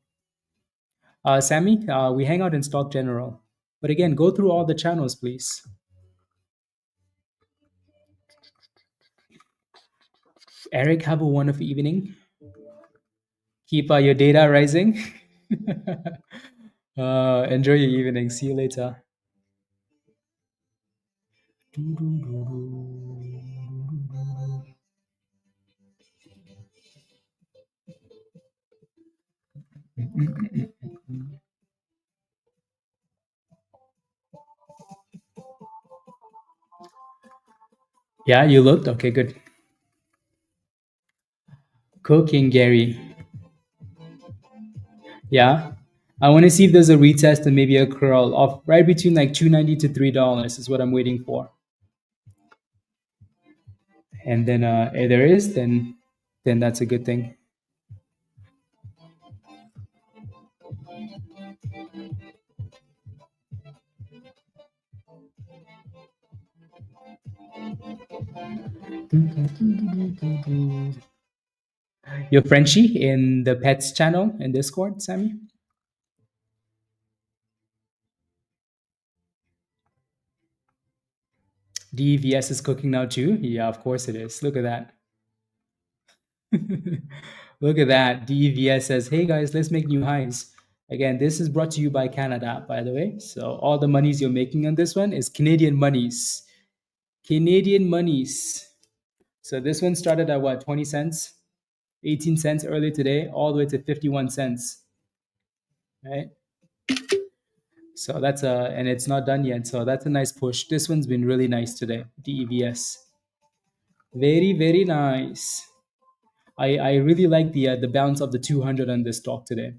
Sammy, we hang out in Stock General, but again, go through all the channels, please. Eric, have a wonderful evening. Keep your data rising. Enjoy your evening. See you later. Yeah, you looked? Okay, good. Cooking, Gary. Yeah. I want to see if there's a retest and maybe a curl off right between like $2.90 to $3 is what I'm waiting for. And then if there is, then that's a good thing. You're Frenchie in the pets channel in Discord, Sammy? DVS is cooking now too? Yeah, of course it is. Look at that. Look at that. DVS says, hey guys, let's make new highs. Again, this is brought to you by Canada, by the way. So all the monies you're making on this one is Canadian monies. Canadian monies. So this one started at what, 20 cents? 18 cents early today, all the way to 51 cents. Right? So that's and it's not done yet. So that's a nice push. This one's been really nice today, DEVS. Very, very nice. I really like the bounce of the 200 on this stock today.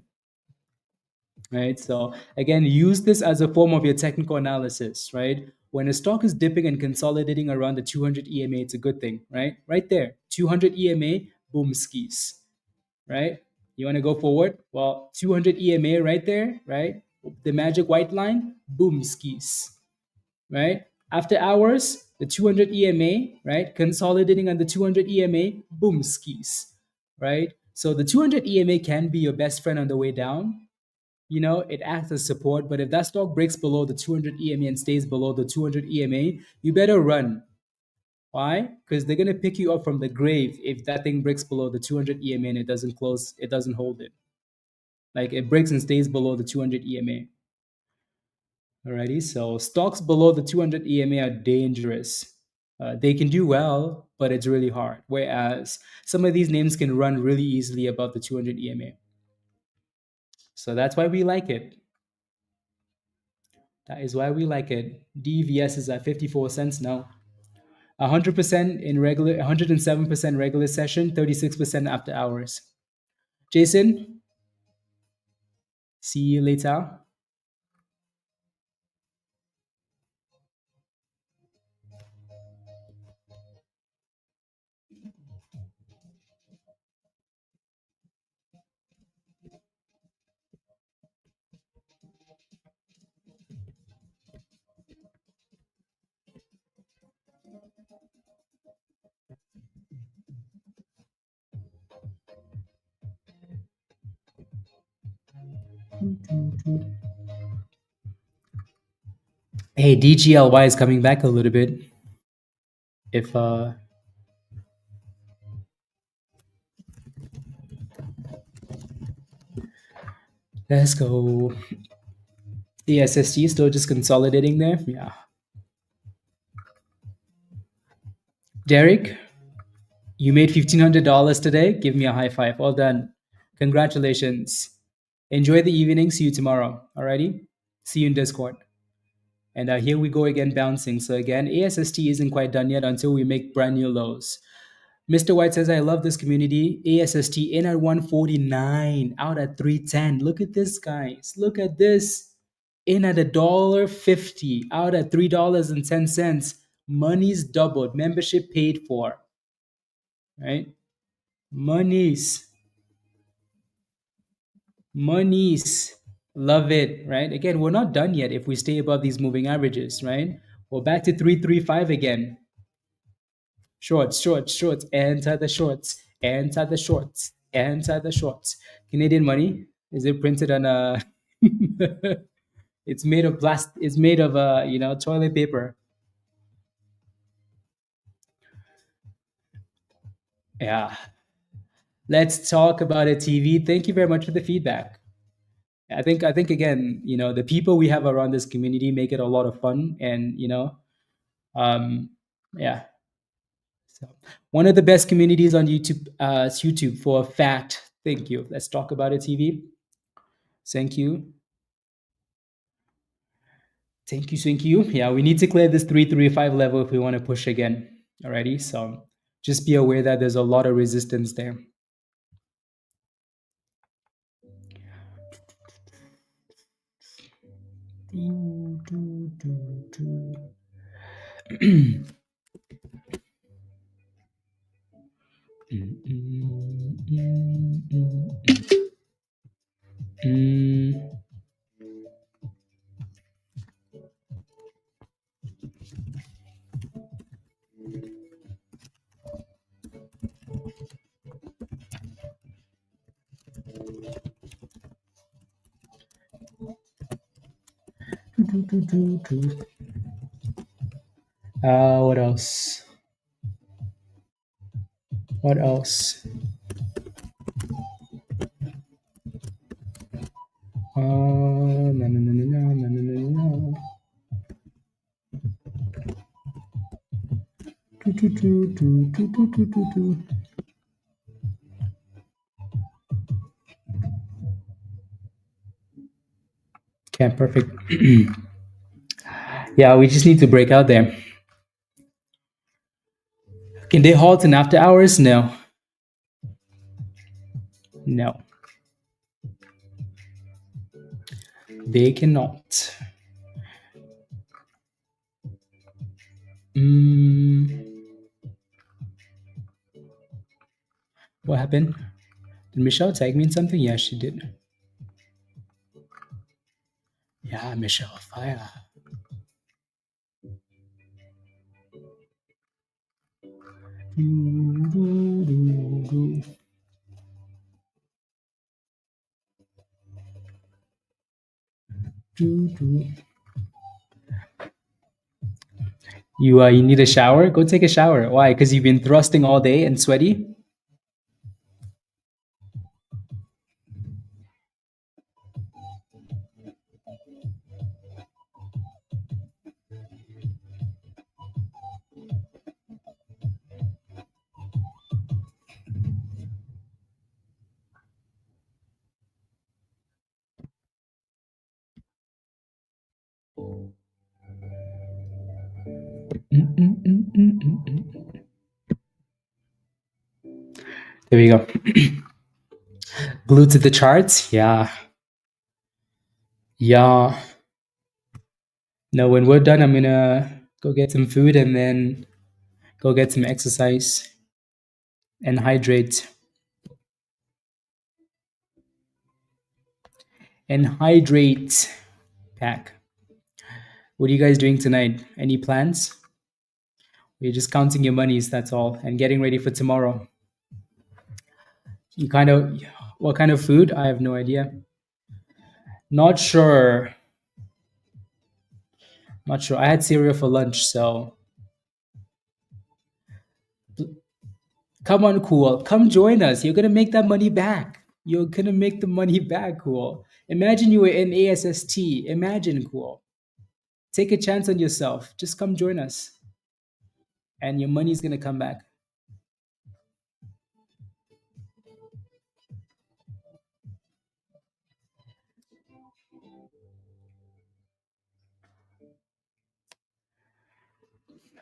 Right? So again, use this as a form of your technical analysis, right? When a stock is dipping and consolidating around the 200 EMA, it's a good thing, right? Right there, 200 EMA, boom skis, right? You want to go forward? Well, 200 EMA right there, right? The magic white line, boom skis, right? After hours, the 200 EMA, right? Consolidating on the 200 EMA, boom skis, right? So the 200 EMA can be your best friend on the way down. You know, it acts as support, but if that stock breaks below the 200 EMA and stays below the 200 EMA, you better run. Why? Because they're going to pick you up from the grave if that thing breaks below the 200 EMA and it doesn't close, it doesn't hold it. Like it breaks and stays below the 200 EMA. Alrighty, so stocks below the 200 EMA are dangerous. They can do well, but it's really hard. Whereas some of these names can run really easily above the 200 EMA. So that's why we like it. That is why we like it. DVS is at 54 cents now. 100% in regular, 107% regular session, 36% after hours. Jason, see you later. Hey, DGLY is coming back a little bit. If let's go. The ASST still just consolidating there. Yeah. Derek, you made $1,500 today. Give me a high five. Well done. Congratulations. Enjoy the evening. See you tomorrow. Alrighty. See you in Discord. And here we go again, bouncing. So again, ASST isn't quite done yet until we make brand new lows. Mr. White says, I love this community. ASST in at 149, out at 310. Look at this, guys. Look at this. In at $1.50, out at $3.10. Money's doubled. Membership paid for. Right? Monies. Love it, right? Again, we're not done yet if we stay above these moving averages, right? We're back to 335 again. Shorts. Enter the shorts. Canadian money, is it printed on a it's made of plastic, it's made of toilet paper. Yeah. Let's talk about it, TV. Thank you very much for the feedback. I think again, the people we have around this community make it a lot of fun, and yeah. So one of the best communities on YouTube, YouTube for a fact. Thank you. Let's talk about it, TV. Thank you. Thank you. Yeah, we need to clear this 335 level if we want to push again. Alrighty, so just be aware that there's a lot of resistance there. What else? What else? No, no, no, no, no, no, no, no. Okay, perfect. Yeah, we just need to break out there. Can they halt in after hours? No. No. They cannot. What happened? Did Michelle tag me in something? Yeah, she did. Yeah, Michelle, fire. You need a shower? Go take a shower. Why? Because you've been thrusting all day and sweaty? There we go. Glued to the charts? Yeah. Yeah. No, when we're done, I'm gonna go get some food and then go get some exercise and hydrate. And hydrate. Pack. What are you guys doing tonight? Any plans? You're just counting your monies, that's all, and getting ready for tomorrow. What kind of food? I have no idea. Not sure. Not sure. I had cereal for lunch, so. Come on, Cool. Come join us. You're going to make that money back. You're going to make the money back, Cool. Imagine you were in ASST. Imagine, Cool. Take a chance on yourself. Just come join us. And your money's going to come back.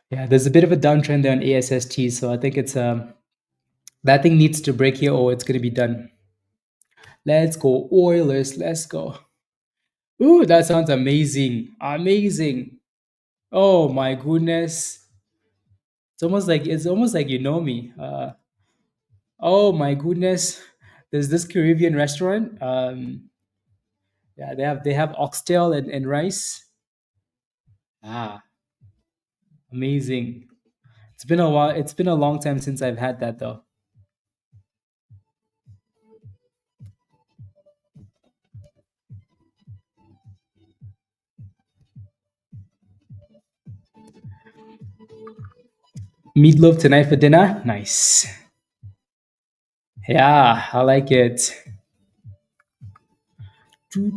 Yeah, there's a bit of a downtrend there on ASST, so I think it's that thing needs to break here or it's going to be done. Let's go, Oilers. Let's go. Ooh, that sounds amazing. Amazing. Oh my goodness. It's almost like you know me. Oh my goodness. There's this Caribbean restaurant. Yeah, they have oxtail and rice. Ah, amazing. It's been a while. It's been a long time since I've had that though. Meatloaf tonight for dinner? Nice. Yeah, I like it. You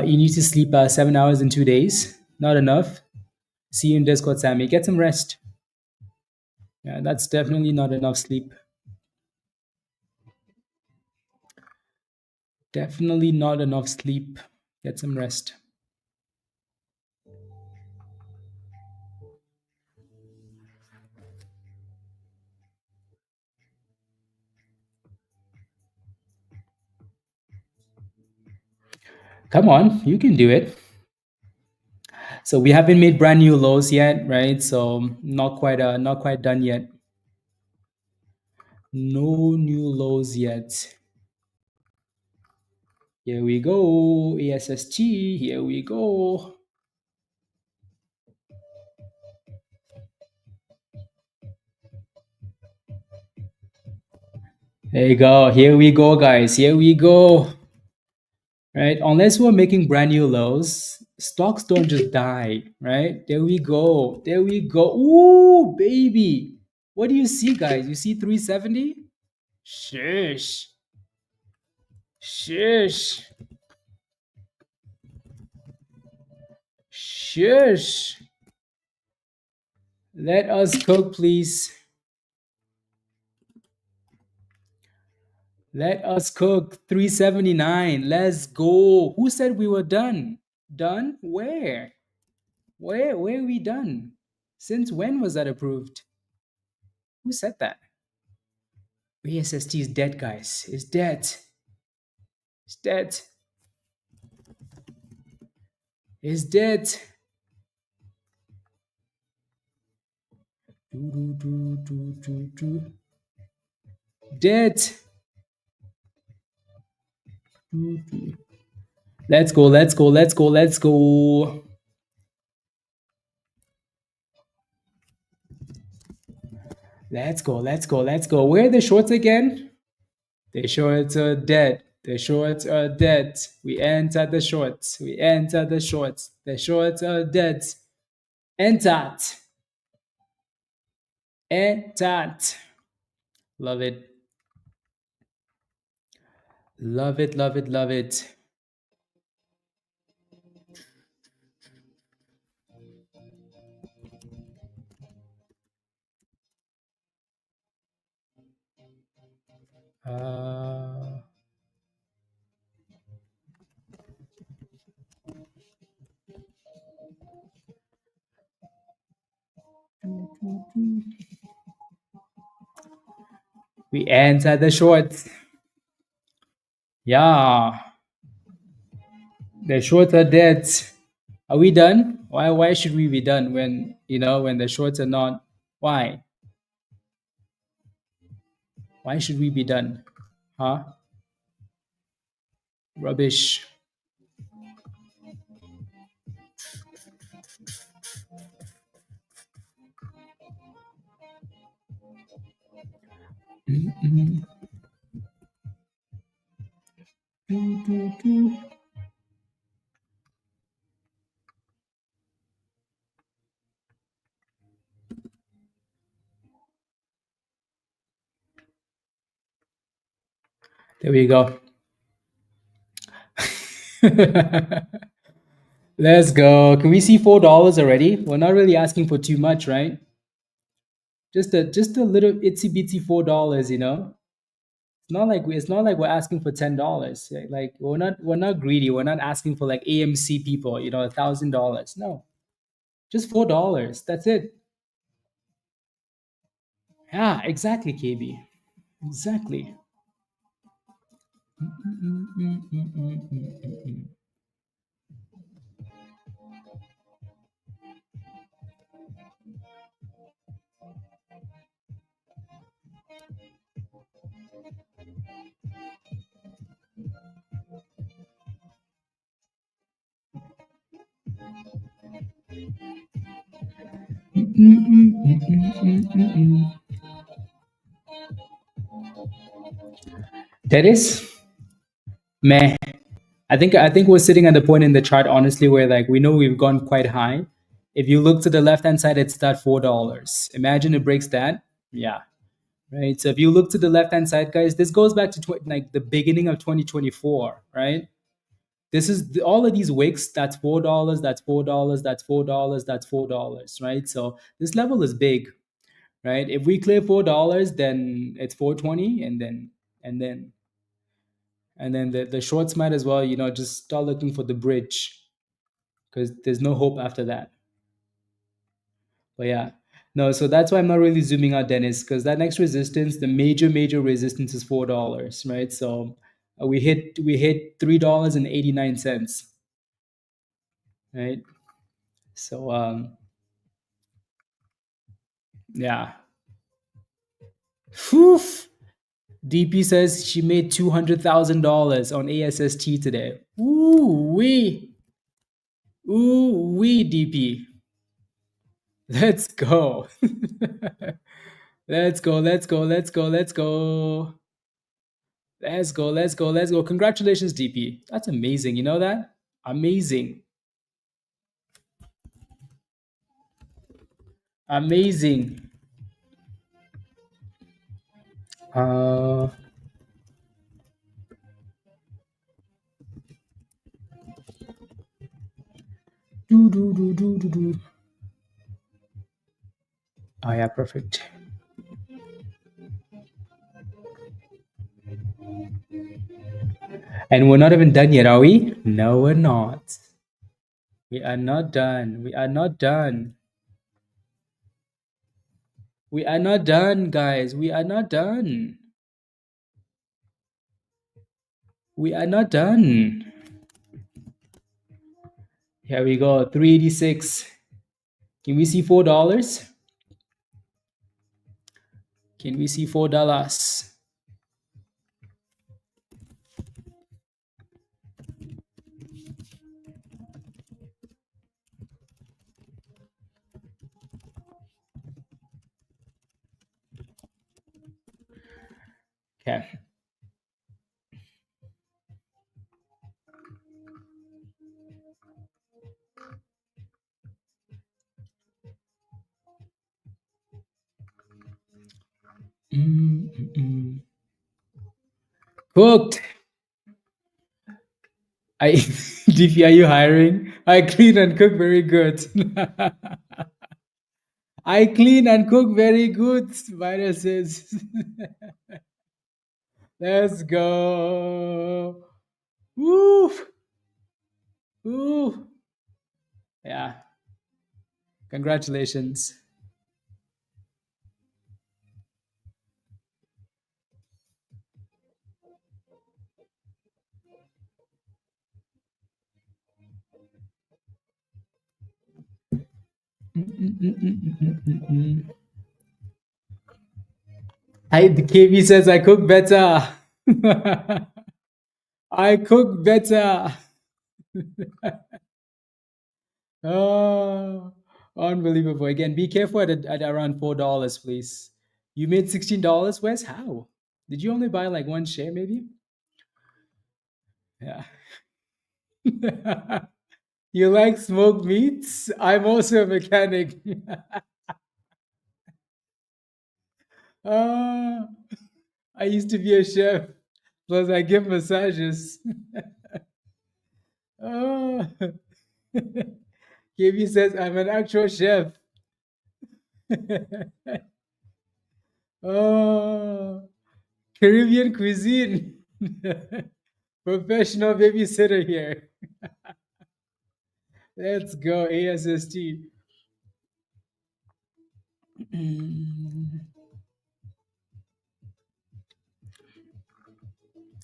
need to sleep 7 hours in 2 days. Not enough. See you in Discord, Sammy. Get some rest. Yeah, that's definitely not enough sleep. Definitely not enough sleep. Get some rest. Come on, you can do it. So we haven't made brand new lows yet, right? So not quite done yet. No new lows yet. Here we go, ASST. Here we go. There you go. Here we go, guys. Here we go. right? Unless we're making brand new lows, stocks don't just die, right? There we go. There we go. Ooh, baby. What do you see, guys? You see 370? Shush. Shush. Shush. Let us cook, please. Let us cook. 379. Let's go. Who said we were done? Done? Where? Where are we done? Since when was that approved? Who said that? ASST is dead, guys. It's dead. It's dead. It's dead. Dead. Let's go, let's go, let's go, let's go. Let's go, let's go, let's go. Where are the shorts again? The shorts are dead. The shorts are dead. We enter the shorts. We enter the shorts. The shorts are dead. Entered. Entered. Love it. Love it, love it, love it. We enter the shorts. Yeah. The shorts are dead. Are we done? Why should we be done when when the shorts are not? Why? Why should we be done? Huh? Rubbish. There we go. Let's go. Can we see $4 already? We're not really asking for too much, right? Just a little itsy bitsy $4, It's not like we're asking for $10. Like we're not greedy. We're not asking for like AMC people, $1,000. No. Just $4. That's it. Yeah, exactly, KB. Exactly. That is meh. I think we're sitting at the point in the chart, honestly, where like we know we've gone quite high. If you look to the left hand side, it's that $4. Imagine it breaks that. Yeah. Right. So if you look to the left hand side, guys, this goes back to like the beginning of 2024, right? This is all of these wicks. That's $4. That's $4. That's $4. That's $4. Right. So this level is big, right? If we clear $4, then it's 420, and then the shorts might as well, just start looking for the bridge, because there's no hope after that. But yeah, no, so that's why I'm not really zooming out, Dennis, because that next resistance, the major resistance is $4, right? So we hit $3.89, right? So yeah. Whew. DP says she made $200,000 on ASST today. Ooh wee. Ooh wee, DP. Let's go. Let's go. Let's go, let's go, let's go. Congratulations, DP. That's amazing. You know that? Amazing. Amazing. Uh, do. Oh, yeah, perfect. And we're not even done yet, are we? No, we're not. We are not done. We are not done. We are not done, guys. We are not done. We are not done. Here we go. 386. Can we see $4? Can we see $4? Okay. Cooked. DP, are you hiring? I clean and cook very good. I clean and cook very good, viruses. Let's go. Woo. Woo. Yeah. Congratulations. The KB says I cook better. I cook better. Oh, unbelievable. Again, be careful at around $4, please. You made $16, Wes? How? Did you only buy like one share, maybe? Yeah. You like smoked meats? I'm also a mechanic. I used to be a chef. Plus, I give massages. Oh. KB says I'm an actual chef. Oh, Caribbean cuisine. Professional babysitter here. Let's go, ASST.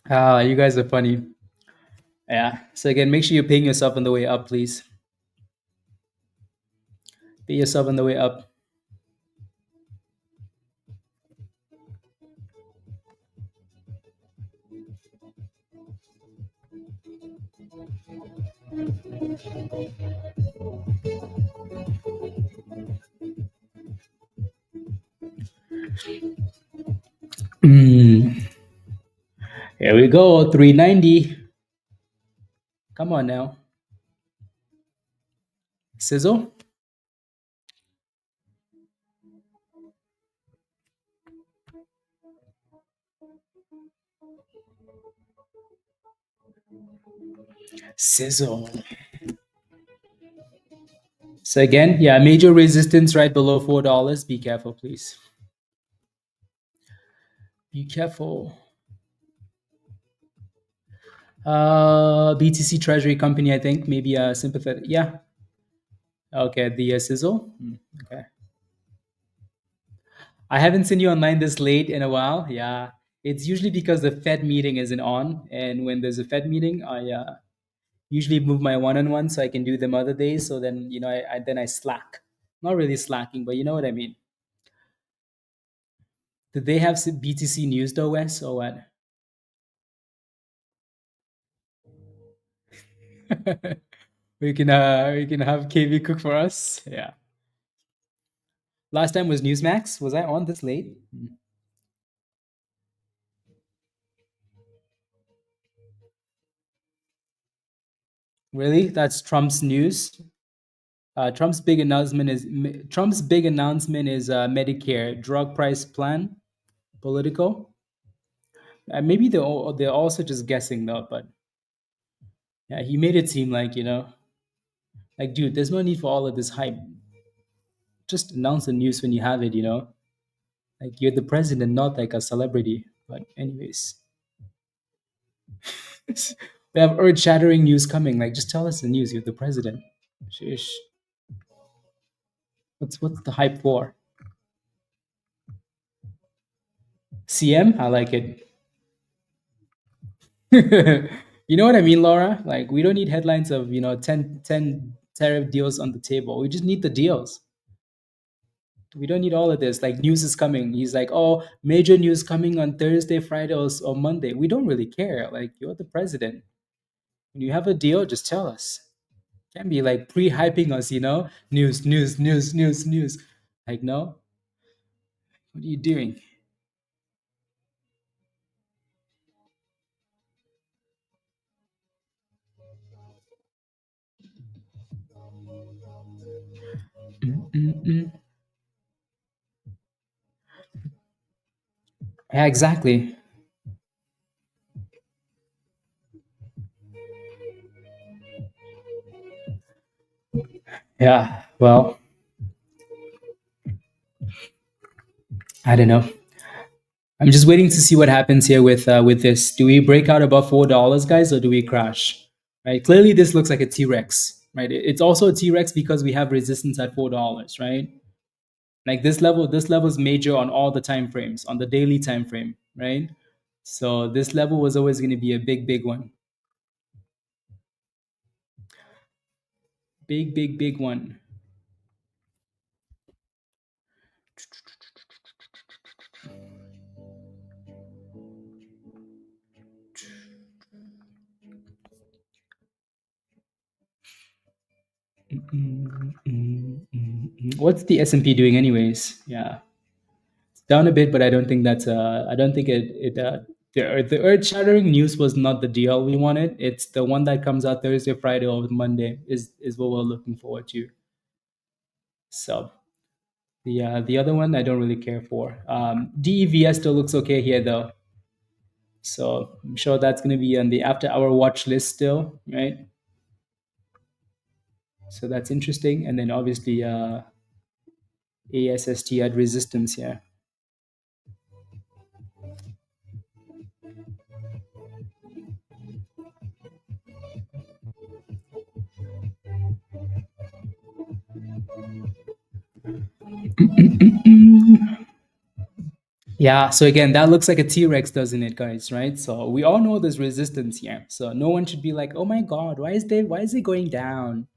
You guys are funny. Yeah. So again, make sure you're paying yourself on the way up, please. Pay yourself on the way up. Here we go, 390. Come on now. Sizzle. Sizzle. So again, yeah, major resistance right below $4. Be careful, please. Be careful. BTC Treasury Company, I think, maybe sympathetic. Yeah. Okay, the sizzle. Okay. I haven't seen you online this late in a while. Yeah. It's usually because the Fed meeting isn't on. And when there's a Fed meeting, I usually move my one-on-one so I can do them other days. So then, I slack. Not really slacking, but you know what I mean. Did they have BTC news though, Wes, or what? we can have KV cook for us. Yeah. Last time was Newsmax. Was I on this late? Really? That's Trump's news. Trump's big announcement is Medicare drug price plan. Political. Maybe they're also just guessing though, but yeah, he made it seem like like dude, there's no need for all of this hype. Just announce the news when you have it. Like you're the president, not like a celebrity. But anyways, we have earth-shattering news coming. Like just tell us the news. You're the president. Sheesh. What's the hype for? CM? I like it. You know what I mean, Laura? Like we don't need headlines of 10 tariff deals on the table. We just need the deals. We don't need all of this. Like news is coming. He's like, oh, major news coming on Thursday, Friday, or Monday. We don't really care. Like you're the president. When you have a deal, just tell us. Can't be like pre-hyping us, News, news, news, news, news. Like no. What are you doing? Mm-mm-mm. Yeah, exactly. Yeah, well, I don't know. I'm just waiting to see what happens here with this. Do we break out above $4, guys, or do we crash? Right? Clearly, this looks like a T-Rex. Right? It's also a T-Rex because we have resistance at $4. Right? Like this level is major on all the time frames, on the daily time frame. Right? So this level was always going to be a big, big one. Big, big, big one. What's the S&P doing anyways? Yeah, it's down a bit, but I don't think that's I don't think the earth-shattering news was not the deal we wanted. It's the one that comes out Thursday, Friday, or Monday is what we're looking forward to. So the other one I don't really care for. DEVS still looks okay here though. So I'm sure that's going to be on the after-hour watch list still, right? So that's interesting. And then obviously ASST at resistance here. Yeah, so again, that looks like a T-Rex, doesn't it, guys? Right? So we all know there's resistance here. So no one should be like, oh my God, why is it going down?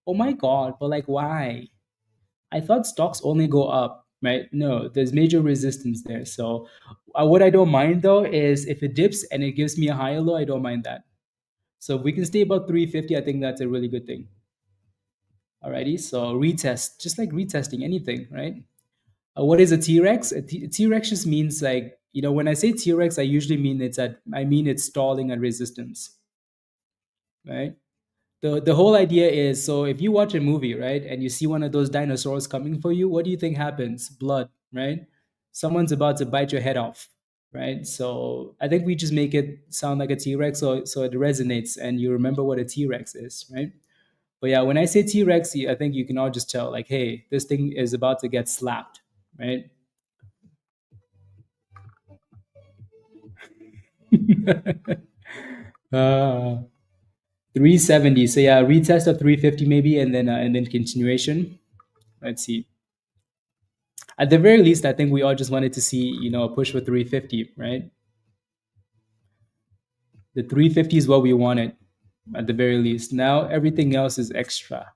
Oh my God, but like why? I thought stocks only go up, right? No, there's major resistance there. So what I don't mind though is if it dips and it gives me a higher low, I don't mind that. So if we can stay above 350, I think that's a really good thing. Alrighty, so retest, just like retesting anything, right? What is a T-Rex? A T-Rex just means like, when I say T-Rex, I usually mean it's stalling at resistance, right? The whole idea is, so if you watch a movie, right, and you see one of those dinosaurs coming for you, what do you think happens? Blood, right? Someone's about to bite your head off, right? So I think we just make it sound like a T-Rex so it resonates and you remember what a T-Rex is, right? But yeah, when I say T-Rex, I think you can all just tell, like, hey, this thing is about to get slapped, right? uh, 370. So yeah, retest of 350 maybe, and then continuation. Let's see. At the very least, I think we all just wanted to see, a push for 350, right? The 350 is what we wanted at the very least. Now everything else is extra.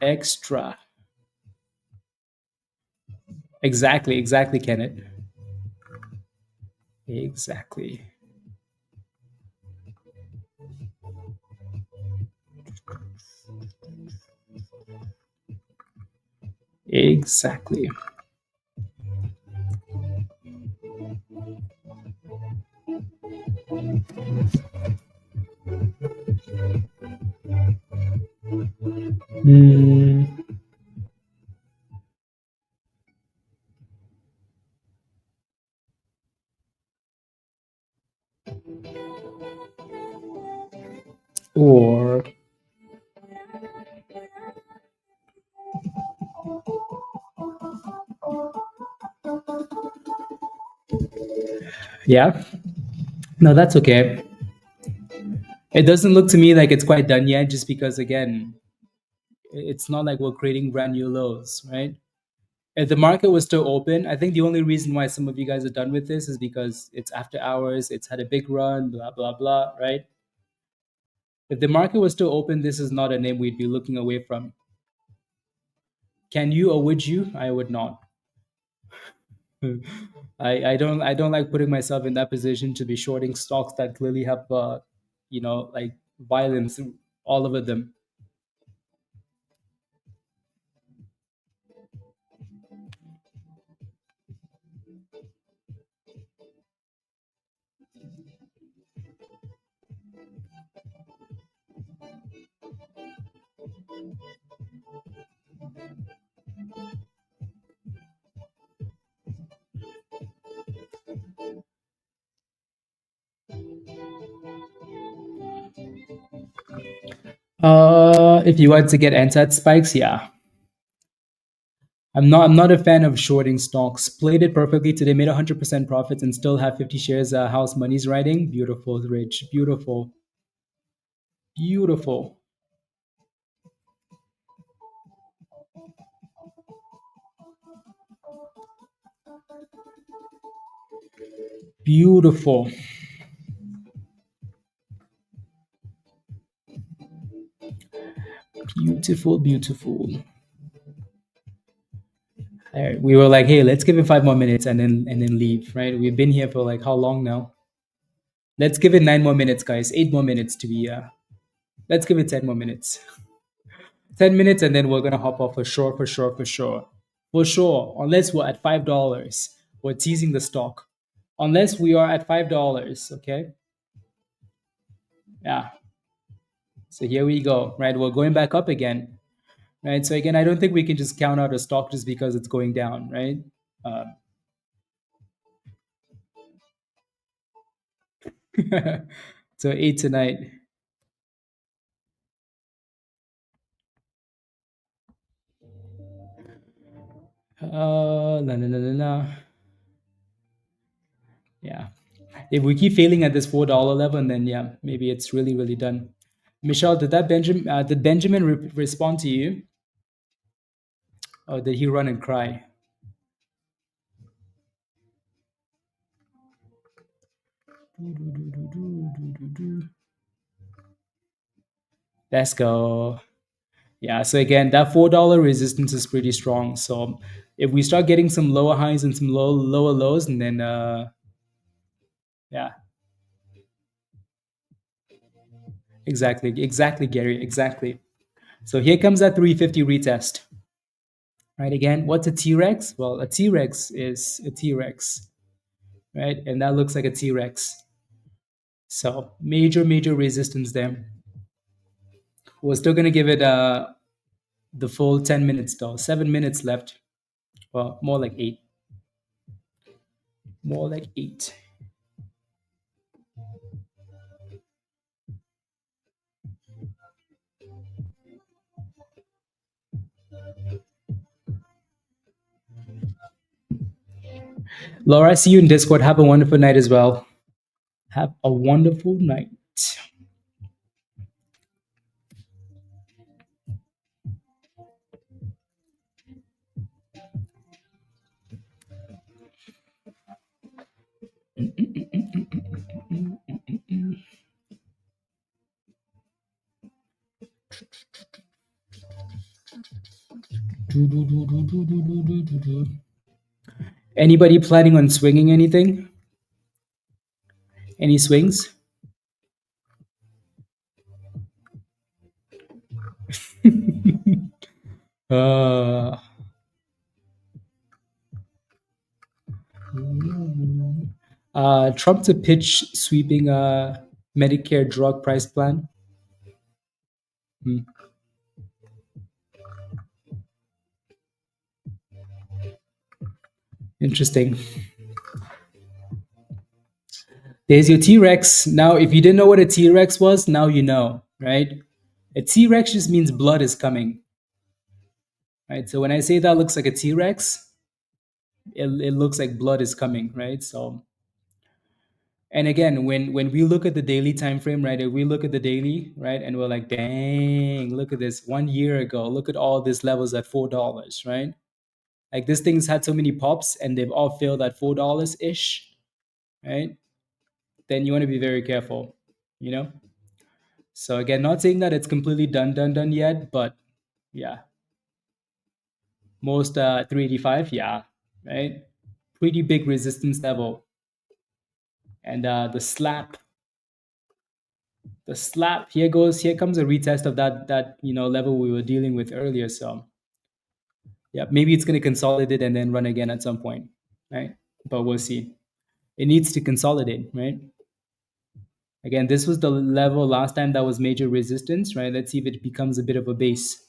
Extra. Exactly, Kenneth. Exactly. Exactly. Hmm. Or yeah, no, that's okay. It doesn't look to me like it's quite done yet, just because again, it's not like we're creating brand new lows, right? If the market was still open, I think the only reason why some of you guys are done with this is because it's after hours, it's had a big run, blah blah blah, right? If the market was still open, this is not a name we'd be looking away from. Can you or would you? I would not. I don't like putting myself in that position to be shorting stocks that clearly have like violence all over them. If you want to get entered spikes, yeah. I'm not a fan of shorting stocks. Played it perfectly today, made 100% profits and still have 50 shares house money's riding. Beautiful, Rich. Beautiful. Beautiful. Beautiful. Beautiful, beautiful. All right, we were like, hey, let's give it 5 more minutes and then leave, right? We've been here for like how long now? Let's give it 9 more minutes, guys. 8 more minutes to be let's give it 10 more minutes. 10 minutes and then we're gonna hop off for sure, for sure, for sure. For sure. Unless we're at $5. We're teasing the stock. Unless we are at $5, okay? Yeah. So here we go, right? We're going back up again, right? So again, I don't think we can just count out a stock just because it's going down, right? So 8 tonight. La. Yeah. If we keep failing at this $4 level, and then yeah, maybe it's really, really done. Michelle, did Benjamin respond to you? Or did he run and cry? Let's go. Yeah, so again, that $4 resistance is pretty strong. So if we start getting some lower highs and some lower lows, and then yeah. Exactly, Gary, exactly. So here comes that 350 retest. Right, again, what's a T-Rex? Well, a T-Rex is a T-Rex, right? And that looks like a T-Rex. So major resistance there. We're still going to give it the full 10 minutes though. 7 minutes left. Well, more like 8. More like 8. Laura, see you in Discord. Have a wonderful night as well. Have a wonderful night. Anybody planning on swinging anything? Any swings? Trump to pitch sweeping Medicare drug price plan. Interesting. There's your T-Rex. Now, if you didn't know what a T-Rex was, now you know, right? A T-Rex just means blood is coming, right? So when I say that looks like a T-Rex, it looks like blood is coming, right? So, and again, when we look at the daily time frame, right? If we look at the daily, right, and we're like, dang, look at this. 1 year ago, look at all these levels at $4, right? Like this thing's had so many pops, and they've all failed at $4 ish, right? Then you want to be very careful, you know. So again, not saying that it's completely done yet, but yeah, most 385, yeah, right? Pretty big resistance level, and the slap here comes a retest of that level we were dealing with earlier. So yeah, maybe it's going to consolidate and then run again at some point, right? But we'll see. It needs to consolidate, right? Again, this was the level last time that was major resistance, right? Let's see if it becomes a bit of a base.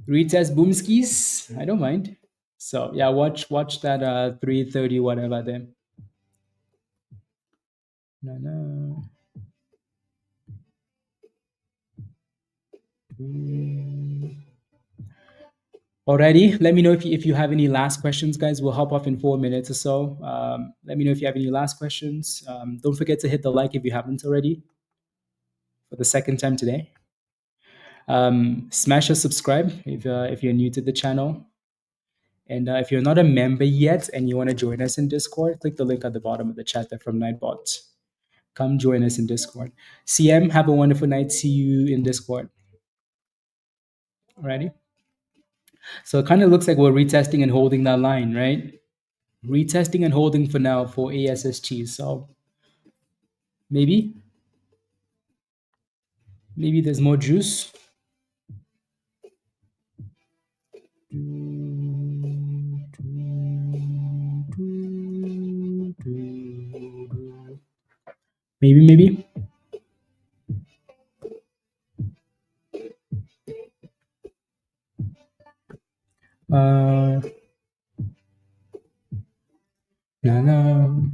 Retest boomskis, I don't mind. So yeah, watch that 330 whatever then. No. Alrighty, let me know if you have any last questions, guys. We'll hop off in 4 minutes or so. Let me know if you have any last questions. Don't forget to hit the like if you haven't already for the second time today. Smash a subscribe if you're new to the channel. And if you're not a member yet and you want to join us in Discord, click the link at the bottom of the chat there from Nightbot. Come join us in Discord. CM, have a wonderful night. See you in Discord. Alrighty. So it kind of looks like we're retesting and holding that line, right? Retesting and holding for now for ASST. So maybe there's more juice. Maybe. No.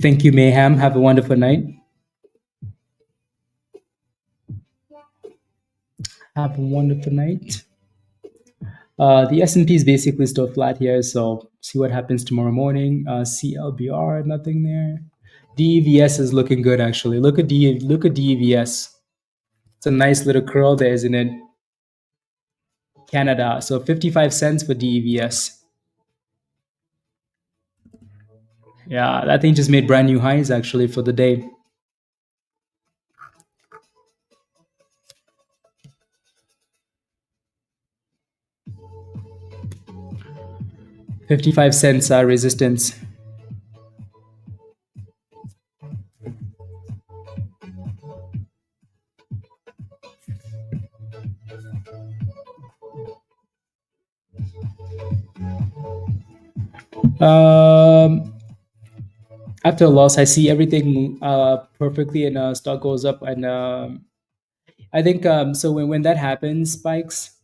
Thank you, Mayhem. Have a wonderful night. Have a wonderful night. The S&P is basically still flat here, so see what happens tomorrow morning. CLBR, nothing there. DEVS is looking good, actually. Look at DEVS. It's a nice little curl there, isn't it? Canada. So 55 cents for DEVS. Yeah, that thing just made brand new highs, actually, for the day. $0.55 resistance. After a loss, I see everything perfectly, and stock goes up. And I think so. When that happens, spikes.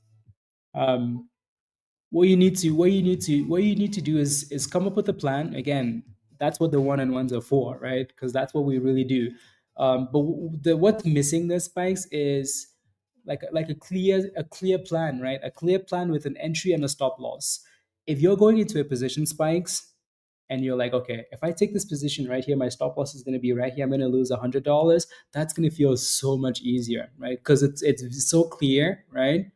What you need to do is come up with a plan. Again, that's what the one-on-ones are for, right? Because that's what we really do. But what's missing the spikes is like a clear plan, right? A clear plan with an entry and a stop loss. If you're going into a position, spikes, and you're like, okay, if I take this position right here, my stop loss is going to be right here. I'm going to lose $100. That's going to feel so much easier, right? Because it's so clear, right?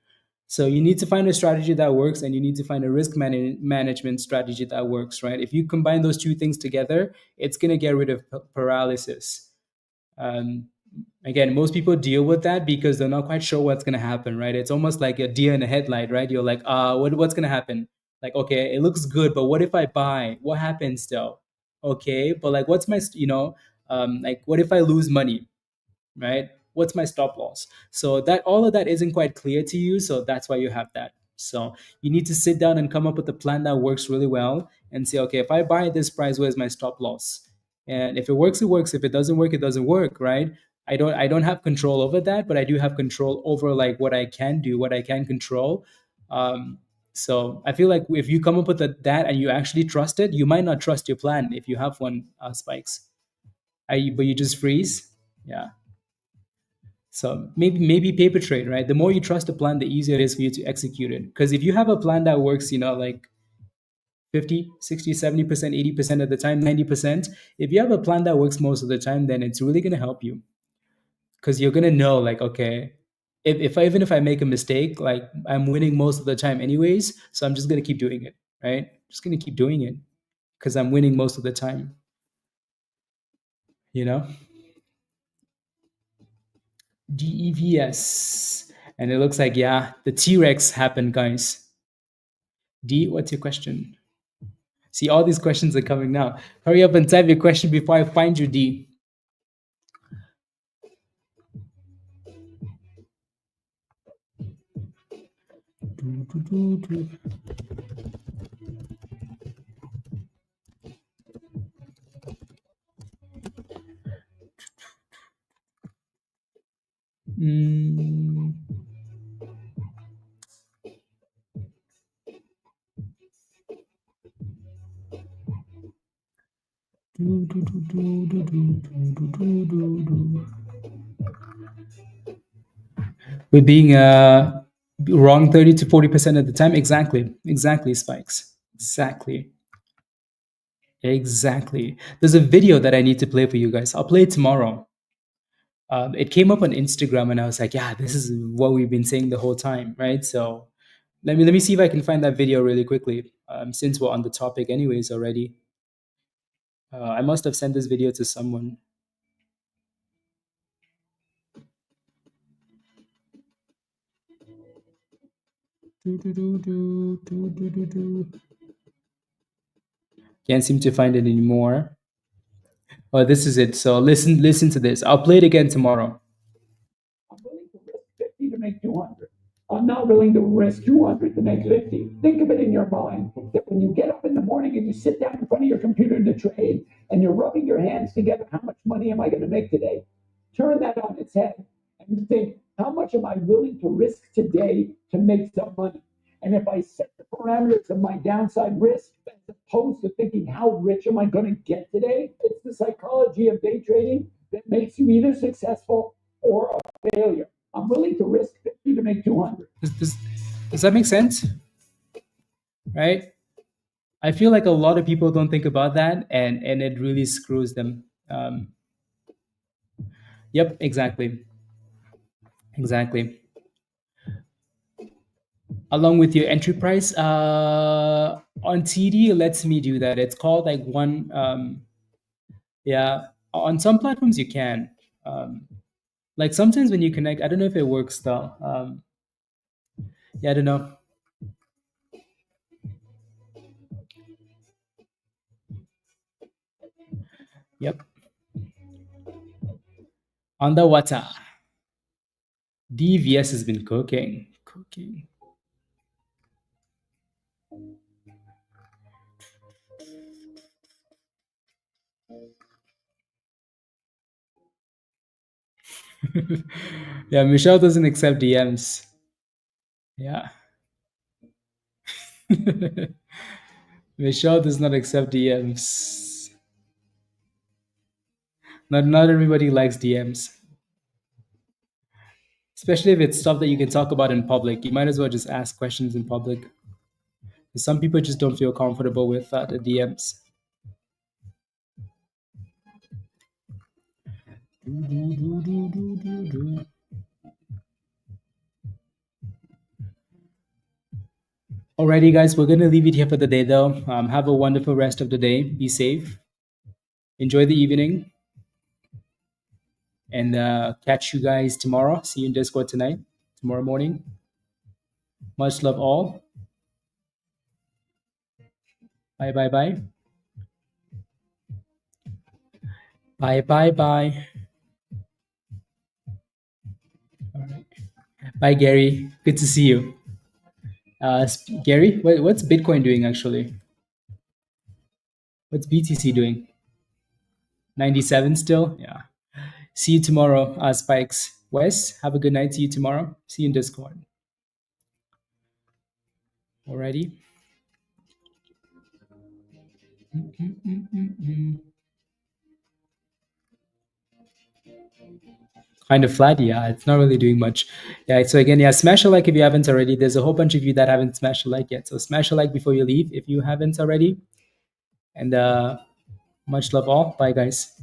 So you need to find a strategy that works, and you need to find a risk management strategy that works, right? If you combine those two things together, it's going to get rid of paralysis. Again, most people deal with that because they're not quite sure what's going to happen, right? It's almost like a deer in a headlight, right? You're like, what's going to happen? Like, okay, it looks good, but what if I buy? What happens still? Okay, but like, what's my, like, what if I lose money, right? What's my stop loss? So that all of that isn't quite clear to you, so that's why you have that. So you need to sit down and come up with a plan that works really well and say, okay, if I buy this price, where's my stop loss? And if it works, it works. If it doesn't work, it doesn't work, right? I don't have control over that, but I do have control over like what I can do, what I can control. So I feel like if you come up with that and you actually trust it, you might not trust your plan if you have one, spikes. But you just freeze. Yeah. So maybe paper trade, right? The more you trust the plan, the easier it is for you to execute it. Because if you have a plan that works, like 50, 60, 70%, 80% of the time, 90%, if you have a plan that works most of the time, then it's really going to help you. Because you're going to know, like, okay, even if I make a mistake, like I'm winning most of the time anyways, so I'm just going to keep doing it, right? Just going to keep doing it because I'm winning most of the time, DEVS. And it looks like, yeah, the T-Rex happened, guys. D, what's your question? See, all these questions are coming now. Hurry up and type your question before I find you, D. We're being wrong 30 to 40% of the time. Exactly, Spikes. Exactly. There's a video that I need to play for you guys. I'll play it tomorrow. It came up on Instagram, and I was like, yeah, this is what we've been saying the whole time, right? So let me see if I can find that video really quickly, since we're on the topic anyways already. I must have sent this video to someone. Can't seem to find it anymore. Oh, this is it. So listen to this. I'll play it again tomorrow. I'm willing to risk 50 to make 200. I'm not willing to risk 200 to make 50. Think of it in your mind that when you get up in the morning and you sit down in front of your computer to trade and you're rubbing your hands together, how much money am I going to make today? Turn that on its head and think, how much am I willing to risk today to make some money? And if I set the parameters of my downside risk, as opposed to thinking, how rich am I going to get today? It's the psychology of day trading that makes you either successful or a failure. I'm willing to risk 50 to make 200. Does that make sense? Right? I feel like a lot of people don't think about that, and it really screws them. Yep, exactly. Along with your entry price, on TD, it lets me do that. It's called like one. Yeah, on some platforms you can. Like sometimes when you connect, I don't know if it works though. Yeah, I don't know. Yep. Underwater. DVS has been cooking. Yeah, Michelle doesn't accept DMs. Yeah. Michelle does not accept DMs. Not everybody likes DMs. Especially if it's stuff that you can talk about in public. You might as well just ask questions in public. Some people just don't feel comfortable with the DMs. Alrighty, guys, we're gonna leave it here for the day, though. Have a wonderful rest of the day. Be safe. Enjoy the evening, and catch you guys tomorrow. See you in Discord tonight, tomorrow morning. Much love, all. Bye, bye, bye. Bye, bye, bye. All right. Bye, Gary. Good to see you. Gary, what's Bitcoin doing actually? What's BTC doing? 97 still? Yeah. See you tomorrow, Spikes. Wes, have a good night. See you tomorrow. See you in Discord. already. Kind of flat, yeah. It's not really doing much. Yeah, so again, yeah, smash a like if you haven't already. There's a whole bunch of you that haven't smashed a like yet. So smash a like before you leave if you haven't already. And much love all. Bye, guys.